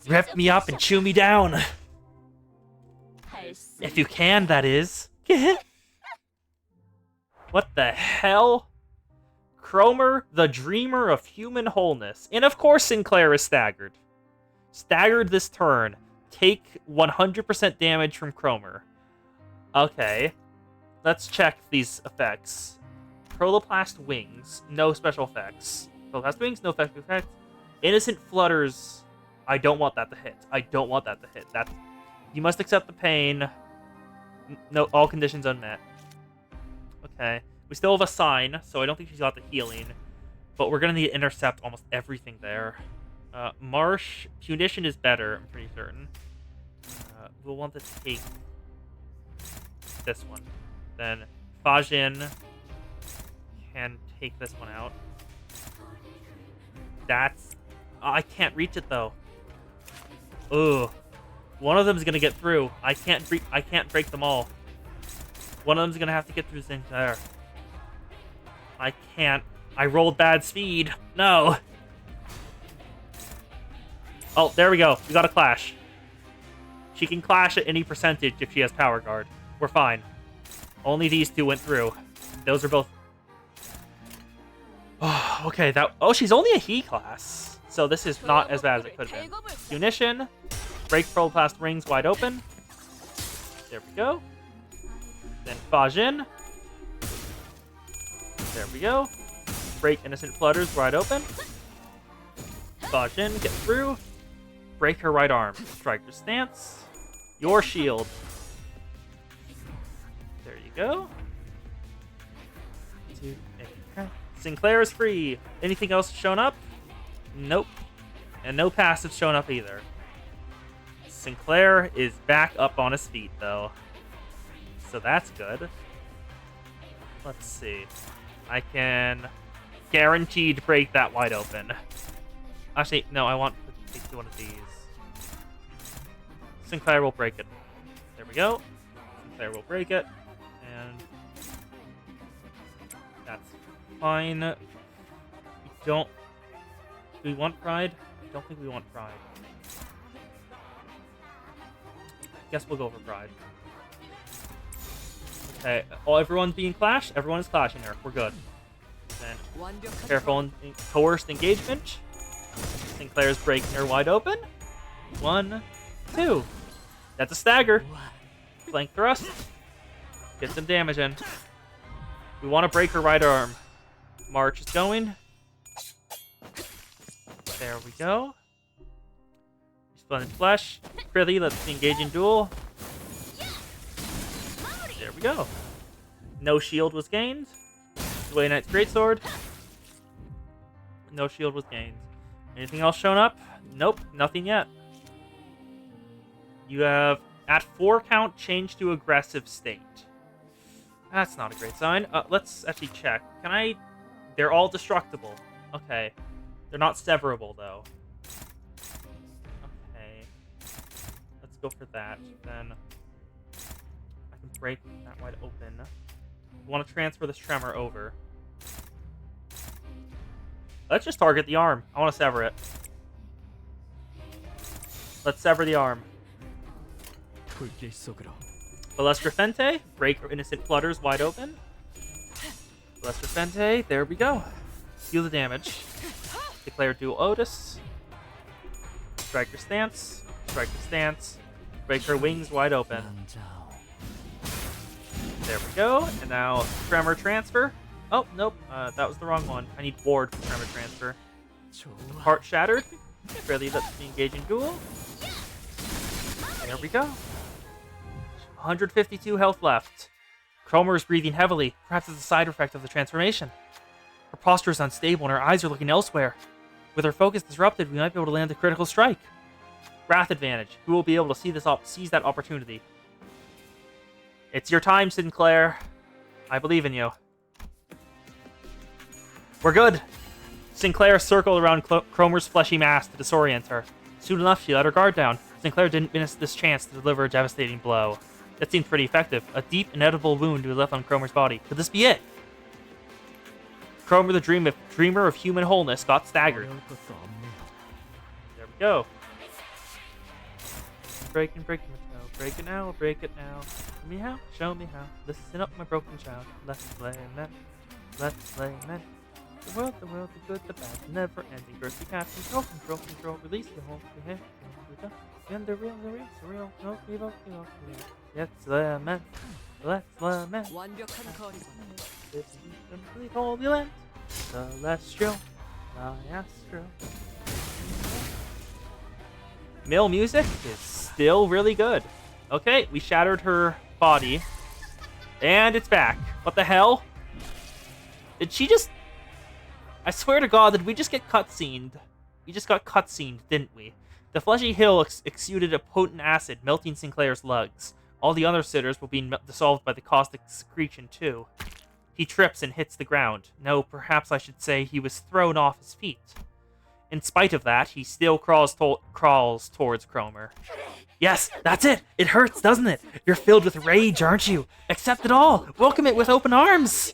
S1: Rip me up and chew me down. If you can, that is. What the hell? Cromer, the dreamer of human wholeness. And of course Sinclair is staggered. Staggered this turn. Take 100% damage from Cromer. Okay. Let's check these effects. Proloplast wings, no special effects. Proloplast wings, no special effects. Innocent flutters. I don't want that to hit. I don't want that to hit. You must accept the pain. No, all conditions unmet. Okay. We still have a sign, so I don't think she's got the healing. But we're gonna need to intercept almost everything there. Marsh, Punition is better, I'm pretty certain. We'll want to take this one. Then Fajin can take this one out. That's... I can't reach it, though. Ugh. One of them's gonna get through. I can't break them all. One of them's gonna have to get through Sinclair. I can't. I rolled bad speed. No. Oh, there we go. We got a clash. She can clash at any percentage if she has Power Guard. We're fine. Only these two went through. Those are both... Oh, okay, that... Oh, she's only a He class. So this is not as bad as it could have been. Munition. Break Protoplast rings wide open. There we go. Then Fajin. There we go. Break Innocent Flutters wide open. Fajin, get through. Break her right arm. Striker stance. Your shield. There you go. Sinclair is free. Anything else shown up? Nope. And no passive shown up either. Sinclair is back up on his feet, though. So that's good. Let's see. I can guaranteed break that wide open. Actually, no, I want to take one of these. Sinclair will break it. There we go. Sinclair will break it. And that's fine. We don't... Do we want Pride? I don't think we want Pride. Guess we'll go for Pride. Okay, everyone's being clashed? Everyone is clashing her. We're good. Then, careful in coerced engagement. Sinclair's breaking her wide open. 1, 2. That's a stagger. Flank thrust. Get some damage in. We want to break her right arm. March is going. There we go. Splendid Flesh. Prithee, let's engage in duel. There we go. No shield was gained. Sway Knight's Greatsword. No shield was gained. Anything else shown up? Nope, nothing yet. You have, at 4 count, changed to aggressive state. That's not a great sign. Let's actually check. Can I... They're all destructible. Okay. They're not severable, though. Okay. Let's go for that. Then I can break that wide open. We want to transfer this tremor over. Let's just target the arm. I want to sever it. Let's sever the arm. Balestra Fente. Break Innocent Flutters wide open. Balestra Fente. There we go. Deal the damage. Declare Dual Otis. Striker Stance. Striker Stance. Break her wings wide open. There we go. And now Tremor Transfer. Oh, nope. That was the wrong one. I need Ward for Tremor Transfer. Heart Shattered. Really, let's engage in duel. There we go. 152 health left. Cromer is breathing heavily. Perhaps it's a side effect of the transformation. Her posture is unstable and her eyes are looking elsewhere. With her focus disrupted, we might be able to land a critical strike. Wrath advantage. Who will be able to seize that opportunity? It's your time, Sinclair. I believe in you. We're good. Sinclair circled around Cromer's fleshy mass to disorient her. Soon enough, she let her guard down. Sinclair didn't miss this chance to deliver a devastating blow. That seemed pretty effective. A deep, inedible wound was left on Cromer's body. Could this be it? Cromer, the dreamer of human wholeness, got staggered. There we go. Break it now, break it now. Show me how, show me how. Listen up, my broken child. Let's play men. Let's play men. The world, the good, the bad, the never-ending. First we cast control. Release the whole behave. And the real, no, evil. Let's lament. Let's lament. Complete holy land. Celestial. Maestro. Male music is still really good. Okay, we shattered her body. And it's back. What the hell? Did she just... I swear to God, did we just get cutscened? We just got cutscened, didn't we? The fleshy hill exuded a potent acid, melting Sinclair's lungs. All the other sitters will be dissolved by the caustic secretion, too. He trips and hits the ground. No, perhaps I should say he was thrown off his feet. In spite of that, he still crawls towards Cromer. Yes, that's it! It hurts, doesn't it? You're filled with rage, aren't you? Accept it all! Welcome it with open arms!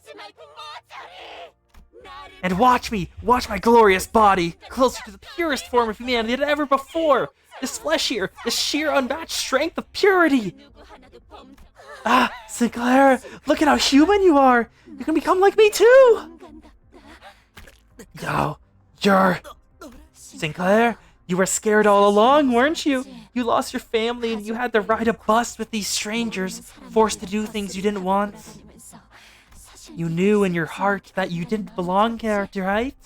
S1: And watch me! Watch my glorious body! Closer to the purest form of humanity than ever before! This flesh here, this sheer unmatched strength of purity! Ah, Sinclair! Look at how human you are! You can become like me too! Yo, you're... Sinclair, you were scared all along, weren't you? You lost your family and you had to ride a bus with these strangers, forced to do things you didn't want. You knew in your heart that you didn't belong there, right?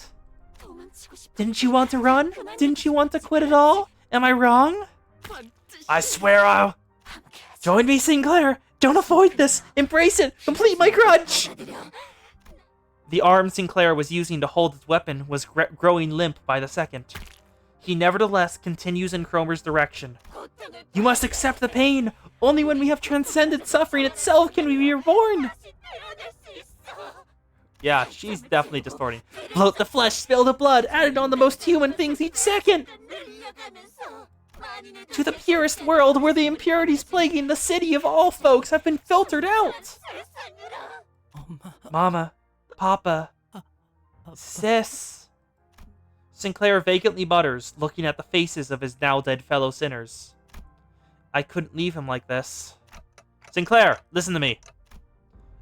S1: Didn't you want to run? Didn't you want to quit it all? Am I wrong? I swear I'll... Join me, Sinclair! Don't avoid this! Embrace it! Complete my grudge! The arm Sinclair was using to hold his weapon was growing limp by the second. He nevertheless continues in Cromer's direction. You must accept the pain! Only when we have transcended suffering itself can we be reborn! Yeah, she's definitely distorting. Bloat the flesh, spill the blood, added on the most human things each second! To the purest world where the impurities plaguing the city of all folks have been filtered out! Mama, Papa, Sis... Sinclair vacantly mutters, looking at the faces of his now-dead fellow sinners. I couldn't leave him like this. Sinclair, listen to me.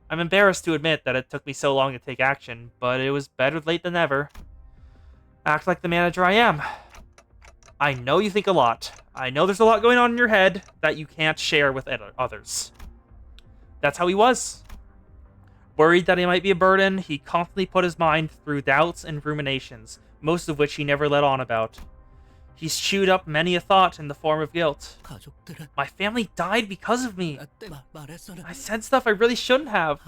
S1: I'm embarrassed to admit that it took me so long to take action, but it was better late than never. Act like the manager I am. I know you think a lot. I know there's a lot going on in your head that you can't share with others. That's how he was. Worried that he might be a burden, he constantly put his mind through doubts and ruminations, most of which he never let on about. He's chewed up many a thought in the form of guilt. My family died because of me. I said stuff I really shouldn't have.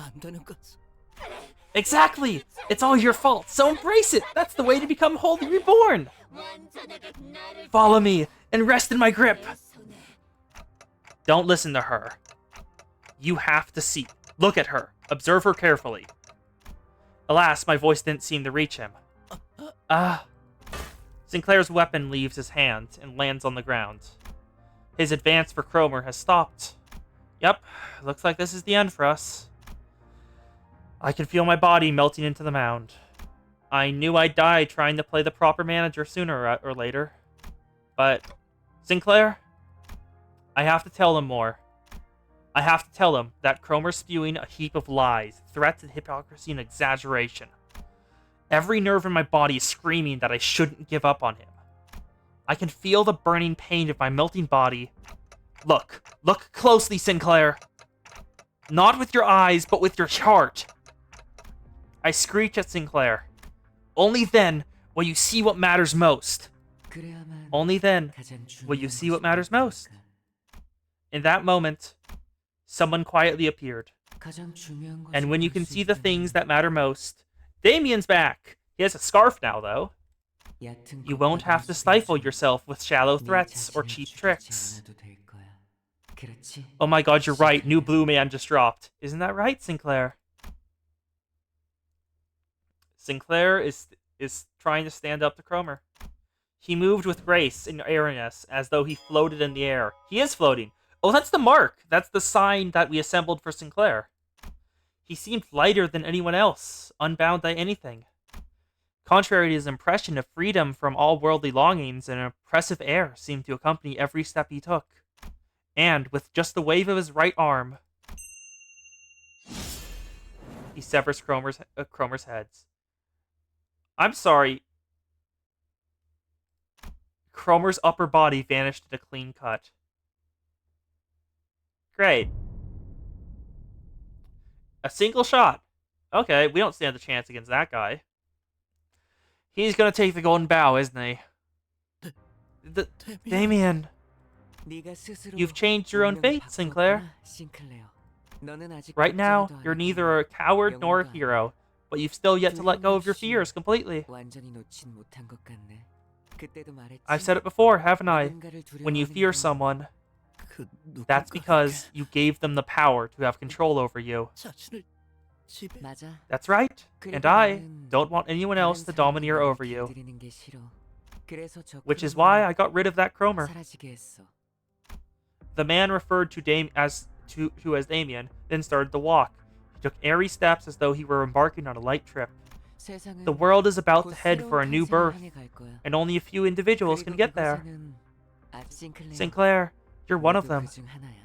S1: Exactly! It's all your fault, so embrace it! That's the way to become wholly reborn! Follow me, and rest in my grip! Don't listen to her. You have to see. Look at her. Observe her carefully. Alas, my voice didn't seem to reach him. Sinclair's weapon leaves his hand and lands on the ground. His advance for Cromer has stopped. Yep, looks like this is the end for us. I can feel my body melting into the mound. I knew I'd die trying to play the proper manager sooner or later. But, Sinclair, I have to tell him more. I have to tell him that Cromer's spewing a heap of lies, threats and hypocrisy and exaggeration. Every nerve in my body is screaming that I shouldn't give up on him. I can feel the burning pain of my melting body. Look closely, Sinclair. Not with your eyes, but with your heart. I screech at Sinclair. Only then will you see what matters most. Only then will you see what matters most. In that moment, someone quietly appeared. And when you can see the things that matter most, Damien's back. He has a scarf now, though. You won't have to stifle yourself with shallow threats or cheap tricks. Oh my god, you're right. New Blue Man just dropped. Isn't that right, Sinclair? Sinclair is trying to stand up to Cromer. He moved with grace and airiness, as though he floated in the air. He is floating. Oh, that's the mark. That's the sign that we assembled for Sinclair. He seemed lighter than anyone else, unbound by anything. Contrary to his impression of freedom from all worldly longings, an oppressive air seemed to accompany every step he took. And, with just the wave of his right arm, he severs Cromer's heads. I'm sorry. Cromer's upper body vanished in a clean cut. Great. A single shot. Okay, we don't stand a chance against that guy. He's gonna take the golden bow, isn't he? Damien. You've changed your own fate, Sinclair. Right now, you're neither a coward nor a hero, but you've still yet to let go of your fears completely. I've said it before, haven't I? When you fear someone,
S2: 그
S1: That's
S2: 누군가가
S1: because you gave them the power to have control over you.
S2: 자신을 지배.
S4: 맞아.
S1: That's right.
S4: 그리고
S1: And I
S4: 나는
S1: don't want anyone else to
S4: 다른 사람이
S1: domineer
S4: 나를
S1: over you.
S4: 길들이는 게 싫어. 그래서 저
S1: Which is
S4: 크롬을
S1: why I got rid of that Cromer.
S4: 사라지게 했어.
S1: The man referred to as Damien then started to walk. He took airy steps as though he were embarking on a light trip.
S4: 세상은
S1: The world is about
S4: 곧
S1: to head
S4: 새로운
S1: for a new
S4: 탄생을
S1: birth,
S4: 향해 갈 거야.
S1: and only a few individuals can
S4: 그리고
S1: get there.
S4: 그곳에는 싱클레어,
S1: Sinclair, you're one of
S4: 너도
S1: them.
S4: 그중 하나야.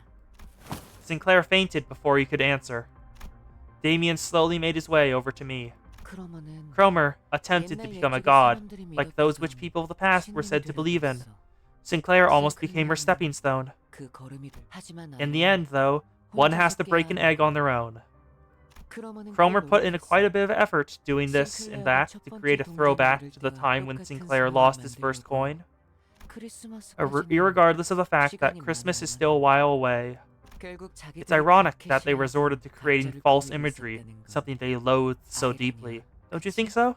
S1: Sinclair fainted before he could answer. Damien slowly made his way over to me.
S4: 크로머는
S1: Cromer attempted to
S4: 옛날
S1: become a
S4: 옛적의
S1: god,
S4: 사람들이
S1: like those
S4: 믿었던
S1: which people of the past were said to
S4: 신들이
S1: believe in.
S4: 되었어.
S1: Sinclair almost became her stepping stone.
S4: 그 걸음이 돼. 하지만
S1: In the
S4: 나는
S1: end, though, one has to break an egg on their own.
S4: 크로머는
S1: Cromer
S4: 그걸
S1: put in quite a
S4: 노력했어.
S1: bit of effort doing this and that to create a throwback to the time when Sinclair lost his first coin.
S4: 크리스마스까지는
S1: Irregardless of the fact that
S4: 시간이
S1: Christmas is
S4: 많아.
S1: still a while away,
S4: 결국
S1: it's
S4: 자기들이
S1: ironic
S4: 그렇게
S1: that they
S4: 싫어하는
S1: resorted to creating
S4: 가짜를
S1: false
S4: 꾸미고
S1: imagery,
S4: 있었다는 거.
S1: something they loathed so
S4: 아이러니야.
S1: deeply. Don't you
S4: 그치?
S1: think so?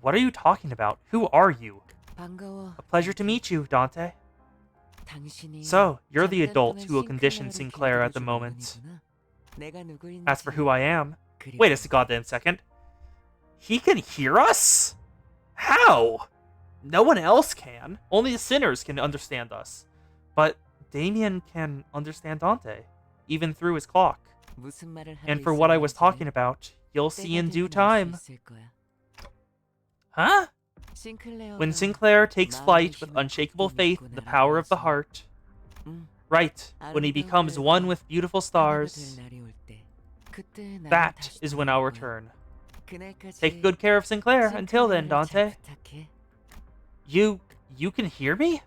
S1: What are you talking about? Who are you?
S4: 반가워.
S1: A pleasure to meet you, Dante.
S4: 당신이
S1: So, you're the
S4: 잠깐
S1: adult
S4: 동안
S1: who will condition
S4: 싱클레어를
S1: Sinclair at the
S4: 길들여준
S1: moment.
S4: 어른이구나. 내가 누구인지
S1: As for who I am,
S4: 그리고
S1: wait a goddamn second. He can hear us? How? No one else can. Only the sinners can understand us. But Damien can understand Dante, even through his clock.
S4: 무슨 말을 하고
S1: And for what I was
S4: 있었는지
S1: talking about, you'll see in
S4: 때가
S1: due
S4: 되면 알 수
S1: time.
S4: 있을 거야.
S1: Huh?
S4: 싱클레어가
S1: When Sinclair takes
S4: 마음의
S1: flight with
S4: 힘을
S1: unshakable
S4: 굳게
S1: faith
S4: 믿고
S1: in the power of the
S4: 날아가서
S1: heart.
S4: 응,
S1: Right, when he becomes one with beautiful
S4: 하나가 될
S1: stars,
S4: 날이 올 때, 그때 나는
S1: that
S4: 다시
S1: is when I'll
S4: 돌아올 거야.
S1: return.
S4: 그날까지
S1: Take good care of Sinclair until then,
S4: 싱클레어를 잘
S1: Dante.
S4: 부탁해.
S1: You can hear me?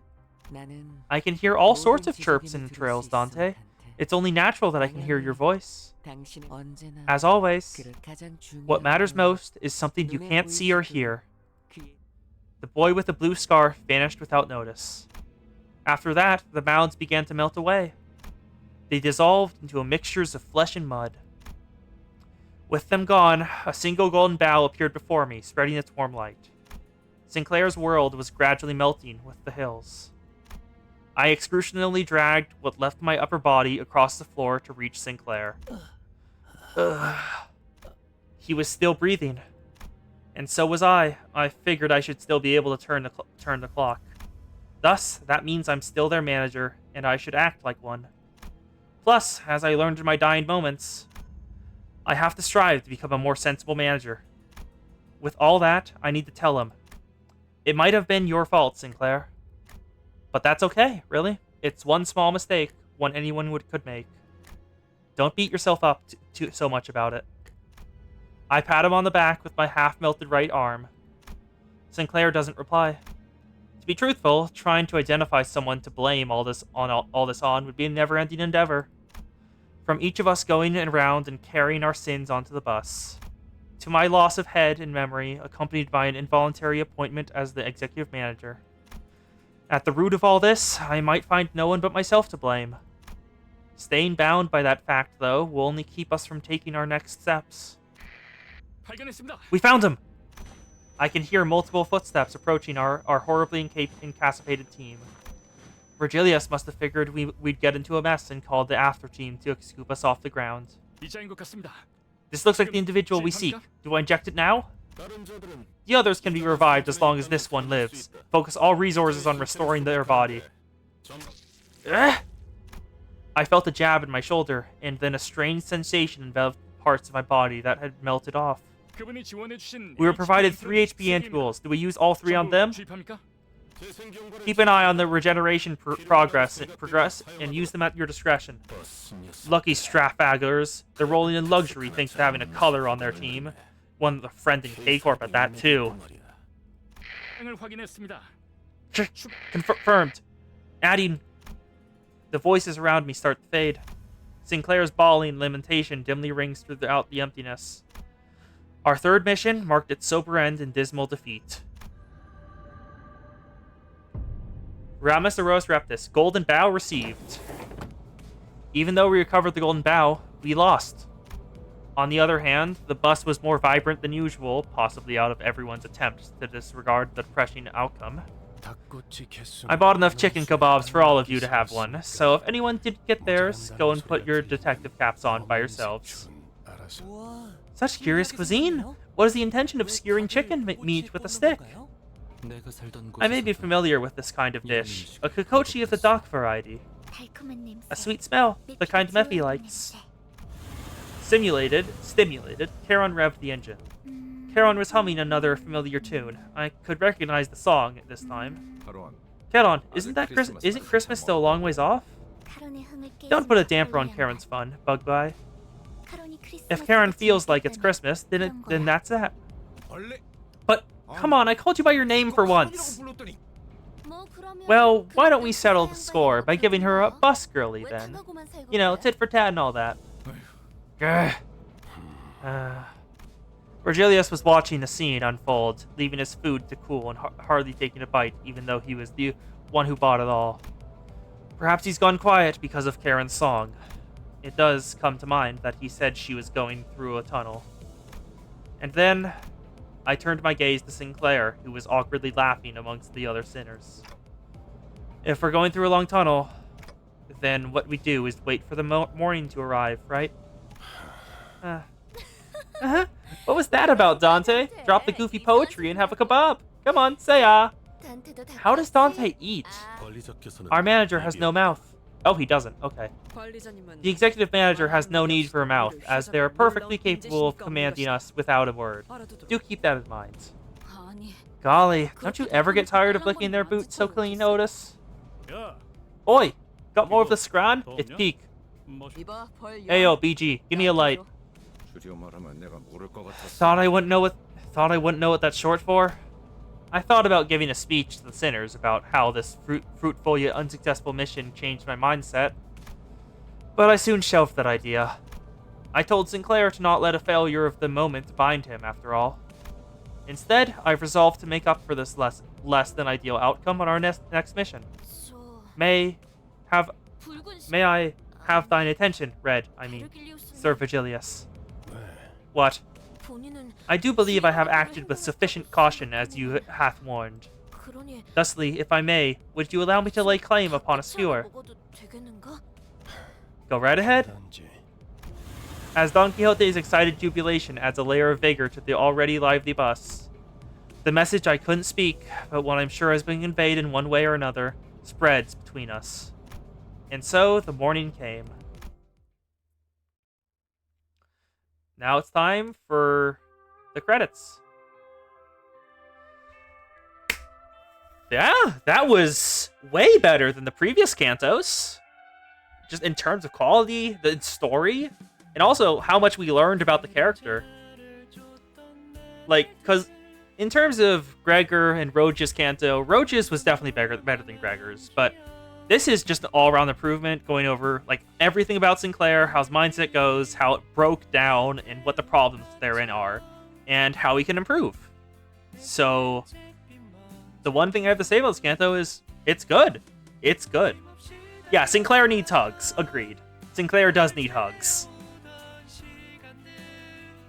S4: 나는
S1: I can hear all sorts
S4: 모든
S1: of chirps
S4: 지적임을
S1: and
S4: 들을
S1: trills,
S4: 수 있어,
S1: Dante.
S4: 단테.
S1: It's only natural that I can hear your voice.
S4: 당신은 언제나
S1: As always,
S4: 그를 가장
S1: what matters
S4: 중요하고
S1: most is something you
S4: 눈에
S1: can't see or
S4: 보이지도
S1: hear.
S4: 귀에
S1: The boy with the blue scarf vanished without notice. After that, the mounds began to melt away. They dissolved into mixtures of flesh and mud. With them gone, a single golden bow appeared before me, spreading its warm light. Sinclair's world was gradually melting with the hills. I excruciatingly dragged what left my upper body across the floor to reach Sinclair. Ugh. He was still breathing. And so was I. I figured I should still be able to turn the clock. Thus, that means I'm still their manager, and I should act like one. Plus, as I learned in my dying moments, I have to strive to become a more sensible manager. With all that, I need to tell him. It might have been your fault, Sinclair. But that's okay, really. It's one small mistake, one anyone could make. Don't beat yourself up so much about it. I pat him on the back with my half-melted right arm. Sinclair doesn't reply. To be truthful, trying to identify someone to blame all this on would be a never-ending endeavor. From each of us going around and carrying our sins onto the bus. To my loss of head and memory, accompanied by an involuntary appointment as the executive manager. At the root of all this, I might find no one but myself to blame. Staying bound by that fact, though, will only keep us from taking our next steps.
S2: 발견했습니다.
S1: We found him! I can hear multiple footsteps approaching our horribly incapacitated team. Virgilius must have figured we'd get into a mess and called the after team to scoop us off the ground.
S2: 이자인 것 같습니다.
S1: This looks like the individual we seek. Do I inject it now?
S5: 다른 자들은
S1: The others can be revived as long as this one lives. Focus all resources on restoring their body. Ugh! I felt a jab in my shoulder, and then a strange sensation enveloped parts of my body that had melted off.
S2: 그분이 지원해 주신
S1: We were provided 3 HP antuals. Do we use all 3 on them?
S2: 주입합니까?
S1: Keep an eye on the regeneration progress and use them at your discretion. Lucky strapbaggers. They're rolling in luxury thanks to having a color on their team. One with a friend in K-Corp at that, too.
S2: 을 확인했습니다.
S1: Confirmed. Adding. The voices around me start to fade. Sinclair's bawling lamentation dimly rings throughout the emptiness. Our third mission marked its sober end in dismal defeat. Ramus Aros Reptus, Golden Bow received. Even though we recovered the Golden Bow, we lost. On the other hand, the bus was more vibrant than usual, possibly out of everyone's attempts to disregard the depressing outcome. I bought enough chicken kebabs for all of you to have one, so if anyone didn't get theirs, go and put your detective caps on by yourselves.
S4: 우와.
S1: Such curious cuisine! What is the intention of skewering chicken meat with a stick? I may be familiar with this kind of dish. A kokochi is the dark variety. A sweet smell, the kind Mephi likes. Stimulated, Charon revved the engine. Charon was humming another familiar tune. I could recognize the song at this time. Charon, isn't Christmas still a long ways off? Don't put a damper on Charon's fun, Bugby. If Charon feels like it's Christmas, then that's that. But, come on, I called you by your name for once. Well, why don't we settle the score by giving her a bus girly then? You know, tit for tat and all that. Grr. Virgilius was watching the scene unfold, leaving his food to cool and hardly taking a bite, even though he was the one who bought it all. Perhaps he's gone quiet because of Charon's song. It does come to mind that he said she was going through a tunnel. And then, I turned my gaze to Sinclair, who was awkwardly laughing amongst the other sinners. If we're going through a long tunnel, then what we do is wait for the morning to arrive, right? What was that about, Dante? Drop the goofy poetry and have a kebab. Come on, say ah. How does Dante eat? Our manager has no mouth. Oh, he doesn't. Okay. The executive manager has no need for a mouth, as they are perfectly capable of commanding us without a word. Do keep that in mind. Golly, don't you ever get tired of licking their boots so clean, Otis? Oi! Got more of the scran? It's peak. Ayo, BG, give me a light. Thought I wouldn't know what that's short for? I thought about giving a speech to the sinners about how this fruitful yet unsuccessful mission changed my mindset, but I soon shelved that idea. I told Sinclair to not let a failure of the moment bind him, after all. Instead, I've resolved to make up for this less than ideal outcome on our next mission. May I have thine attention, Sir Vigilius. What? I do believe I have acted with sufficient caution as you hath warned. Thusly, if I may, would you allow me to lay claim upon a skewer? Go right ahead. As Don Quixote's excited jubilation adds a layer of vigor to the already lively bus, the message I couldn't speak, but one I'm sure has been conveyed in one way or another, spreads between us. And so the morning came. Now it's time for the credits. Yeah, that was way better than the previous Cantos. Just in terms of quality, the story, and also how much we learned about the character. Like, because in terms of Gregor and Roge's Canto, Roge's was definitely better than Gregor's, but this is just an all-around improvement, going over like everything about Sinclair, how his mindset goes, how it broke down, and what the problems therein are, and how he can improve. So, the one thing I have to say about this Canto is, it's good. It's good. Yeah, Sinclair needs hugs. Agreed. Sinclair does need hugs.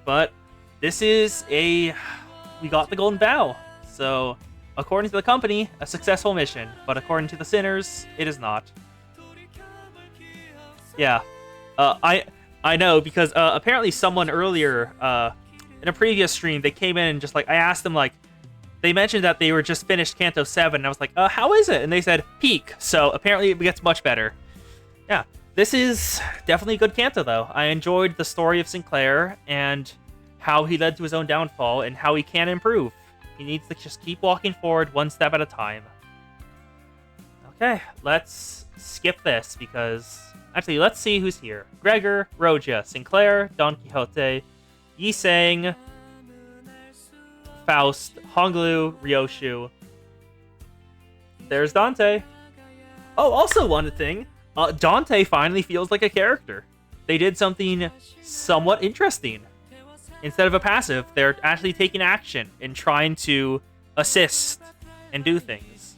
S1: But, this is we got the Golden Bough. So, according to the company, a successful mission, but according to the sinners, it is not. Yeah, I know, because apparently someone earlier, in a previous stream, they came in and just like, I asked them like, they mentioned that they were just finished Canto 7, and I was like, how is it? And they said, peak, so apparently it gets much better. Yeah, this is definitely a good Canto though. I enjoyed the story of Sinclair, and how he led to his own downfall, and how he can improve. He needs to just keep walking forward one step at a time. Okay, let's skip this because... Actually, let's see who's here. Gregor, Roja, Sinclair, Don Quixote, Yisang, Faust, Honglu, Ryoshu. There's Dante. Oh, also one thing. Dante finally feels like a character. They did something somewhat interesting. Instead of a passive, they're actually taking action and trying to assist and do things.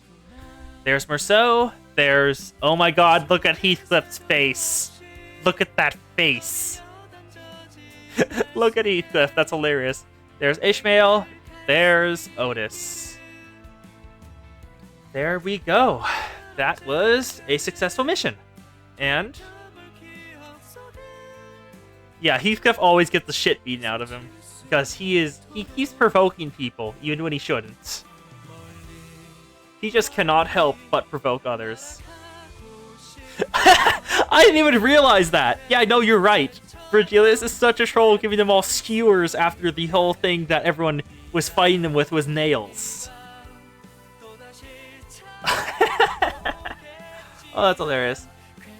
S1: There's Merceau. There's... Oh my god, look at Heathcliff's face. Look at that face. Look at Heathcliff, that's hilarious. There's Ishmael. There's Otis. there we go. That was a successful mission. And yeah, Heathcliff always gets the shit beaten out of him because he keeps provoking people even when he shouldn't. He just cannot help but provoke others. I didn't even realize that. Yeah, I know you're right. Virgilius is such a troll, giving them all skewers after the whole thing that everyone was fighting them with was nails. Oh, that's hilarious.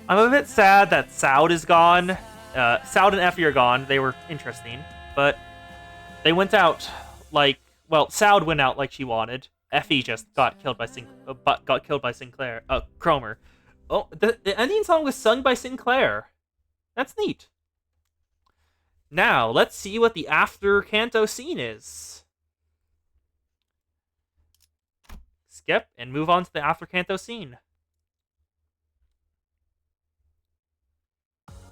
S1: I'm a bit sad that Saud is gone. Saud and Effie are gone. They were interesting, but they went out like, well, Saud went out like she wanted. Effie just got killed by Sinclair. Cromer. Oh, the ending song was sung by Sinclair. That's neat. Now, let's see what the after canto scene is. Skip and move on to the after canto scene.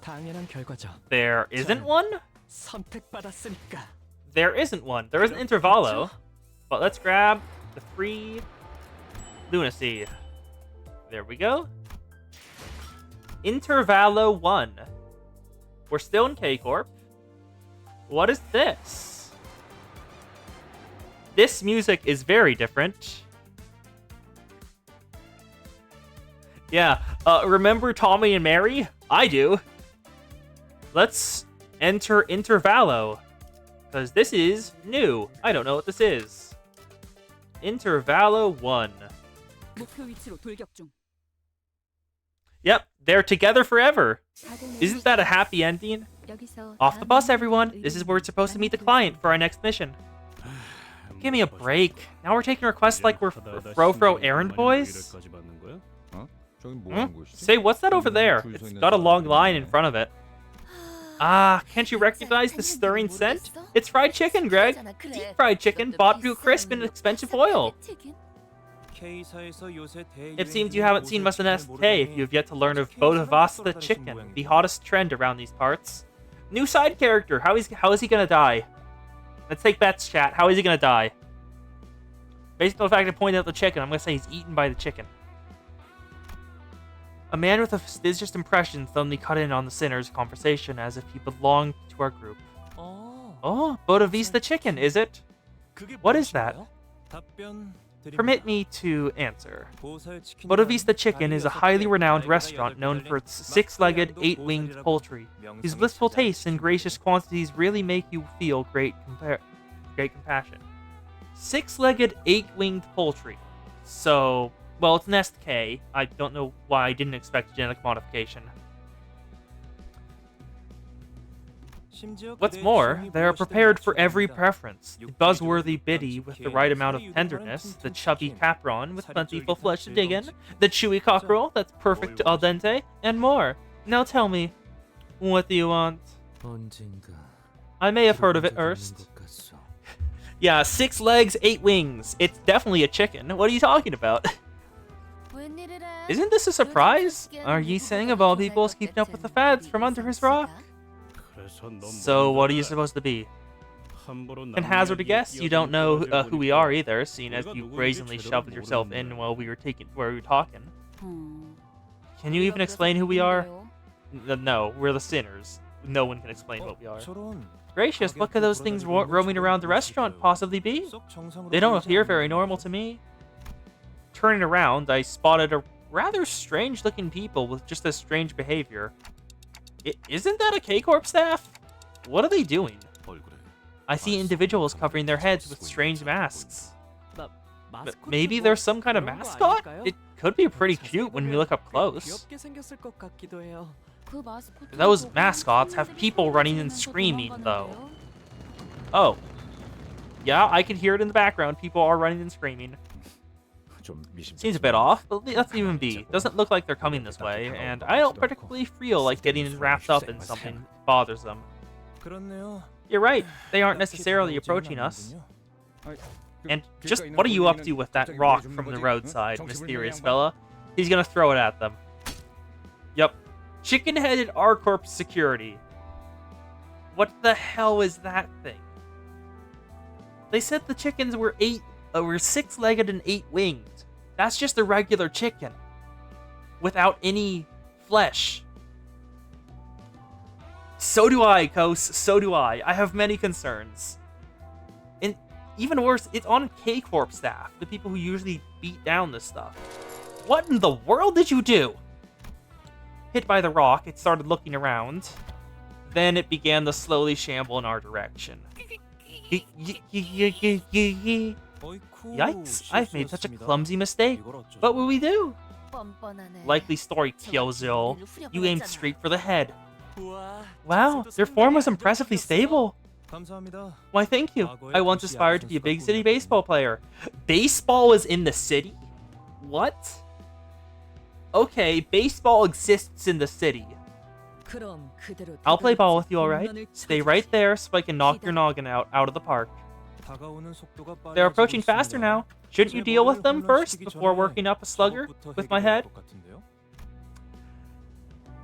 S4: 당연한 결과죠.
S1: There isn't one?
S4: 선택받았으니까.
S1: There isn't one. There is an intervallo. But let's grab the free lunacy. There we go. Intervallo 1. We're still in K-Corp. What is this? This music is very different. Yeah, remember Tommy and Mary? I do. Let's enter Intervallo. Because this is new. I don't know what this is. Intervallo 1.
S3: 목표 위치로 돌격 중.
S1: Yep, they're together forever. Isn't that a happy ending? Off the bus, everyone. This is where we're supposed to meet the client for our next mission. Give me a break. Now we're taking requests like we're Frofro errand boys? Say, what's that over there? It's got a long line in front of it. Ah, can't you recognize the stirring scent? It's fried chicken, Greg. Deep fried chicken bought through crisp in expensive oil. It seems you haven't seen much of SK if you have yet to learn of Bodavasta chicken, the hottest trend around these parts. New side character. How is he gonna die? Let's take bets, chat. How is he gonna die? Based on the fact I pointed out the chicken, I'm gonna say he's eaten by the chicken. A man with a fastidious impression suddenly cut in on the sinner's conversation as if he belonged to our group. Oh, Bodavista chicken, is it? What is that? Permit me to answer. Bodavista Chicken is a highly renowned restaurant known for its six-legged, eight-winged poultry, whose blissful tastes and gracious quantities really make you feel great compassion. Six-legged, eight-winged poultry. So, well, it's an SK. I don't know why I didn't expect genetic modification. What's more, they are prepared for every preference. The buzzworthy biddy with the right amount of tenderness, the chubby capron with plentiful flesh to dig in, the chewy cockerel that's perfect al dente, and more. Now tell me, what do you want? I may have heard of it erst. Yeah, 6 legs, 8 wings. It's definitely a chicken. What are you talking about? Isn't this a surprise? Are ye saying of all peoples keeping up with the fads from under his rock? So, what are you supposed to be? Can hazard a guess? You don't know who we are either, seeing as you brazenly shoved yourself in while we were talking. Can you even explain who we are? No, we're the sinners. No one can explain what we are. Gracious, what could those things roaming around the restaurant possibly be? They don't appear very normal to me. Turning around, I spotted a rather strange-looking people with just as strange behavior. Isn't that a K-Corp staff? What are they doing? I see individuals covering their heads with strange masks. Maybe there's some kind of mascot? It could be pretty cute when we look up close. Those mascots have people running and screaming, though. Oh. Yeah, I can hear it in the background. People are running and screaming. Seems a bit off, but let's even be. Doesn't look like they're coming this way, and I don't particularly feel like getting wrapped up in something bothersome. You're right, they aren't necessarily approaching us. And just what are you up to with that rock from the roadside, mysterious fella? He's gonna throw it at them. Yep. Chicken-headed R-Corp security. What the hell is that thing? They said the chickens were 6-legged and 8-winged. That's just a regular chicken. Without any flesh. So do I, Kos. So do I. I have many concerns. And even worse, it's on K-Corp staff, the people who usually beat down this stuff. What in the world did you do? Hit by the rock, it started looking around. Then it began to slowly shamble in our direction. Yikes, I've made such a clumsy mistake. What will we do? Likely story, Kyozo. You aimed straight for the head. Wow, your form was impressively stable. Why, thank you. I once aspired to be a big city baseball player. Baseball is in the city? What? Okay, baseball exists in the city. I'll play ball with you, alright? Stay right there so I can knock your noggin out of the park. They're approaching faster now. Shouldn't you deal with them first before working up a slugger with my head?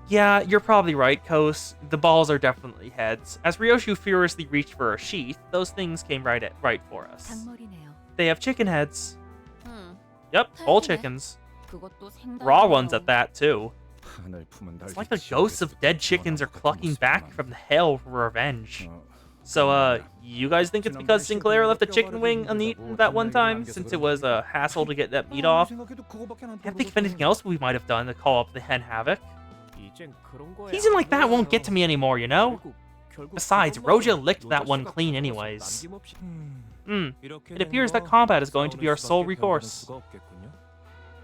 S1: Yeah, you're probably right, Kos. The balls are definitely heads. As Ryoshu furiously reached for a sheath, those things came right for us. They have chicken heads. Yep, all chickens. Raw ones at that, too. It's like the ghosts of dead chickens are clucking back from the hell for revenge. So, you guys think it's because Sinclair left a chicken wing uneaten that one time, since it was a hassle to get that meat off? Can't think of anything else we might have done to call up the hen havoc. Teasing like that won't get to me anymore, you know? Besides, Roja licked that one clean anyways. It appears that combat is going to be our sole recourse.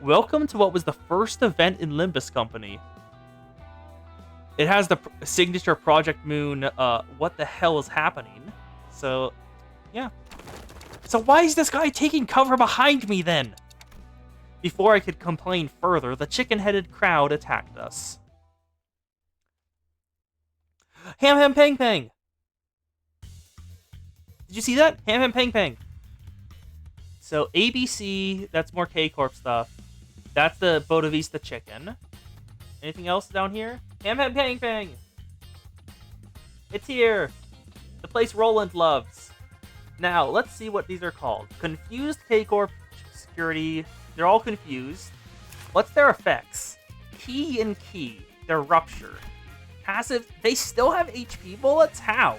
S1: Welcome to what was the first event in Limbus Company. It has the signature Project Moon, what the hell is happening? So, yeah. So why is this guy taking cover behind me then? Before I could complain further, the chicken-headed crowd attacked us. Ham Ham Pang Pang! Did you see that? Ham Ham Pang Pang! So, ABC, that's more K-Corp stuff. That's the Boda Vista chicken. Anything else down here? Ham Ham Pang Pang! It's here! The place Roland loves. Now, let's see what these are called. Confused K-Corp security. They're all confused. What's their effects? Key and key. They're rupture. Passive. They still have HP bullets? How?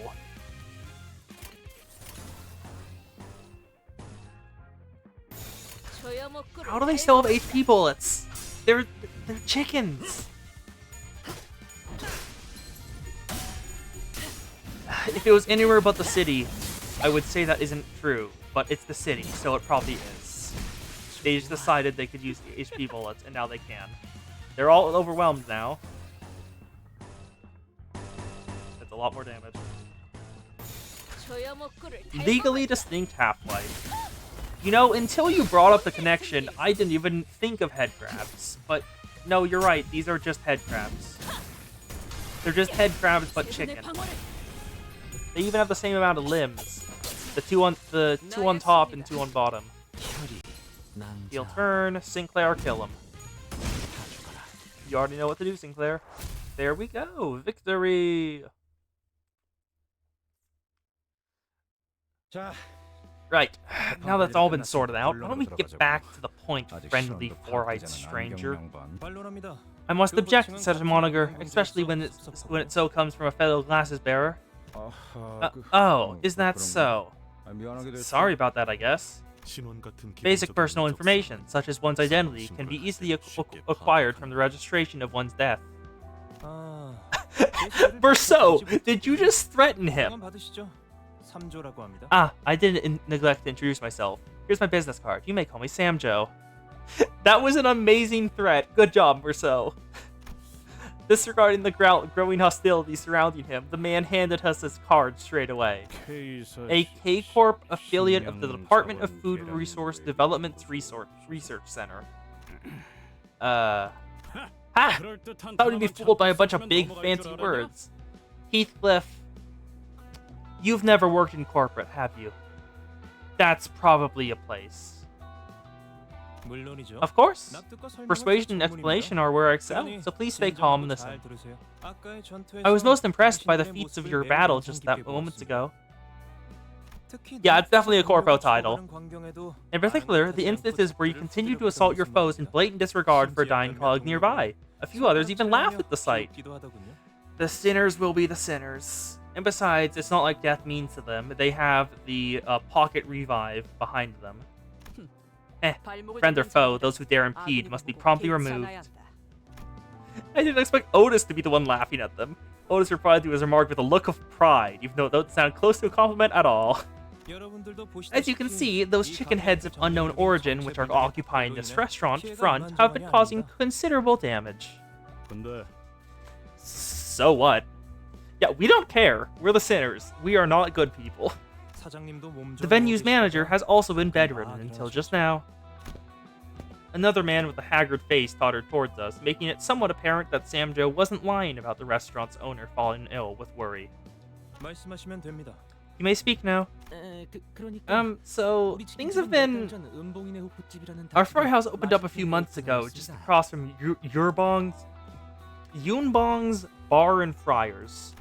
S1: How do they still have HP bullets? They're chickens. If it was anywhere but the city, I would say that isn't true. But it's the city, so it probably is. They just decided they could use the HP bullets, and now they can. They're all overwhelmed now. That's a lot more damage. Legally distinct half-life. You know, until you brought up the connection, I didn't even think of head crabs. But, no, you're right. These are just head crabs. They're just head crabs, but chicken. They even have the same amount of limbs. The two on top and 2 on bottom. He'll turn. Sinclair, kill him. You already know what to do, Sinclair. There we go. Victory! Right, now that's all been sorted out, why don't we get back to the point, friendly four-eyed stranger? I must object to such a moniker, especially when it so comes from a fellow glasses bearer. Oh, is that so? Sorry about that, I guess. Basic personal information, such as one's identity, can be easily acquired from the registration of one's death. Verso, did you just threaten him? Ah, I didn't neglect to introduce myself. Here's my business card. You may call me Samjo. That was an amazing threat. Good job, Verso. Disregarding the growing hostility surrounding him, the man handed us his card straight away. A K-Corp affiliate of the Department of Food Resource Development's Research Center. Ha! Thought we'd be fooled by a bunch of big, fancy words. Heathcliff. You've never worked in corporate, have you? That's probably a place. Of course. Persuasion and explanation are where I excel, so please stay calm and listen. I was most impressed by the feats of your battle just that moments ago. Yeah, it's definitely a corpo title. In particular, the instances where you continue to assault your foes in blatant disregard for a dying colleague nearby. A few others even laughed at the sight. The sinners will be the sinners. And besides, it's not like death means to them. They have the pocket revive behind them. Friend or foe, those who dare impede must be promptly removed. I didn't expect Otis to be the one laughing at them. Otis replied to his remark with a look of pride, even though it don't sound close to a compliment at all. As you can see, those chicken heads of unknown origin, which are occupying this restaurant front, have been causing considerable damage. So what? Yeah, we don't care. We're the sinners. We are not good people. The venue's manager has also been bedridden until just now. Another man with a haggard face tottered towards us, making it somewhat apparent that Samjo wasn't lying about the restaurant's owner falling ill with worry. You may speak now. So, things have been... Our fry house opened up a few months ago, just across from Yunbong's Bar and Fryers.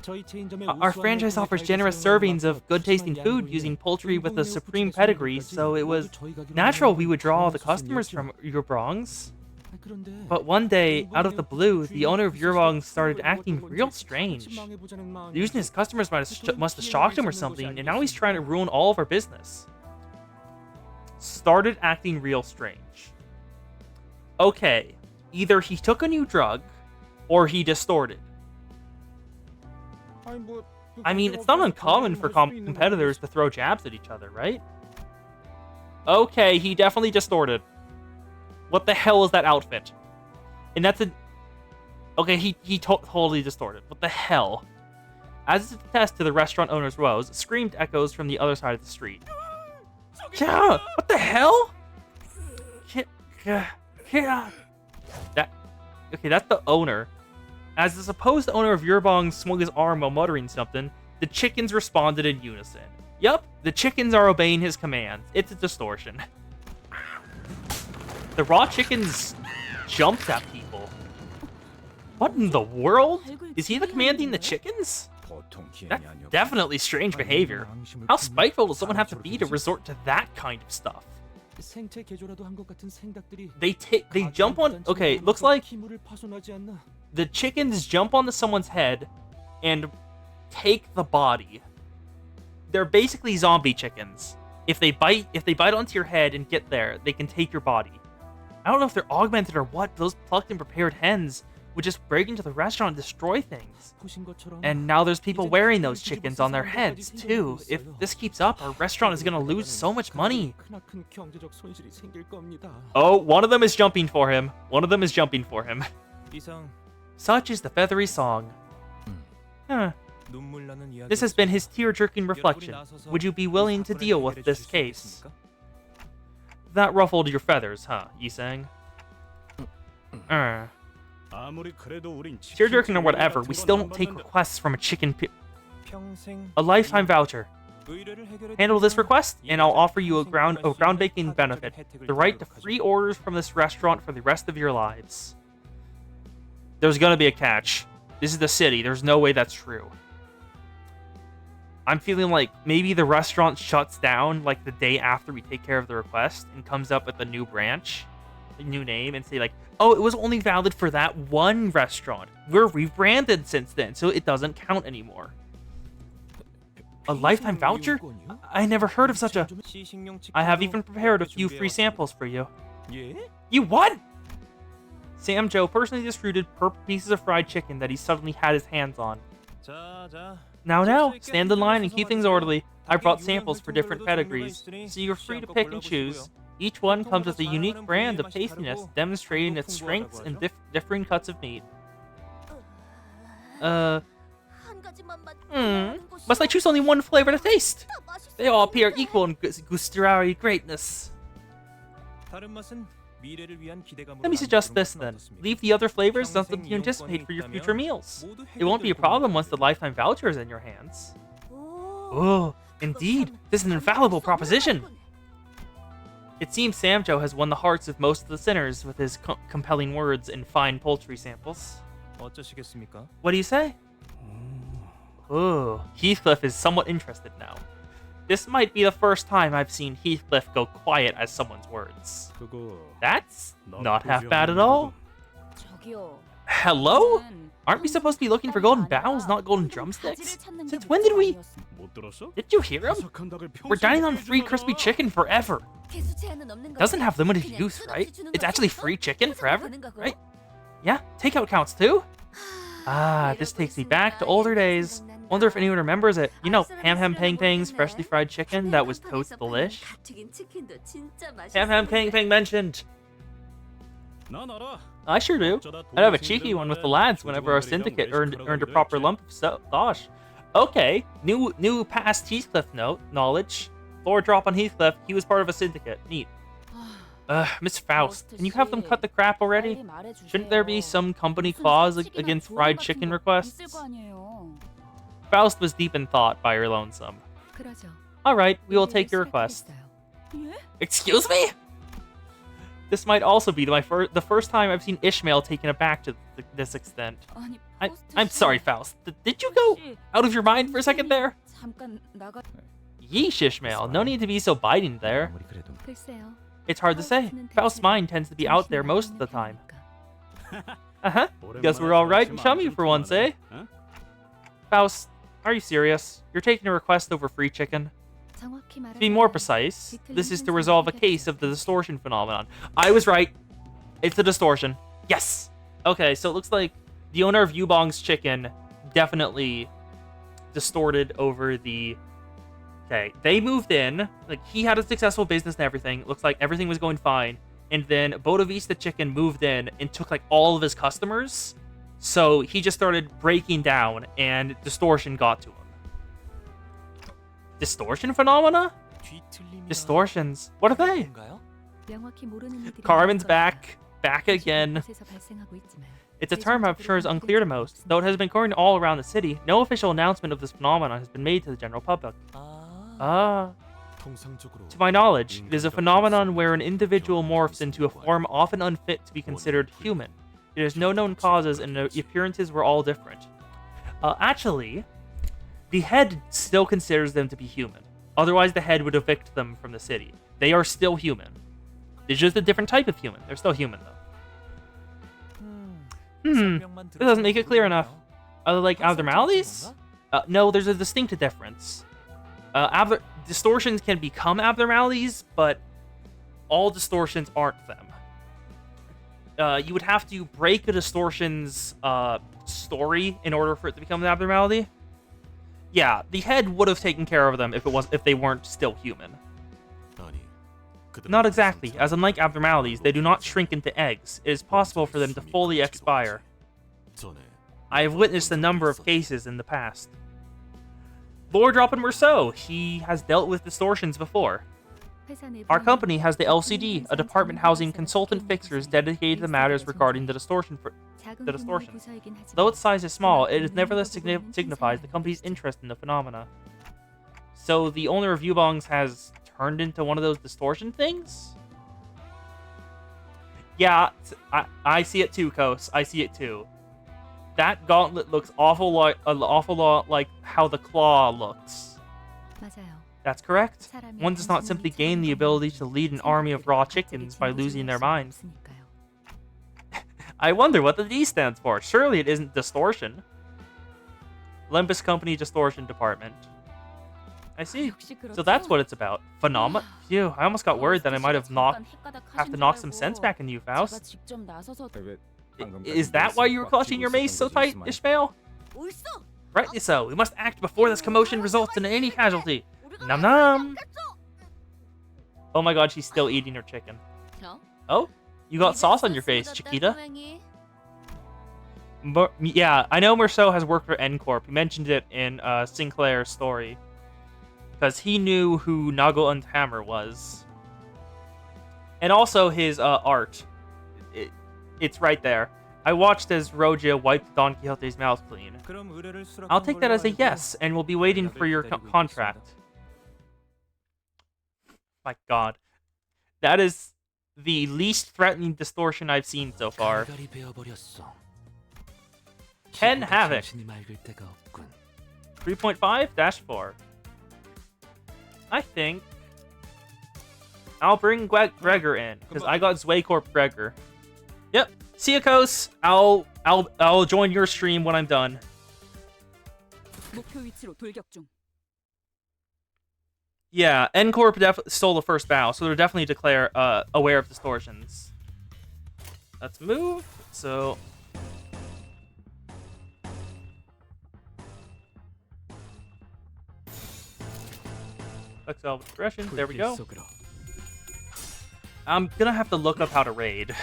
S1: Our franchise offers generous servings of good-tasting food using poultry with a supreme pedigree, so it was natural we would draw all the customers from Yurbong's. But one day, out of the blue, the owner of Yurbong's started acting real strange. Usually his customers must have shocked him or something, and now he's trying to ruin all of our business. Started acting real strange. Okay, either he took a new drug, or he distorted. I mean, it's not uncommon for competitors to throw jabs at each other, right? Okay, he definitely distorted. What the hell is that outfit? And that's a... Okay, he totally distorted. What the hell? As it's a test to the restaurant owner's woes, screamed echoes from the other side of the street. Yeah, what the hell? Yeah. Okay, that's the owner. As the supposed owner of Yurbong swung his arm while muttering something, the chickens responded in unison. Yup, the chickens are obeying his commands. It's a distortion. The raw chickens jumped at people. What in the world? Is he the commanding the chickens? That's definitely strange behavior. How spiteful does someone have to be to resort to that kind of stuff? They jump on... Okay, looks like the chickens jump onto someone's head and take the body. They're basically zombie chickens. If they bite onto your head and get there, they can take your body. I don't know if they're augmented or what. Those plucked and prepared hens would just break into the restaurant and destroy things. And now there's people wearing those chickens on their heads, too. If this keeps up, our restaurant is gonna lose so much money. Oh, one of them is jumping for him. Such is the feathery song. This has been his tear-jerking reflection. Would you be willing to deal with this case? That ruffled your feathers, huh, Yisang? Tear-jerking or whatever, we still don't take requests from a chicken a lifetime voucher. Handle this request, and I'll offer you a groundbreaking benefit. The right to free orders from this restaurant for the rest of your lives. There's gonna be a catch. This is the city. There's no way that's true. I'm feeling like maybe the restaurant shuts down like the day after we take care of the request and comes up with a new branch, a new name, and say like, oh, it was only valid for that one restaurant. We're rebranded since then, so it doesn't count anymore. A lifetime voucher? I never heard of such a... I have even prepared a few free samples for you. You what? Sam Joe personally distributed purple pieces of fried chicken that he suddenly had his hands on. Now, stand in line and keep things orderly. I brought samples for different pedigrees, so you're free to pick and choose. Each one comes with a unique brand of tastiness, demonstrating its strengths and differing cuts of meat. Must I choose only one flavor to taste? They all appear equal in gustatory greatness. Let me suggest this then. Leave the other flavors something you anticipate for your future meals. It won't be a problem once the lifetime voucher is in your hands. Oh, indeed, this is an infallible proposition. It seems Samjo has won the hearts of most of the sinners with his compelling words and fine poultry samples. What do you say? Oh, Heathcliff is somewhat interested now. This might be the first time I've seen Heathcliff go quiet at someone's words.
S5: 그거
S1: That's not
S5: 나쁘지
S1: half bad at
S5: 않은
S1: all.
S3: 저기요.
S1: Hello?
S3: 저는
S1: Aren't we supposed to be looking for golden bowels, not golden drumsticks? Since when did we...
S5: 못 들었어?
S1: Did you hear him?
S5: 바삭한 닭을
S1: We're
S5: 평생
S1: dining on
S5: 먹게
S1: free
S5: 해주나
S1: crispy
S5: 봐.
S1: chicken forever. Doesn't have limited use, right? It's actually free chicken forever, right? Yeah, takeout counts too. Ah, this takes me back to older days. Wonder if anyone remembers it. You know, ham ham pang pangs, freshly fried chicken that was toast delish. Ham ham pang pang mentioned.
S5: 난 알아.
S1: I sure do. I'd have a cheeky one with the lads whenever our syndicate earned a proper lump of dosh. Okay, new past Heathcliff knowledge. Floor drop on Heathcliff. He was part of a syndicate. Neat. Miss Faust, can you have them cut the crap already? Shouldn't there be some company clause against fried chicken requests? Faust was deep in thought by her lonesome.
S4: 그러죠.
S1: Alright, we will take your request. Excuse me? This might also be the first time I've seen Ishmael taken aback to this extent. I'm sorry, Faust. Did you go out of your mind for a second there?
S3: 잠깐 나가.
S1: Yeesh, Ishmael. No need to be so biting there.
S4: 아무리 그래도
S3: 글쎄요.
S1: It's hard to say. Faust's mind tends to be out there most of the time. Uh-huh. Guess we're all right and chummy for once, eh?
S5: 어?
S1: Faust, are you serious? You're taking a request over free chicken? To be more precise, this is to resolve a case of the distortion phenomenon. I was right. It's the distortion. Yes! Okay, so it looks like the owner of Yubong's chicken definitely distorted over the... Okay, they moved in. Like, he had a successful business and everything. Looks like everything was going fine. And then Bodavista Chicken moved in and took, like, all of his customers. So he just started breaking down, and distortion got to him. Distortion phenomena? Distortions. What are they? Carmen's back. Back again. It's a term I'm sure is unclear to most. Though it has been occurring all around the city, no official announcement of this phenomenon has been made to the general public. To my knowledge, it is a phenomenon where an individual morphs into a form often unfit to be considered human. It has no known causes and the appearances were all different. Actually, the head still considers them to be human. Otherwise, the head would evict them from the city. They are still human. It's just a different type of human. They're still human, though. This doesn't make it clear enough. Are they like abnormalities? No, there's a distinct difference. Distortions can become abnormalities, but all distortions aren't them. You would have to break a distortion's story in order for it to become an abnormality. Yeah, the head would have taken care of them if they weren't still human. Not exactly, as unlike abnormalities, they do not shrink into eggs. It is possible for them to fully expire. I have witnessed a number of cases in the past. Lord Dropin Merceau, he has dealt with distortions before. Our company has the LCD, a department housing consultant fixers dedicated to matters regarding the distortions. Though its size is small, it is nevertheless signifies the company's interest in the phenomena. So the owner of Yubong's has turned into one of those distortion things? Yeah, I see it too, Kos. I see it too. That gauntlet looks an awful lot like how the claw looks. That's correct. One does not simply gain the ability to lead an army of raw chickens by losing their minds. I wonder what the D stands for. Surely it isn't distortion. Limbus Company Distortion Department. I see. So that's what it's about. Phew, I almost got worried that I might have to knock some sense back into you, Faust. Is that why you were clutching your mace so tight, Ishmael? Rightly so. We must act before this commotion results in any casualty. Nom nom. Oh my god, she's still eating her chicken. Oh? You got sauce on your face, Chiquita. Yeah, I know Merceau has worked for N-Corp. He mentioned it in Sinclair's story. Because he knew who Nago and Hammer was. And also his art. It's right there. I watched as Roja wiped Don Quixote's mouth clean. I'll take that as a yes, and we'll be waiting for your contract. My god. That is the least threatening distortion I've seen so far. Ken Havoc. 3.5-4. I think I'll bring Gregor in because I got Zweikorp Gregor. Yep. See ya, Kos. I'll join your stream when I'm done.
S3: 목표 위치로 돌격 중.
S1: Yeah, N-Corp stole the first battle, so they're definitely aware of distortions. Let's move. So Exile with aggression. There we go. I'm gonna have to look up how to raid.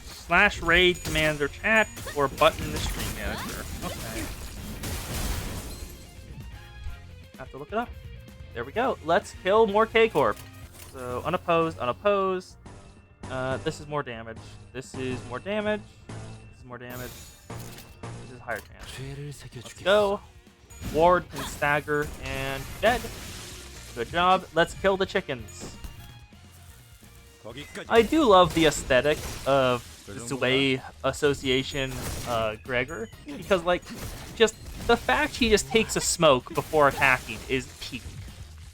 S1: Slash raid commander chat or button the stream manager. Okay. Have to look it up. There we go. Let's kill more K-Corp. So unopposed, unopposed. This is more damage. This is more damage. This is more damage. This is higher chance. Let's go. Ward can stagger and dead. Good job. Let's kill the chickens. I do love the aesthetic of Zwei Association Gregor because, like, just the fact he just takes a smoke before attacking is peak.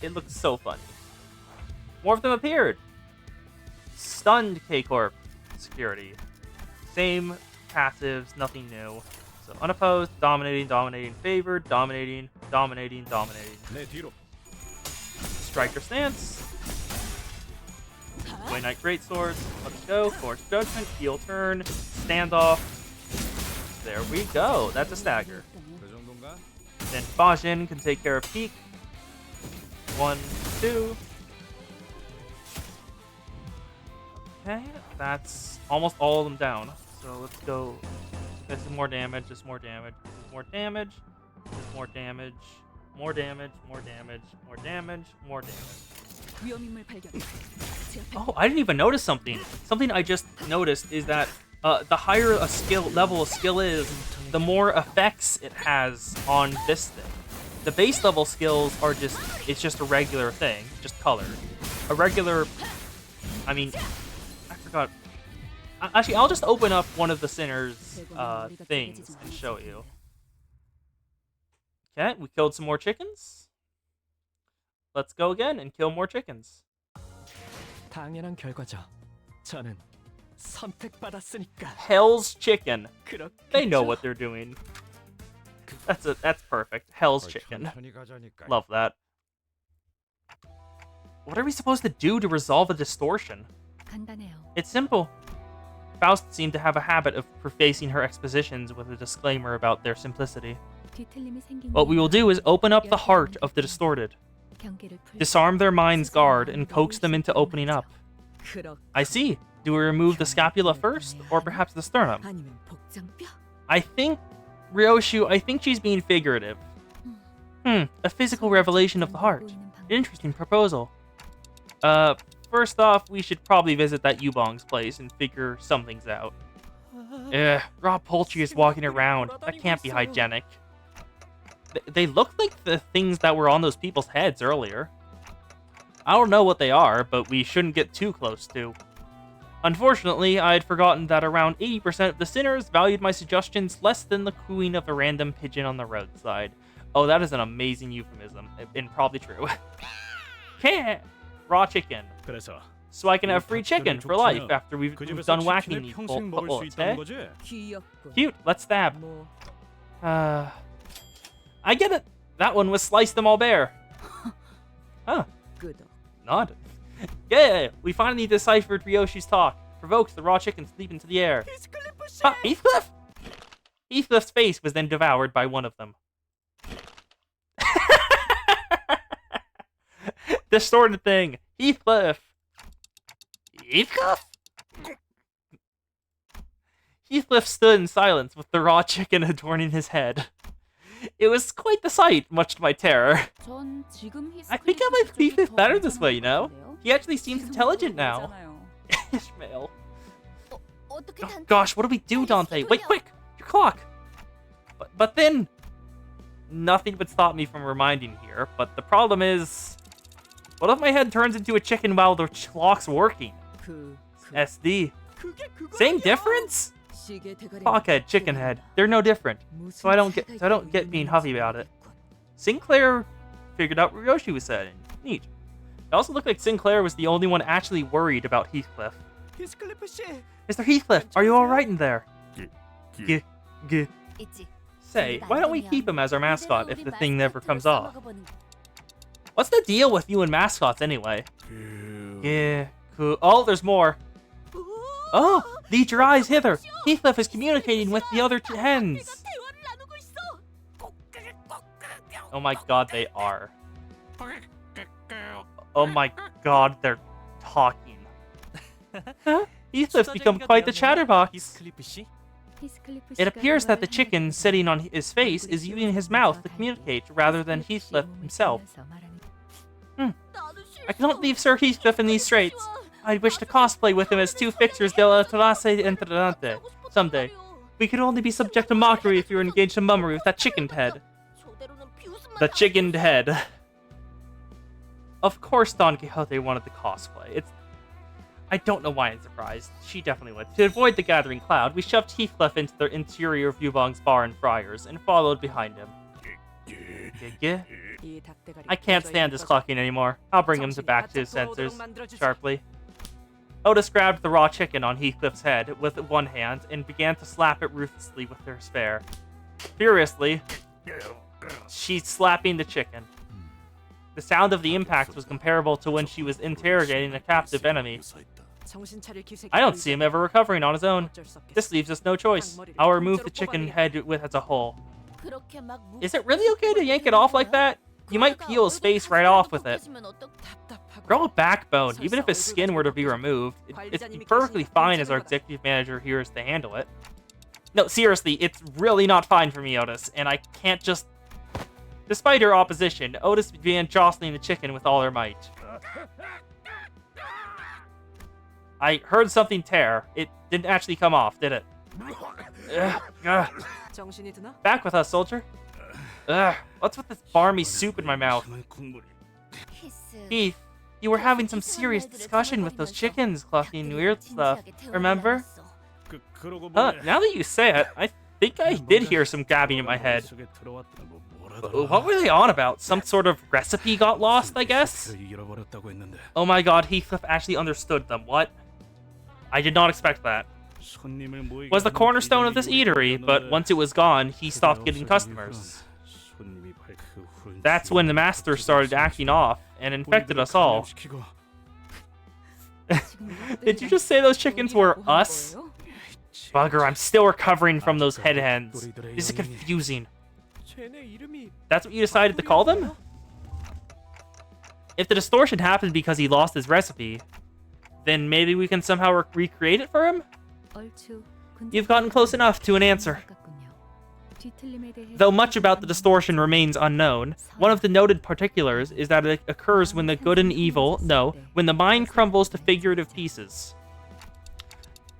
S1: It looks so funny. More of them appeared. Stunned K-Corp security. Same passives, nothing new. So unopposed, dominating, dominating, favored, dominating, dominating, dominating. Striker stance. Way Knight Greatsword. Let's go. Force Judgment. Heel turn. Standoff. There we go. That's a stagger. Then Bajin can take care of Peak. 1, 2. Okay, that's almost all of them down. So let's go. This is more damage. This is more damage. This is more damage. This is more damage. More damage. More damage. More damage. More damage. Oh, I didn't even notice something. Something I just noticed is that the higher a level of skill is, the more effects it has on this thing. The base level skills are it's just a regular thing, just color. A regular, I mean, I forgot. Actually, I'll just open up one of the Sinner's things and show you. Okay, we killed some more chickens. Let's go again and kill more chickens.
S6: 당연한 결과죠. 저는 선택받았으니까.
S1: Hell's Chicken. They know what they're doing. That's perfect. Hell's Chicken. Love that. What are we supposed to do to resolve a distortion? It's simple. Faust seemed to have a habit of prefacing her expositions with a disclaimer about their simplicity. What we will do is open up the heart of the distorted. Disarm their mind's guard and coax them into opening up. I see. Do we remove the scapula first, or perhaps the sternum? I think she's being figurative. A physical revelation of the heart. Interesting proposal. First off, we should probably visit that Yubong's place and figure some things out. Raw poultry is walking around. That can't be hygienic. They look like the things that were on those people's heads earlier. I don't know what they are, but we shouldn't get too close to. Unfortunately, I had forgotten that around 80% of the sinners valued my suggestions less than the cooing of a random pigeon on the roadside. Oh, that is an amazing euphemism, and probably true. Raw chicken. So I can have free chicken for life after we've done whacking these bullets, eh? Cute, let's stab. I get it. That one was sliced them all bare. Huh. Nod. Yeah, we finally deciphered Ryoshi's talk. Provoked the raw chicken to leap into the air. Heathcliff? Heathcliff's face was then devoured by one of them. Distorted thing. Heathcliff. Heathcliff? Heathcliff stood in silence with the raw chicken adorning his head. It was quite the sight, much to my terror. I think I like Heathcliff better this way, you know? He actually seems intelligent now. Ishmael. Oh, gosh, what do we do, Dante? Wait, quick! Your clock! But then... Nothing would stop me from reminding here, but the problem is... What if my head turns into a chicken while the clock's working? SD. Same difference? Hawkhead, Chickenhead, they're no different. So I don't get being huffy about it. Sinclair figured out where Yoshi was heading. Neat. It also looked like Sinclair was the only one actually worried about Heathcliff. Mr. Heathcliff, are you alright in there? G. Say, why don't we keep him as our mascot if the thing never comes off? What's the deal with you and mascots anyway? Yeah, cool. Oh, there's more. Oh, lead your eyes hither. Heathcliff is communicating with the other hens. Oh my god, they are. Oh my god, they're talking. Heathcliff's become quite the chatterbox. It appears that the chicken sitting on his face is using his mouth to communicate rather than Heathcliff himself. I cannot leave Sir Heathcliff in these straits. I wish to cosplay with him as two fixtures de la clase entrante someday. We could only be subject to mockery if you were engaged in mummery with that chickened head. The chickened head. Of course Don Quixote wanted the cosplay. I don't know why I'm surprised. She definitely would. To avoid the gathering cloud, we shoved Heathcliff into the interior of Yubong's bar and Friars and followed behind him. I can't stand this clucking anymore. I'll bring him back to his senses. Sharply. Otis grabbed the raw chicken on Heathcliff's head with one hand and began to slap it ruthlessly with her spare. Furiously, she's slapping the chicken. The sound of the impact was comparable to when she was interrogating a captive enemy. I don't see him ever recovering on his own. This leaves us no choice. I'll remove the chicken head as a whole. Is it really okay to yank it off like that? You might peel his face right off with it. Grow a backbone, even if his skin were to be removed. It's perfectly fine as our executive manager here is to handle it. No, seriously, it's really not fine for me, Otis, and I can't just... Despite her opposition, Otis began jostling the chicken with all her might. I heard something tear. It didn't actually come off, did it? Back with us, soldier. What's with this barmy soup in my mouth? Heath, you were having some serious discussion with those chickens clucking weird stuff, remember? Now that you say it, I think I did hear some gabbing in my head. What were they on about? Some sort of recipe got lost, I guess? Oh my god, Heathcliff actually understood them. What? I did not expect that. Was the cornerstone of this eatery, but once it was gone, he stopped getting customers. That's when the master started acting off and infected us all. Did you just say those chickens were us? Bugger, I'm still recovering from those head hens. This is confusing. That's what you decided to call them? If the distortion happened because he lost his recipe, then maybe we can somehow recreate it for him? You've gotten close enough to an answer. Though much about the distortion remains unknown, one of the noted particulars is that it occurs when the good and evil, when the mind crumbles to figurative pieces.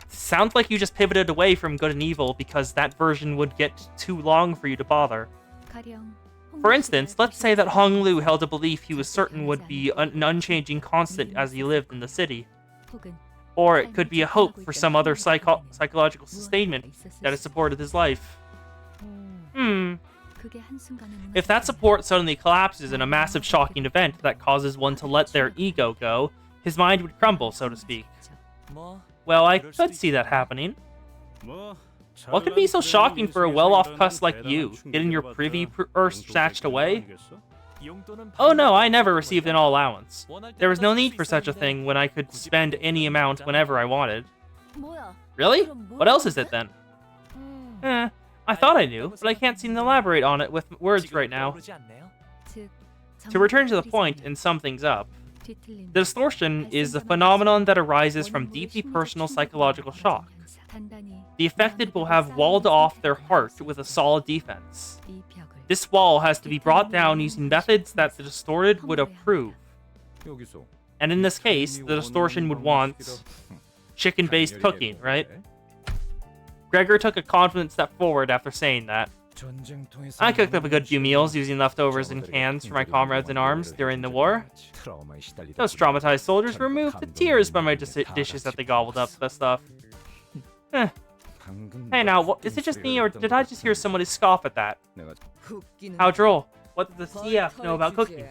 S1: Sounds like you just pivoted away from good and evil because that version would get too long for you to bother. For instance, let's say that Hong Lu held a belief he was certain would be an unchanging constant as he lived in the city. Or it could be a hope for some other psychological sustainment that has supported his life. If that support suddenly collapses in a massive shocking event that causes one to let their ego go, his mind would crumble, so to speak. Well, I could see that happening. What could be so shocking for a well-off cuss like you, getting your privy snatched away? Oh no, I never received an allowance. There was no need for such a thing when I could spend any amount whenever I wanted. Really? What else is it then? I thought I knew, but I can't seem to elaborate on it with words right now. To return to the point and sum things up, the distortion is a phenomenon that arises from deeply personal psychological shock. The affected will have walled off their heart with a solid defense. This wall has to be brought down using methods that the distorted would approve. And in this case, the distortion would want chicken-based cooking, right? Gregor took a confident step forward after saying that. I cooked up a good few meals using leftovers in cans for my comrades in arms during the war. Those traumatized soldiers removed the tears by my dishes that they gobbled up the stuff. Hey now, is it just me, or did I just hear somebody scoff at that?
S4: 웃기는
S1: How droll. What does the CF know about cooking?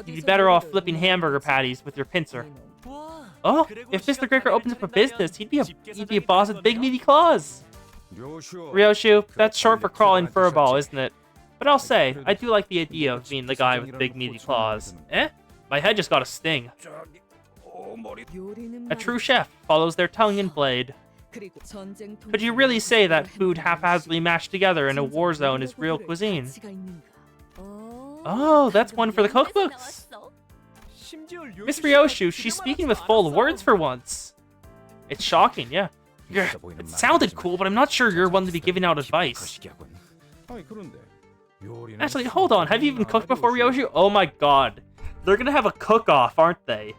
S1: You'd be better off flipping hamburger patties with your pincer.
S4: 와,
S1: Oh, if Mr. Gregor opens up a business, he'd be a boss with big meaty claws. Ryoshu, that's short for crawling furball, isn't it? But I'll say, I do like the idea of being the guy with big meaty claws. Eh? My head just got a sting.
S4: 요리는
S1: A true chef follows their tongue and blade.
S4: 그리고 전쟁통
S1: Could you really say that food haphazardly mashed together in a war zone is real cuisine?
S4: 가치가 있는가?
S1: Oh, that's one for the cookbooks. Miss Ryoshu, she's speaking with full words for once. It's shocking, yeah. It sounded cool, but I'm not sure you're one to be giving out advice. Actually, hold on. Have you even cooked before, Ryoshu? Oh my god. They're gonna have a cook-off, aren't they?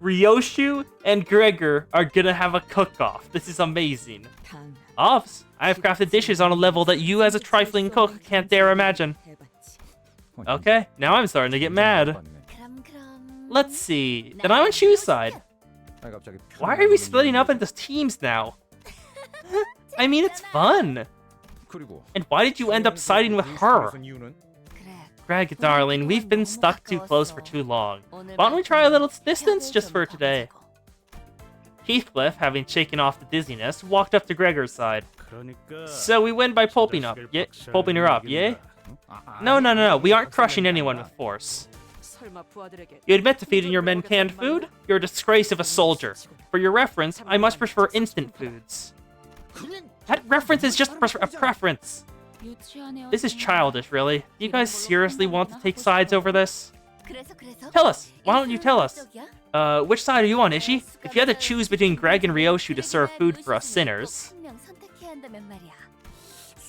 S1: Ryoshu and Gregor are gonna have a cook-off. This is amazing.
S4: 단
S1: Ops, I have crafted dishes on a level that you as a trifling cook can't dare imagine.
S4: 해봤지.
S1: Okay, now I'm starting to get mad. Let's see. Then I'm on Shu's side. Why are we splitting up into teams now? I mean, it's fun. And why did you end up siding with her? Greg, darling, we've been stuck too close for too long. Why don't we try a little distance just for today? Heathcliff, having shaken off the dizziness, walked up to Gregor's side. So we win by pulping her up, yeah? No, we aren't crushing anyone with force.
S3: 설마 부하들에게
S1: You admit to feeding your men canned food? You're a disgrace of a soldier. For your reference, I much prefer instant foods. That reference is just a preference. This is childish, really. Do you guys seriously want to take sides over this? Tell us! Why don't you tell us? Which side are you on, Ishi? If you had to choose between Greg and Ryoshu to serve food for us sinners...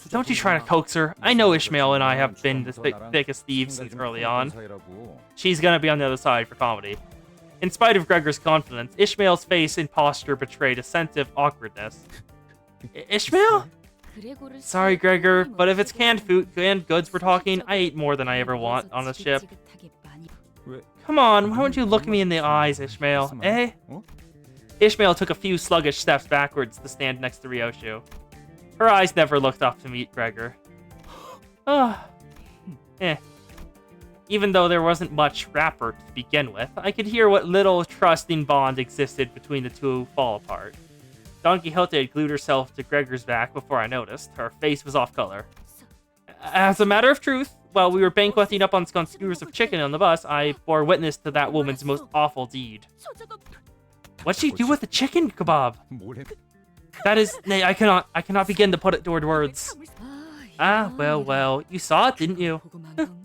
S1: Don't you try to coax her. I know Ishmael and I have been the thick as thieves since early on. She's gonna be on the other side for comedy. In spite of Gregor's confidence, Ishmael's face and posture betrayed a sense of awkwardness. Ishmael? Sorry, Gregor, but if it's canned goods we're talking, I ate more than I ever want on the ship. Come on, why don't you look me in the eyes, Ishmael, eh? Ishmael took a few sluggish steps backwards to stand next to Ryoshu. Her eyes never looked up to meet Gregor. Even though there wasn't much rapport to begin with, I could hear what little trusting bond existed between the two fall apart. Don Quixote had glued herself to Gregor's back before I noticed. Her face was off color. As a matter of truth, while we were banqueting up on skewers of chicken on the bus, I bore witness to that woman's most awful deed. What'd she do with the chicken kebab? That is, nay, I cannot begin to put it toward words. Ah, well, you saw it, didn't you?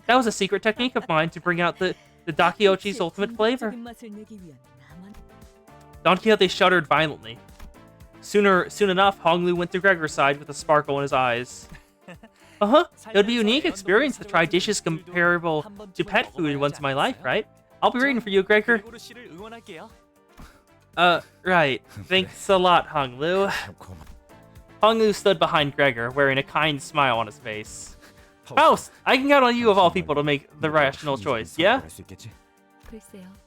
S1: That was a secret technique of mine to bring out the Dakiochi's ultimate flavor. Don Quixote shuddered violently. Soon enough, Honglu went to Gregor's side with a sparkle in his eyes. It would be a unique experience to try dishes comparable to pet food once in my life, right? I'll be reading for you, Gregor. Right. Thanks a lot, Honglu. Honglu stood behind Gregor, wearing a kind smile on his face. Faust, I can count on you of all people to make the rational choice, yeah?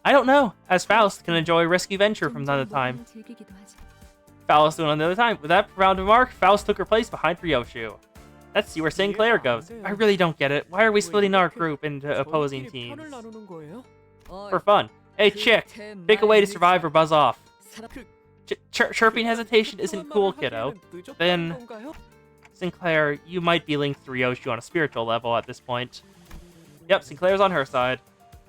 S1: I don't know, as Faust can enjoy a risky venture from time to time. Faust went on the other time. With that profound remark, Faust took her place behind Ryoshu. Let's see where Sinclair goes. I really don't get it. Why are we splitting our group into opposing teams? For fun. Hey, chick, pick a way to survive or buzz off. Chirping hesitation isn't cool, kiddo. Then, Sinclair, you might be linked to Ryoshu on a spiritual level at this point. Yep, Sinclair's on her side.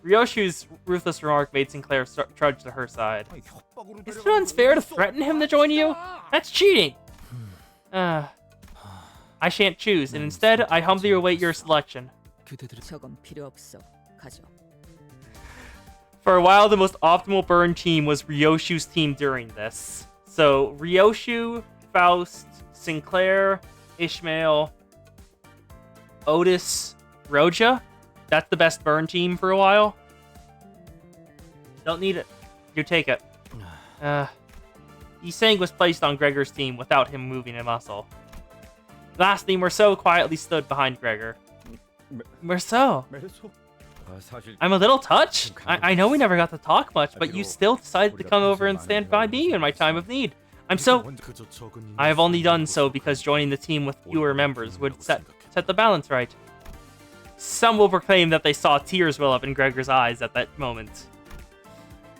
S1: Ryoshu's ruthless remark made Sinclair trudge to her side. Is it unfair to threaten him to join you? That's cheating! I shan't choose, and instead, I humbly await your selection.
S4: 저건 필요 없어. 가져.
S1: For a while, the most optimal burn team was Ryoshu's team during this. So, Ryoshu, Faust, Sinclair, Ishmael, Otis, Roja. That's the best burn team for a while. Don't need it. You take it. Yiseng was placed on Gregor's team without him moving a muscle. Lastly, Merceau quietly stood behind Gregor. Merceau. I'm a little touched. I know we never got to talk much, but you still decided to come over and stand by me in my time of need. I have only done so because joining the team with fewer members would set the balance right. Some will proclaim that they saw tears well up in Gregor's eyes at that moment.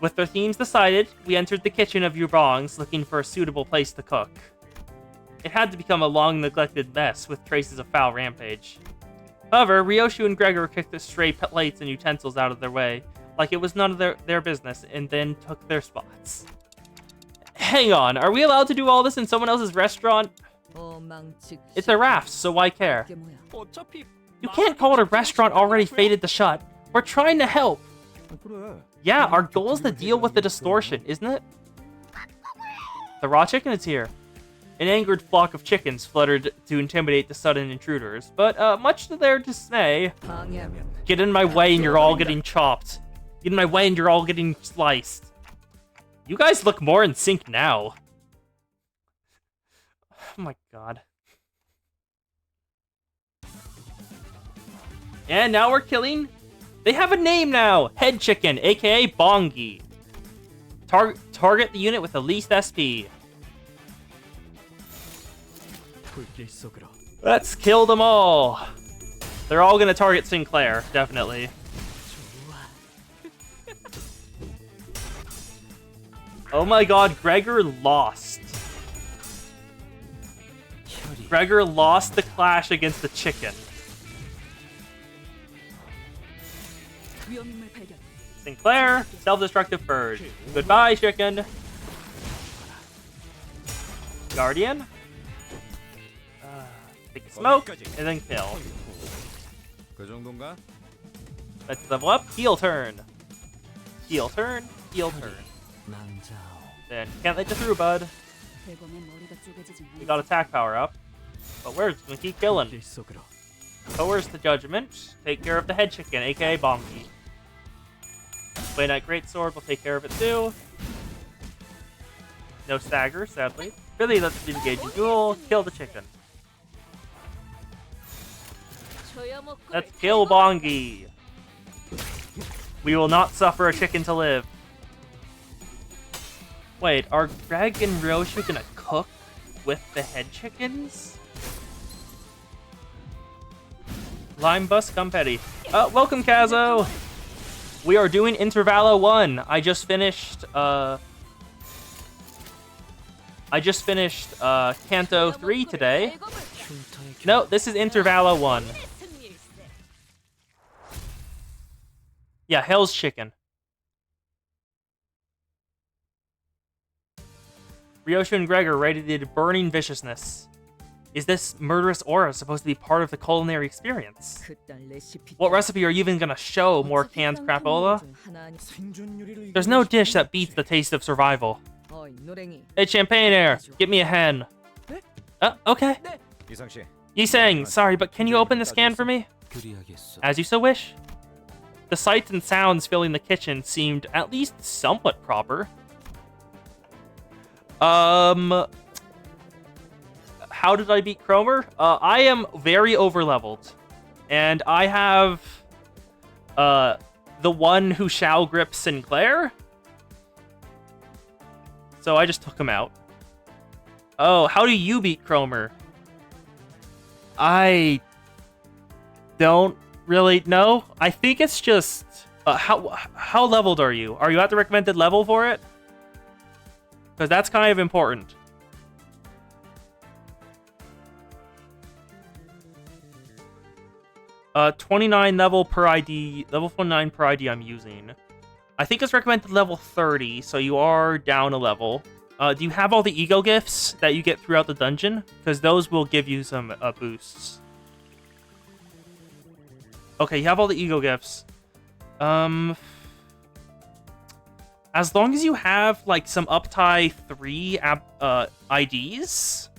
S1: With their themes decided, we entered the kitchen of Yubong's looking for a suitable place to cook. It had to become a long-neglected mess with traces of foul rampage. However, Ryoshu and Gregor kicked the stray plates and utensils out of their way, like it was none of their business, and then took their spots. Hang on, are we allowed to do all this in someone else's restaurant? It's a raft, so why care?
S6: 어차피
S1: You can't call it a restaurant already fated to shut. We're trying to help. Yeah, our goal is to deal with the distortion, isn't it? The raw chicken is here. An angered flock of chickens fluttered to intimidate the sudden intruders, but much to their dismay... Get in my way and you're all getting chopped. Get in my way and you're all getting sliced. You guys look more in sync now. Oh my god. And now we're killing... They have a name now! Head Chicken, aka Bongi. Target the unit with the least SP.
S6: 불길 속으로.
S1: Let's kill them all! They're all gonna target Sinclair, definitely. Oh my god, Gregor lost. Gregor lost the clash against the chicken.
S3: 위험인물 발견.
S1: Sinclair, self-destructive purge. Goodbye, chicken. Guardian. Take a smoke, and then kill.
S5: 그 정도인가?
S1: Let's level up. Heal turn. Heal turn. Heal turn. Then can't let you through, bud.
S3: 대검의 머리가 쪼개지진
S1: We
S3: 않아.
S1: got attack power up. But we're just gonna keep killing.
S6: 불길 속으로.
S1: Coerce the judgment. Take care of the head chicken, aka Bongi. Play Knight Greatsword will take care of it too. No stagger, sadly. Really, let's engage in duel. Kill the chicken. Let's kill Bongi. We will not suffer a chicken to live. Wait, are Greg and Ryoshu gonna cook with the head chickens? Limbus, come petty. Welcome, Kazo! We are doing Intervallo 1. I just finished Canto 3 today. No, this is Intervallo 1. Yeah, Hell's Chicken. Ryoshu and Gregor radiated burning viciousness. Is this murderous aura supposed to be part of the culinary experience? What recipe are you even gonna show, more canned crapola? There's no dish that beats the taste of survival. Hey, Champagne Air, get me a hen. Okay.
S5: 이상씨.
S1: Yisang, sorry, but can you open this can for me? As you so wish. The sights and sounds filling the kitchen seemed at least somewhat proper. How did I beat Cromer? I am very overleveled. And I have the one who shall grip Sinclair. So I just took him out. Oh, how do you beat Cromer? I don't really know. I think it's just... how leveled are you? Are you at the recommended level for it? Because that's kind of important. 29 level per ID, level 29 per ID I'm using. I think it's recommended level 30, so you are down a level. Do you have all the ego gifts that you get throughout the dungeon? Because those will give you some boosts. Okay, you have all the ego gifts. As long as you have like some Uptie 3 IDs,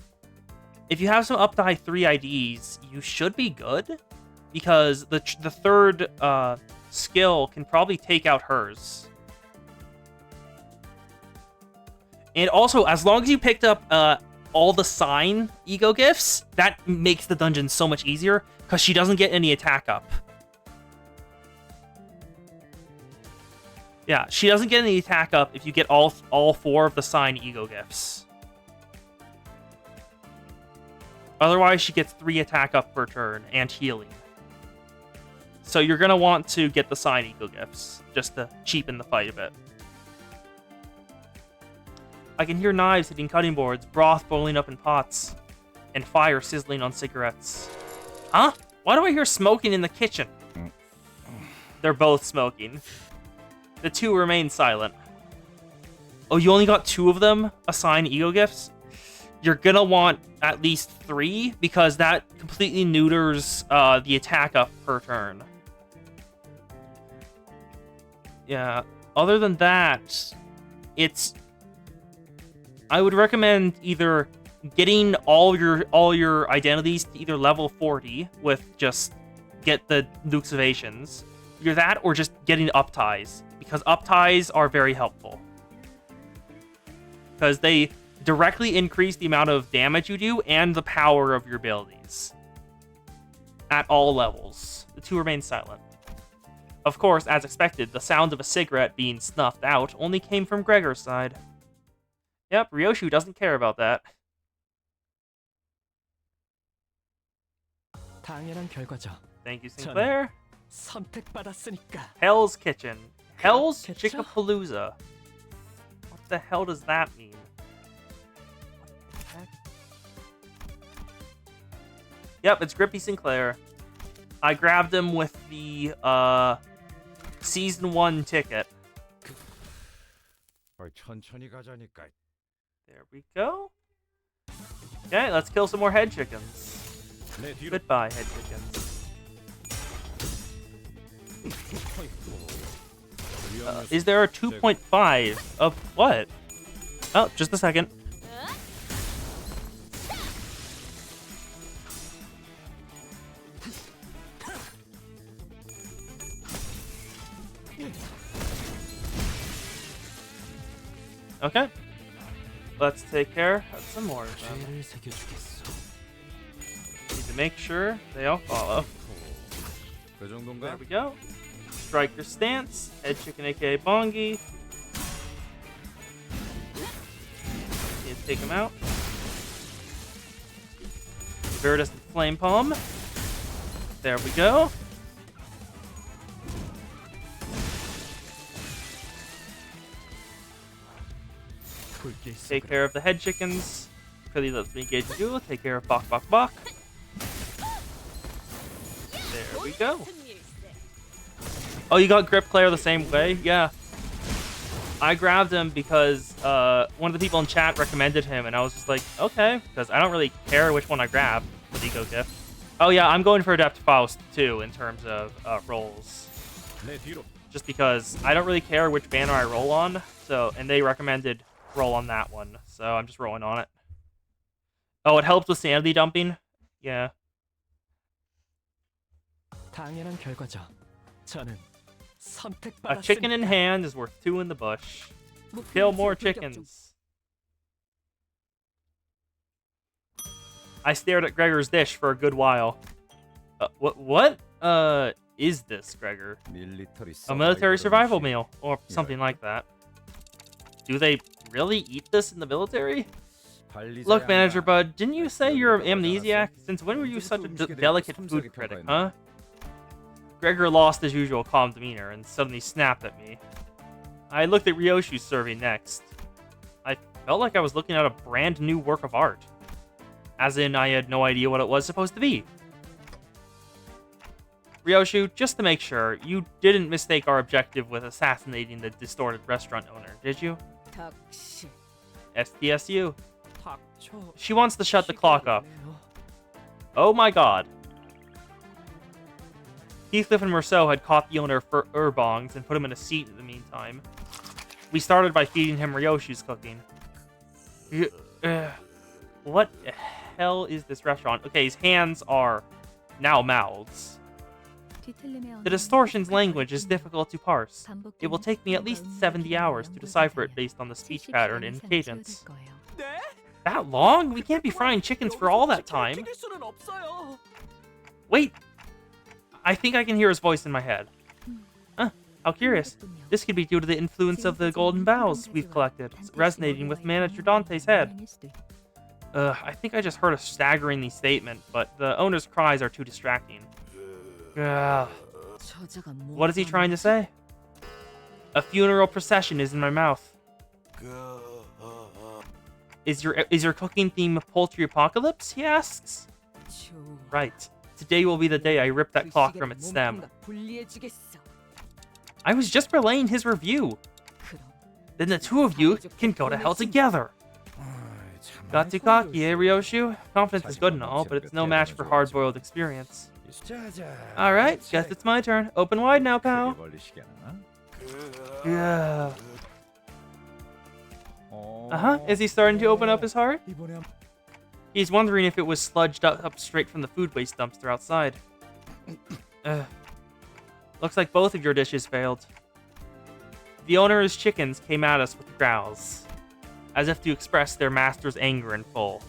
S1: if you have some Uptie 3 IDs, you should be good. Because the third skill can probably take out hers. And also, as long as you picked up all the sign ego gifts, that makes the dungeon so much easier, because she doesn't get any attack up. Yeah, she doesn't get any attack up if you get all 4 of the sign ego gifts. Otherwise, she gets 3 attack up per turn and healing. So you're going to want to get the Sign Eagle gifts, just to cheapen the fight a bit. I can hear knives hitting cutting boards, broth boiling up in pots, and fire sizzling on cigarettes. Huh? Why do I hear smoking in the kitchen? They're both smoking. The 2 remain silent. Oh, you only got 2 of them? Assign ego gifts? You're gonna want at least 3, because that completely neuters the attack up per turn. Yeah. Other than that, I would recommend either getting all your identities to either level 40 with just get the Luke's Evasions. Either that or just getting up ties, because up ties are very helpful. Because they directly increase the amount of damage you do and the power of your abilities. At all levels. The 2 remain silent. Of course, as expected, the sound of a cigarette being snuffed out only came from Gregor's side. Yep, Ryoshu doesn't care about that.
S6: 당연한 결과죠.
S1: Thank you, Sinclair.
S6: 선택받았으니까.
S1: Hell's Kitchen. Hell's
S6: 그렇겠죠?
S1: Chickapalooza. What the hell does that mean? What the heck? Yep, it's Grippy Sinclair. I grabbed him with the Season 1 ticket.
S5: 천천히 가자니까.
S1: There we go. Okay, let's kill some more head chickens.
S5: 내 뒤로.
S1: Goodbye, head chickens. Is there a 2.5 of what? Oh, just a second. Okay. Let's take care of some more of them.
S6: 죄를 새겨주겠어.
S1: Need to make sure they all follow.
S5: 그
S1: There
S5: 정도인가?
S1: we go. Striker stance. Head chicken, aka Bongi. Need to take him out. Viridescent Flame Palm. There we go.
S6: 불길
S1: Take
S6: 속으로.
S1: care of the head chickens. Philly lets me engage the duel. Take care of Bok Bok Bok. There we go. Oh, you got Grip Claire the same way? Yeah. I grabbed him because one of the people in chat recommended him, and I was just like, okay, because I don't really care which one I grab for the Ego Gift. Oh yeah, I'm going for Adept Faust too in terms of rolls.
S5: 내 뒤로.
S1: Just because I don't really care which banner I roll on, and they recommended roll on that one, so I'm just rolling on it. Oh, it helps with sanity dumping? Yeah.
S6: 당연한 결과죠. 저는
S1: A chicken in
S6: 선택받았으니까.
S1: hand is worth 2 in the bush. Kill more chickens. I stared at Gregor's dish for a good while. What is this, Gregor? A military survival meal, or something like that. Do they really eat this in the military? Look, Manager Bud, didn't you say you're an amnesiac? Since when were you such a delicate food critic, huh? Gregor lost his usual calm demeanor and suddenly snapped at me. I looked at Ryoshu's serving next. I felt like I was looking at a brand new work of art. As in, I had no idea what it was supposed to be. Ryoshu, just to make sure, you didn't mistake our objective with assassinating the distorted restaurant owner, did you?
S3: 덕시.
S1: STSU.
S6: 닥쳐.
S1: She wants to shut the clock up. Oh my god. Heathcliff and Merceau had caught the owner for Urbongs and put him in a seat in the meantime. We started by feeding him Ryoshu's cooking. What the hell is this restaurant? Okay, his hands are now mouths. The distortion's language is difficult to parse. It will take me at least 70 hours to decipher it based on the speech pattern and cadence.
S6: 네?
S1: That long? We can't be frying chickens for all that time.
S6: 튀길 수는 없어요.
S1: Wait! I think I can hear his voice in my head. How curious. This could be due to the influence of the golden boughs we've collected, resonating with Manager Dante's head. I think I just heard a staggeringly statement, but the owner's cries are too distracting. Ugh.
S3: 저자가
S1: What is he trying to say? A funeral procession is in my mouth. Is your cooking theme poultry apocalypse? He asks. Right. Today will be the day I rip that clock from its stem. I was just relaying his review. Then the two of you can go to hell together. Gatsukaki, eh, Ryoshu? Confidence is good and all, but it's no match for hard-boiled experience. Alright, guess it's my turn. Open wide now, pal. Yeah. Uh-huh. Is he starting to open up his heart? He's wondering if it was sludged up straight from the food waste dumpster outside. Looks like both of your dishes failed. The owner's chickens came at us with growls, as if to express their master's anger in full.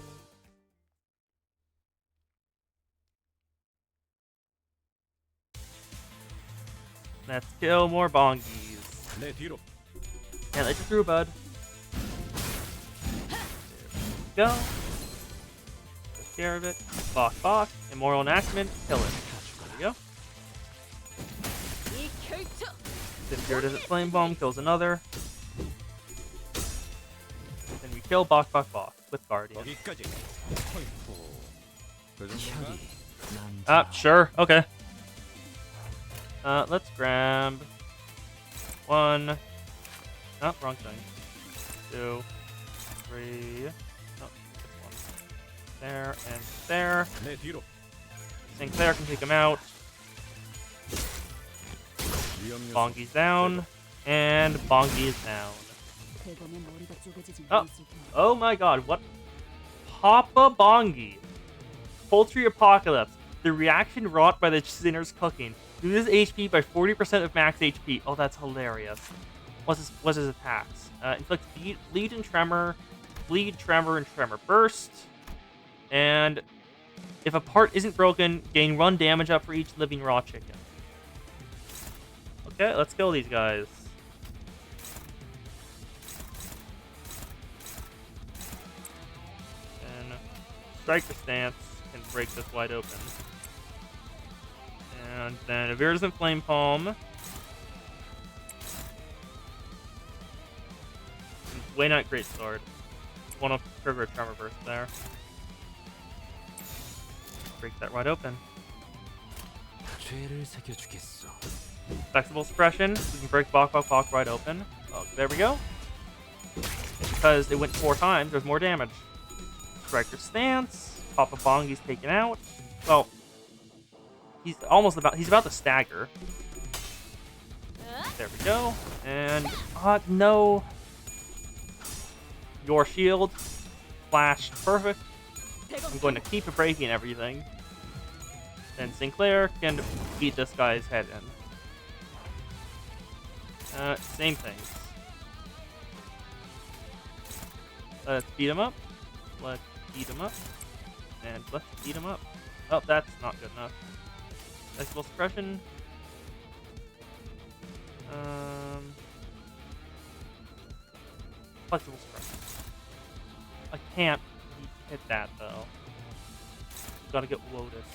S1: Let's kill more bongies. Yeah, let you through, bud. There we go. Take care of it. Bok bok. Immoral enactment. Kill it. There we go. Sinclair does it. Flame bomb kills another. Then we kill bok bok bok with guardian. Sure. Okay. Let's grab one. Oh, wrong thing. 2, 3. Oh, this one. There and there. Sinclair can take him out. Bongi's down. And Bongi is down. Oh my god, what? Papa Bongi. Poultry Apocalypse. The reaction wrought by the sinner's cooking. Loses HP by 40% of max HP. Oh, that's hilarious. What's his attacks? Inflicts bleed, tremor, and tremor burst. And if a part isn't broken, gain run damage up for each living raw chicken. Okay, let's kill these guys. And Striker Stance can break this wide open. And then a Virulent Flame Palm. Way not great sword. Want to trigger a tremor burst there. Break that wide open. Flexible suppression. We can break Bok Bok Bok wide open. Oh, there we go. And because it went 4 times, there's more damage. Striker Stance. Papa Bongi's taken out. Well, he's about to stagger. There we go. And no. Your shield flashed perfect. I'm going to keep breaking everything. Then Sinclair can beat this guy's head in. Same things. Let's beat him up. Let's beat him up. And let's beat him up. Oh, that's not good enough. Flexible suppression. Flexible suppression. I can't hit that though. Gotta get Lotus.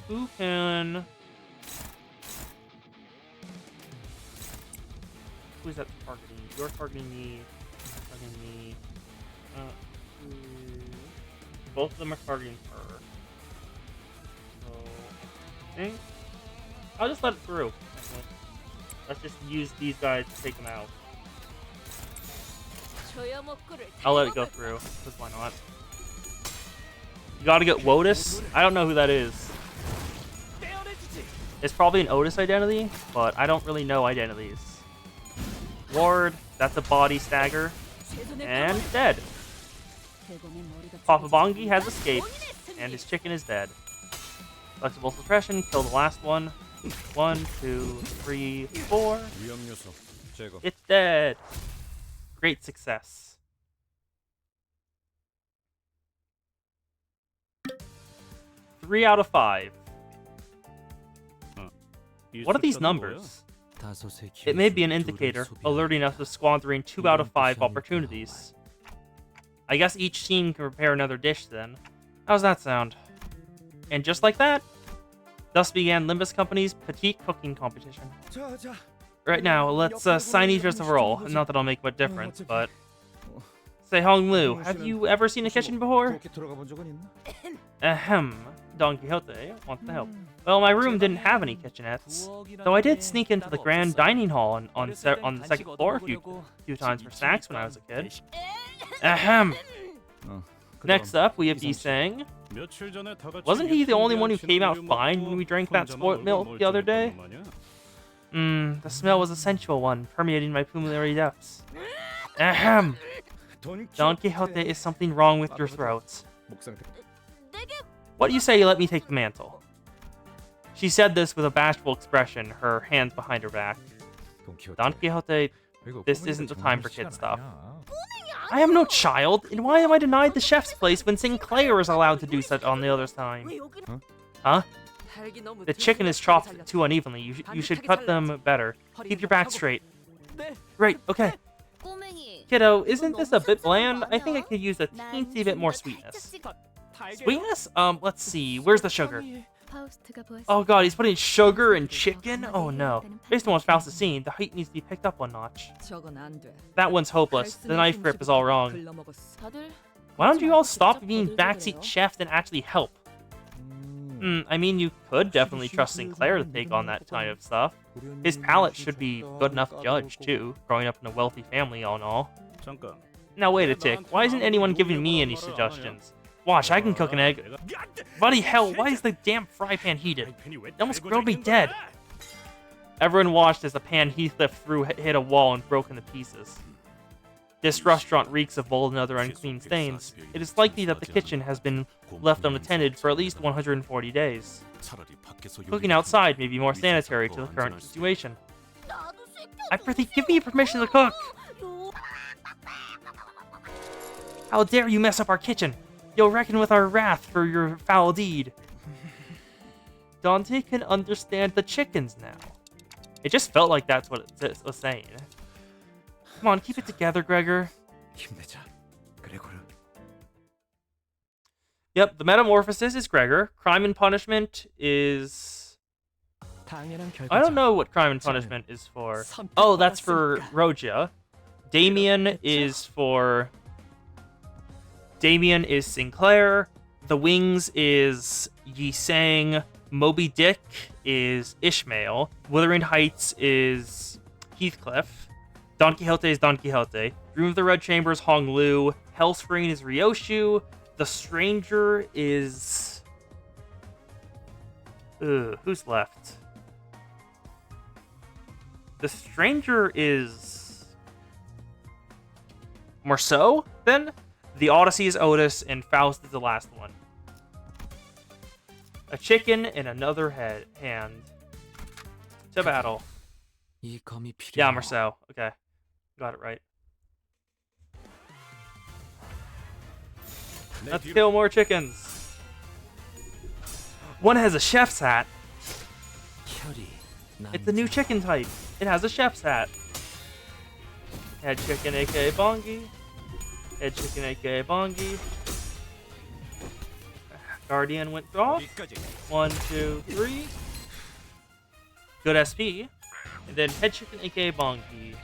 S1: Who can? Who's that targeting? You're targeting me. Targeting me. Both of them are targeting her. So I think I'll just let it through. Let's just use these guys to take them out. I'll let it go through, because why not? You gotta get Wotus? I don't know who that is. It's probably an Otis identity, but I don't really know identities. Ward, that's a body stagger. And dead. Papa Bongi has escaped, and his chicken is dead. Flexible suppression, kill the last one. 1, 2, 3, 4. It's dead. Great success. Three out of 5. What are these numbers? It may be an indicator, alerting us of squandering 2 out of 5 opportunities. I guess each team can prepare another dish then. How's that sound? And just like that, thus began Limbus Company's petite cooking competition. Right now, let's sign each other's role. Not that it'll make much difference, but... Say, Hong Lu, have you ever seen a kitchen before? Ahem, Don Quixote wants to help. Well, my room didn't have any kitchenettes, though I did sneak into the grand dining hall on the second floor a few times for snacks when I was a kid. Ahem. Next up, we have Sang. Wasn't he the only one who came out fine when we drank that spoiled milk the other day? The smell was a sensual one, permeating my pulmonary depths. Ahem. Don Quixote, is something wrong with your throat? What do you say you let me take the mantle? She said this with a bashful expression, her hands behind her back. Don Quixote, this isn't the time for kid stuff. I am no child, and why am I denied the chef's place when Sinclair is allowed to do such on the other time? Huh? The chicken is chopped too unevenly. You should cut them better. Keep your back straight. Right, okay. Kiddo, isn't this a bit bland? I think I could use a teensy bit more sweetness. Sweetness? Let's see. Where's the sugar? Oh god, he's putting sugar in chicken? Oh no. Based on what Faust has seen, the height needs to be picked up one notch. That one's hopeless. The knife grip is all wrong. Why don't you all stop being backseat chefs and actually help? I mean, you could definitely trust Sinclair to take on that kind of stuff. His palate should be good enough to judge, too, growing up in a wealthy family all in all. Now wait a tick, why isn't anyone giving me any suggestions? Watch, I can cook an egg. Bloody hell, why is the damn fry pan heated? It almost grilled me dead. Everyone watched as the pan he lifted through hit a wall and broke into pieces. This restaurant reeks of mold and other unclean stains. It is likely that the kitchen has been left unattended for at least 140 days. Cooking outside may be more sanitary to the current situation. I prithee, give me permission to cook! How dare you mess up our kitchen! You'll reckon with our wrath for your foul deed. Dante can understand the chickens now. It just felt like that's what it was saying. Come on, keep it together, Gregor. Yep, the metamorphosis is Gregor. Crime and punishment is... I don't know what crime and punishment is for. Oh, that's for Roja. Damien is for... Damien is Sinclair. The Wings is Yisang. Moby Dick is Ishmael. Wuthering Heights is Heathcliff. Don Quixote is Don Quixote. Room of the Red Chamber is Hong Lu. Hellspring is Ryoshu. The Stranger is... who's left? The Stranger is... Marceau, then? The Odyssey is Otis, and Faust is the last one. A chicken and another hand. To battle. Yeah, Marceau. Okay. Got it right. Let's kill more chickens. One has a chef's hat. It's a new chicken type. It has a chef's hat. Head chicken, aka Bongi. Head chicken, aka Bongi. Guardian went off. 1, 2, 3. Good SP. And then head chicken, aka Bongi.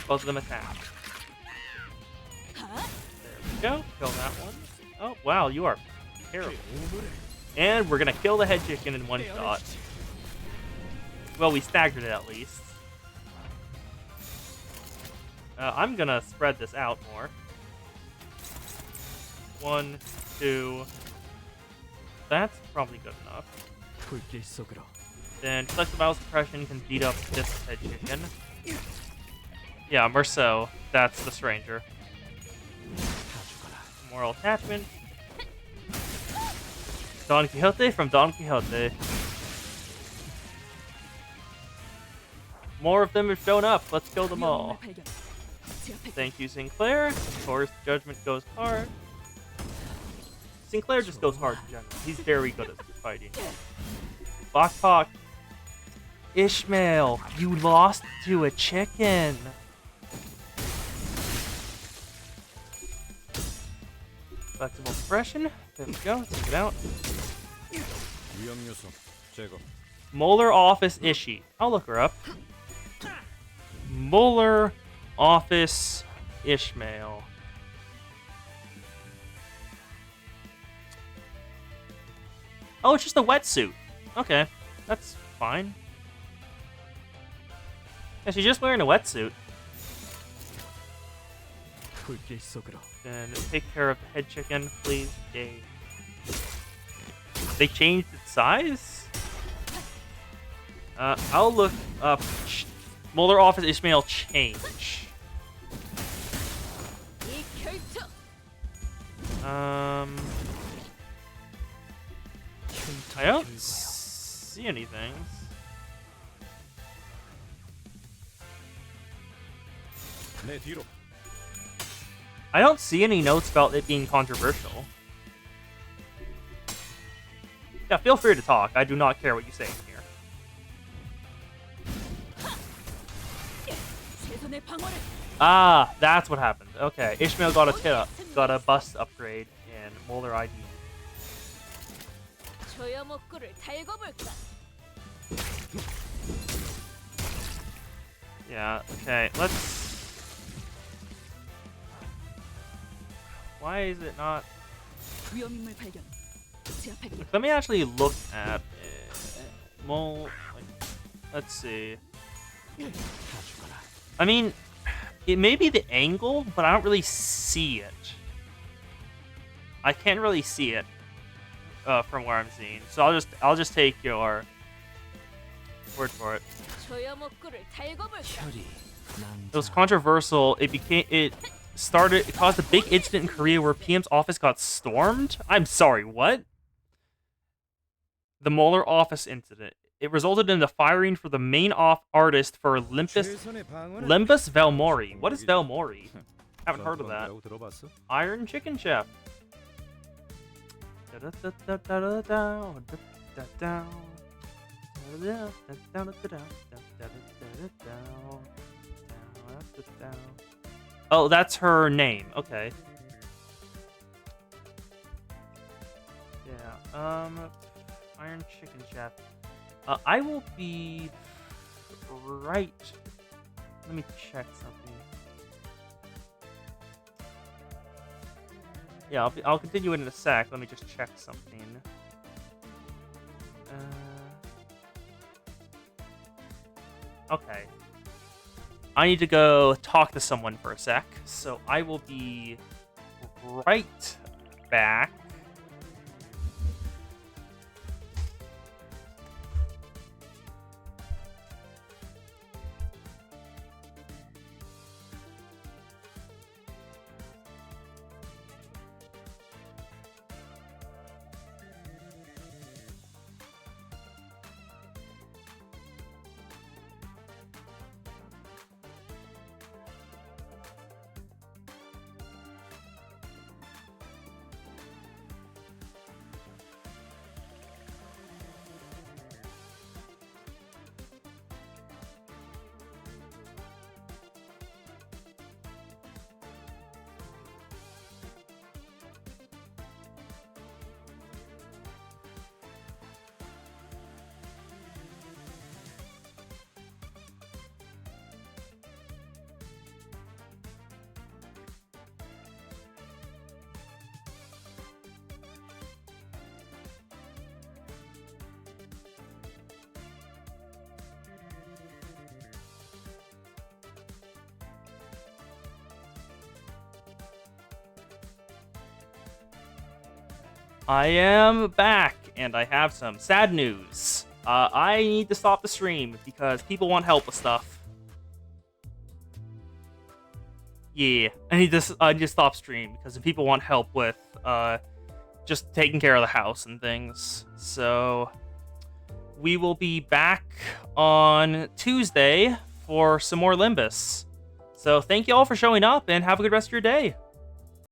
S1: Both of them attack. There we go. Kill that one. Oh, wow, you are terrible. And we're gonna kill the head chicken in one shot. Well, we staggered it at least. I'm gonna spread this out more. 1, 2. That's probably good enough. Then flexible suppression can beat up this head chicken. Yeah, Marceau. That's the Stranger. Moral attachment. Don Quixote from Don Quixote. More of them have shown up. Let's kill them all. Thank you, Sinclair. Of course, judgment goes hard. Sinclair just goes hard in general. He's very good at fighting. Bok. Ishmael, you lost to a chicken. Flexible compression. There we go. Take it out.
S5: 위험 요소 제거.
S1: Molar Office Ishii. I'll look her up. Molar Office Ishmael. Oh, it's just a wetsuit. Okay, that's fine. Yeah, she's just wearing a wetsuit.
S6: 불길 속으로.
S1: And take care of the head chicken, please. Yay. They changed its size? I'll look up Molar Office Ishmael change. I don't see anything.
S5: 내 뒤로.
S1: I don't see any notes about it being controversial. Yeah, feel free to talk. I do not care what you say in here. Ah, that's what happened. Okay, Ishmael got a bust upgrade in Molar ID. Yeah, okay, let's... Why is it not...
S3: 위험인물 발견. 제압할게.
S1: Let me actually look at let's see. I mean, it may be the angle, but I don't really see it. I can't really see it from where I'm seeing. So I'll just take your word for it.
S4: 혈이
S1: It was controversial. It caused a big incident in Korea where PM's office got stormed. I'm sorry, what? The Molar office incident. It resulted in the firing for the main artist for Limbus Velmori. What is Velmori? Haven't heard of that.
S5: 들어봤어?
S1: Iron Chicken Chef. Oh, that's her name. Okay. Yeah. Iron Chicken Chef. I will be right. Let me check something. Yeah, I'll continue it in a sec. Let me just check something. Okay. I need to go talk to someone for a sec, so I will be right back. I am back, and I have some sad news. I need to stop the stream because people want help with stuff. Yeah, I need to stop stream because people want help with just taking care of the house and things. So we will be back on Tuesday for some more Limbus. So thank you all for showing up, and have a good rest of your day.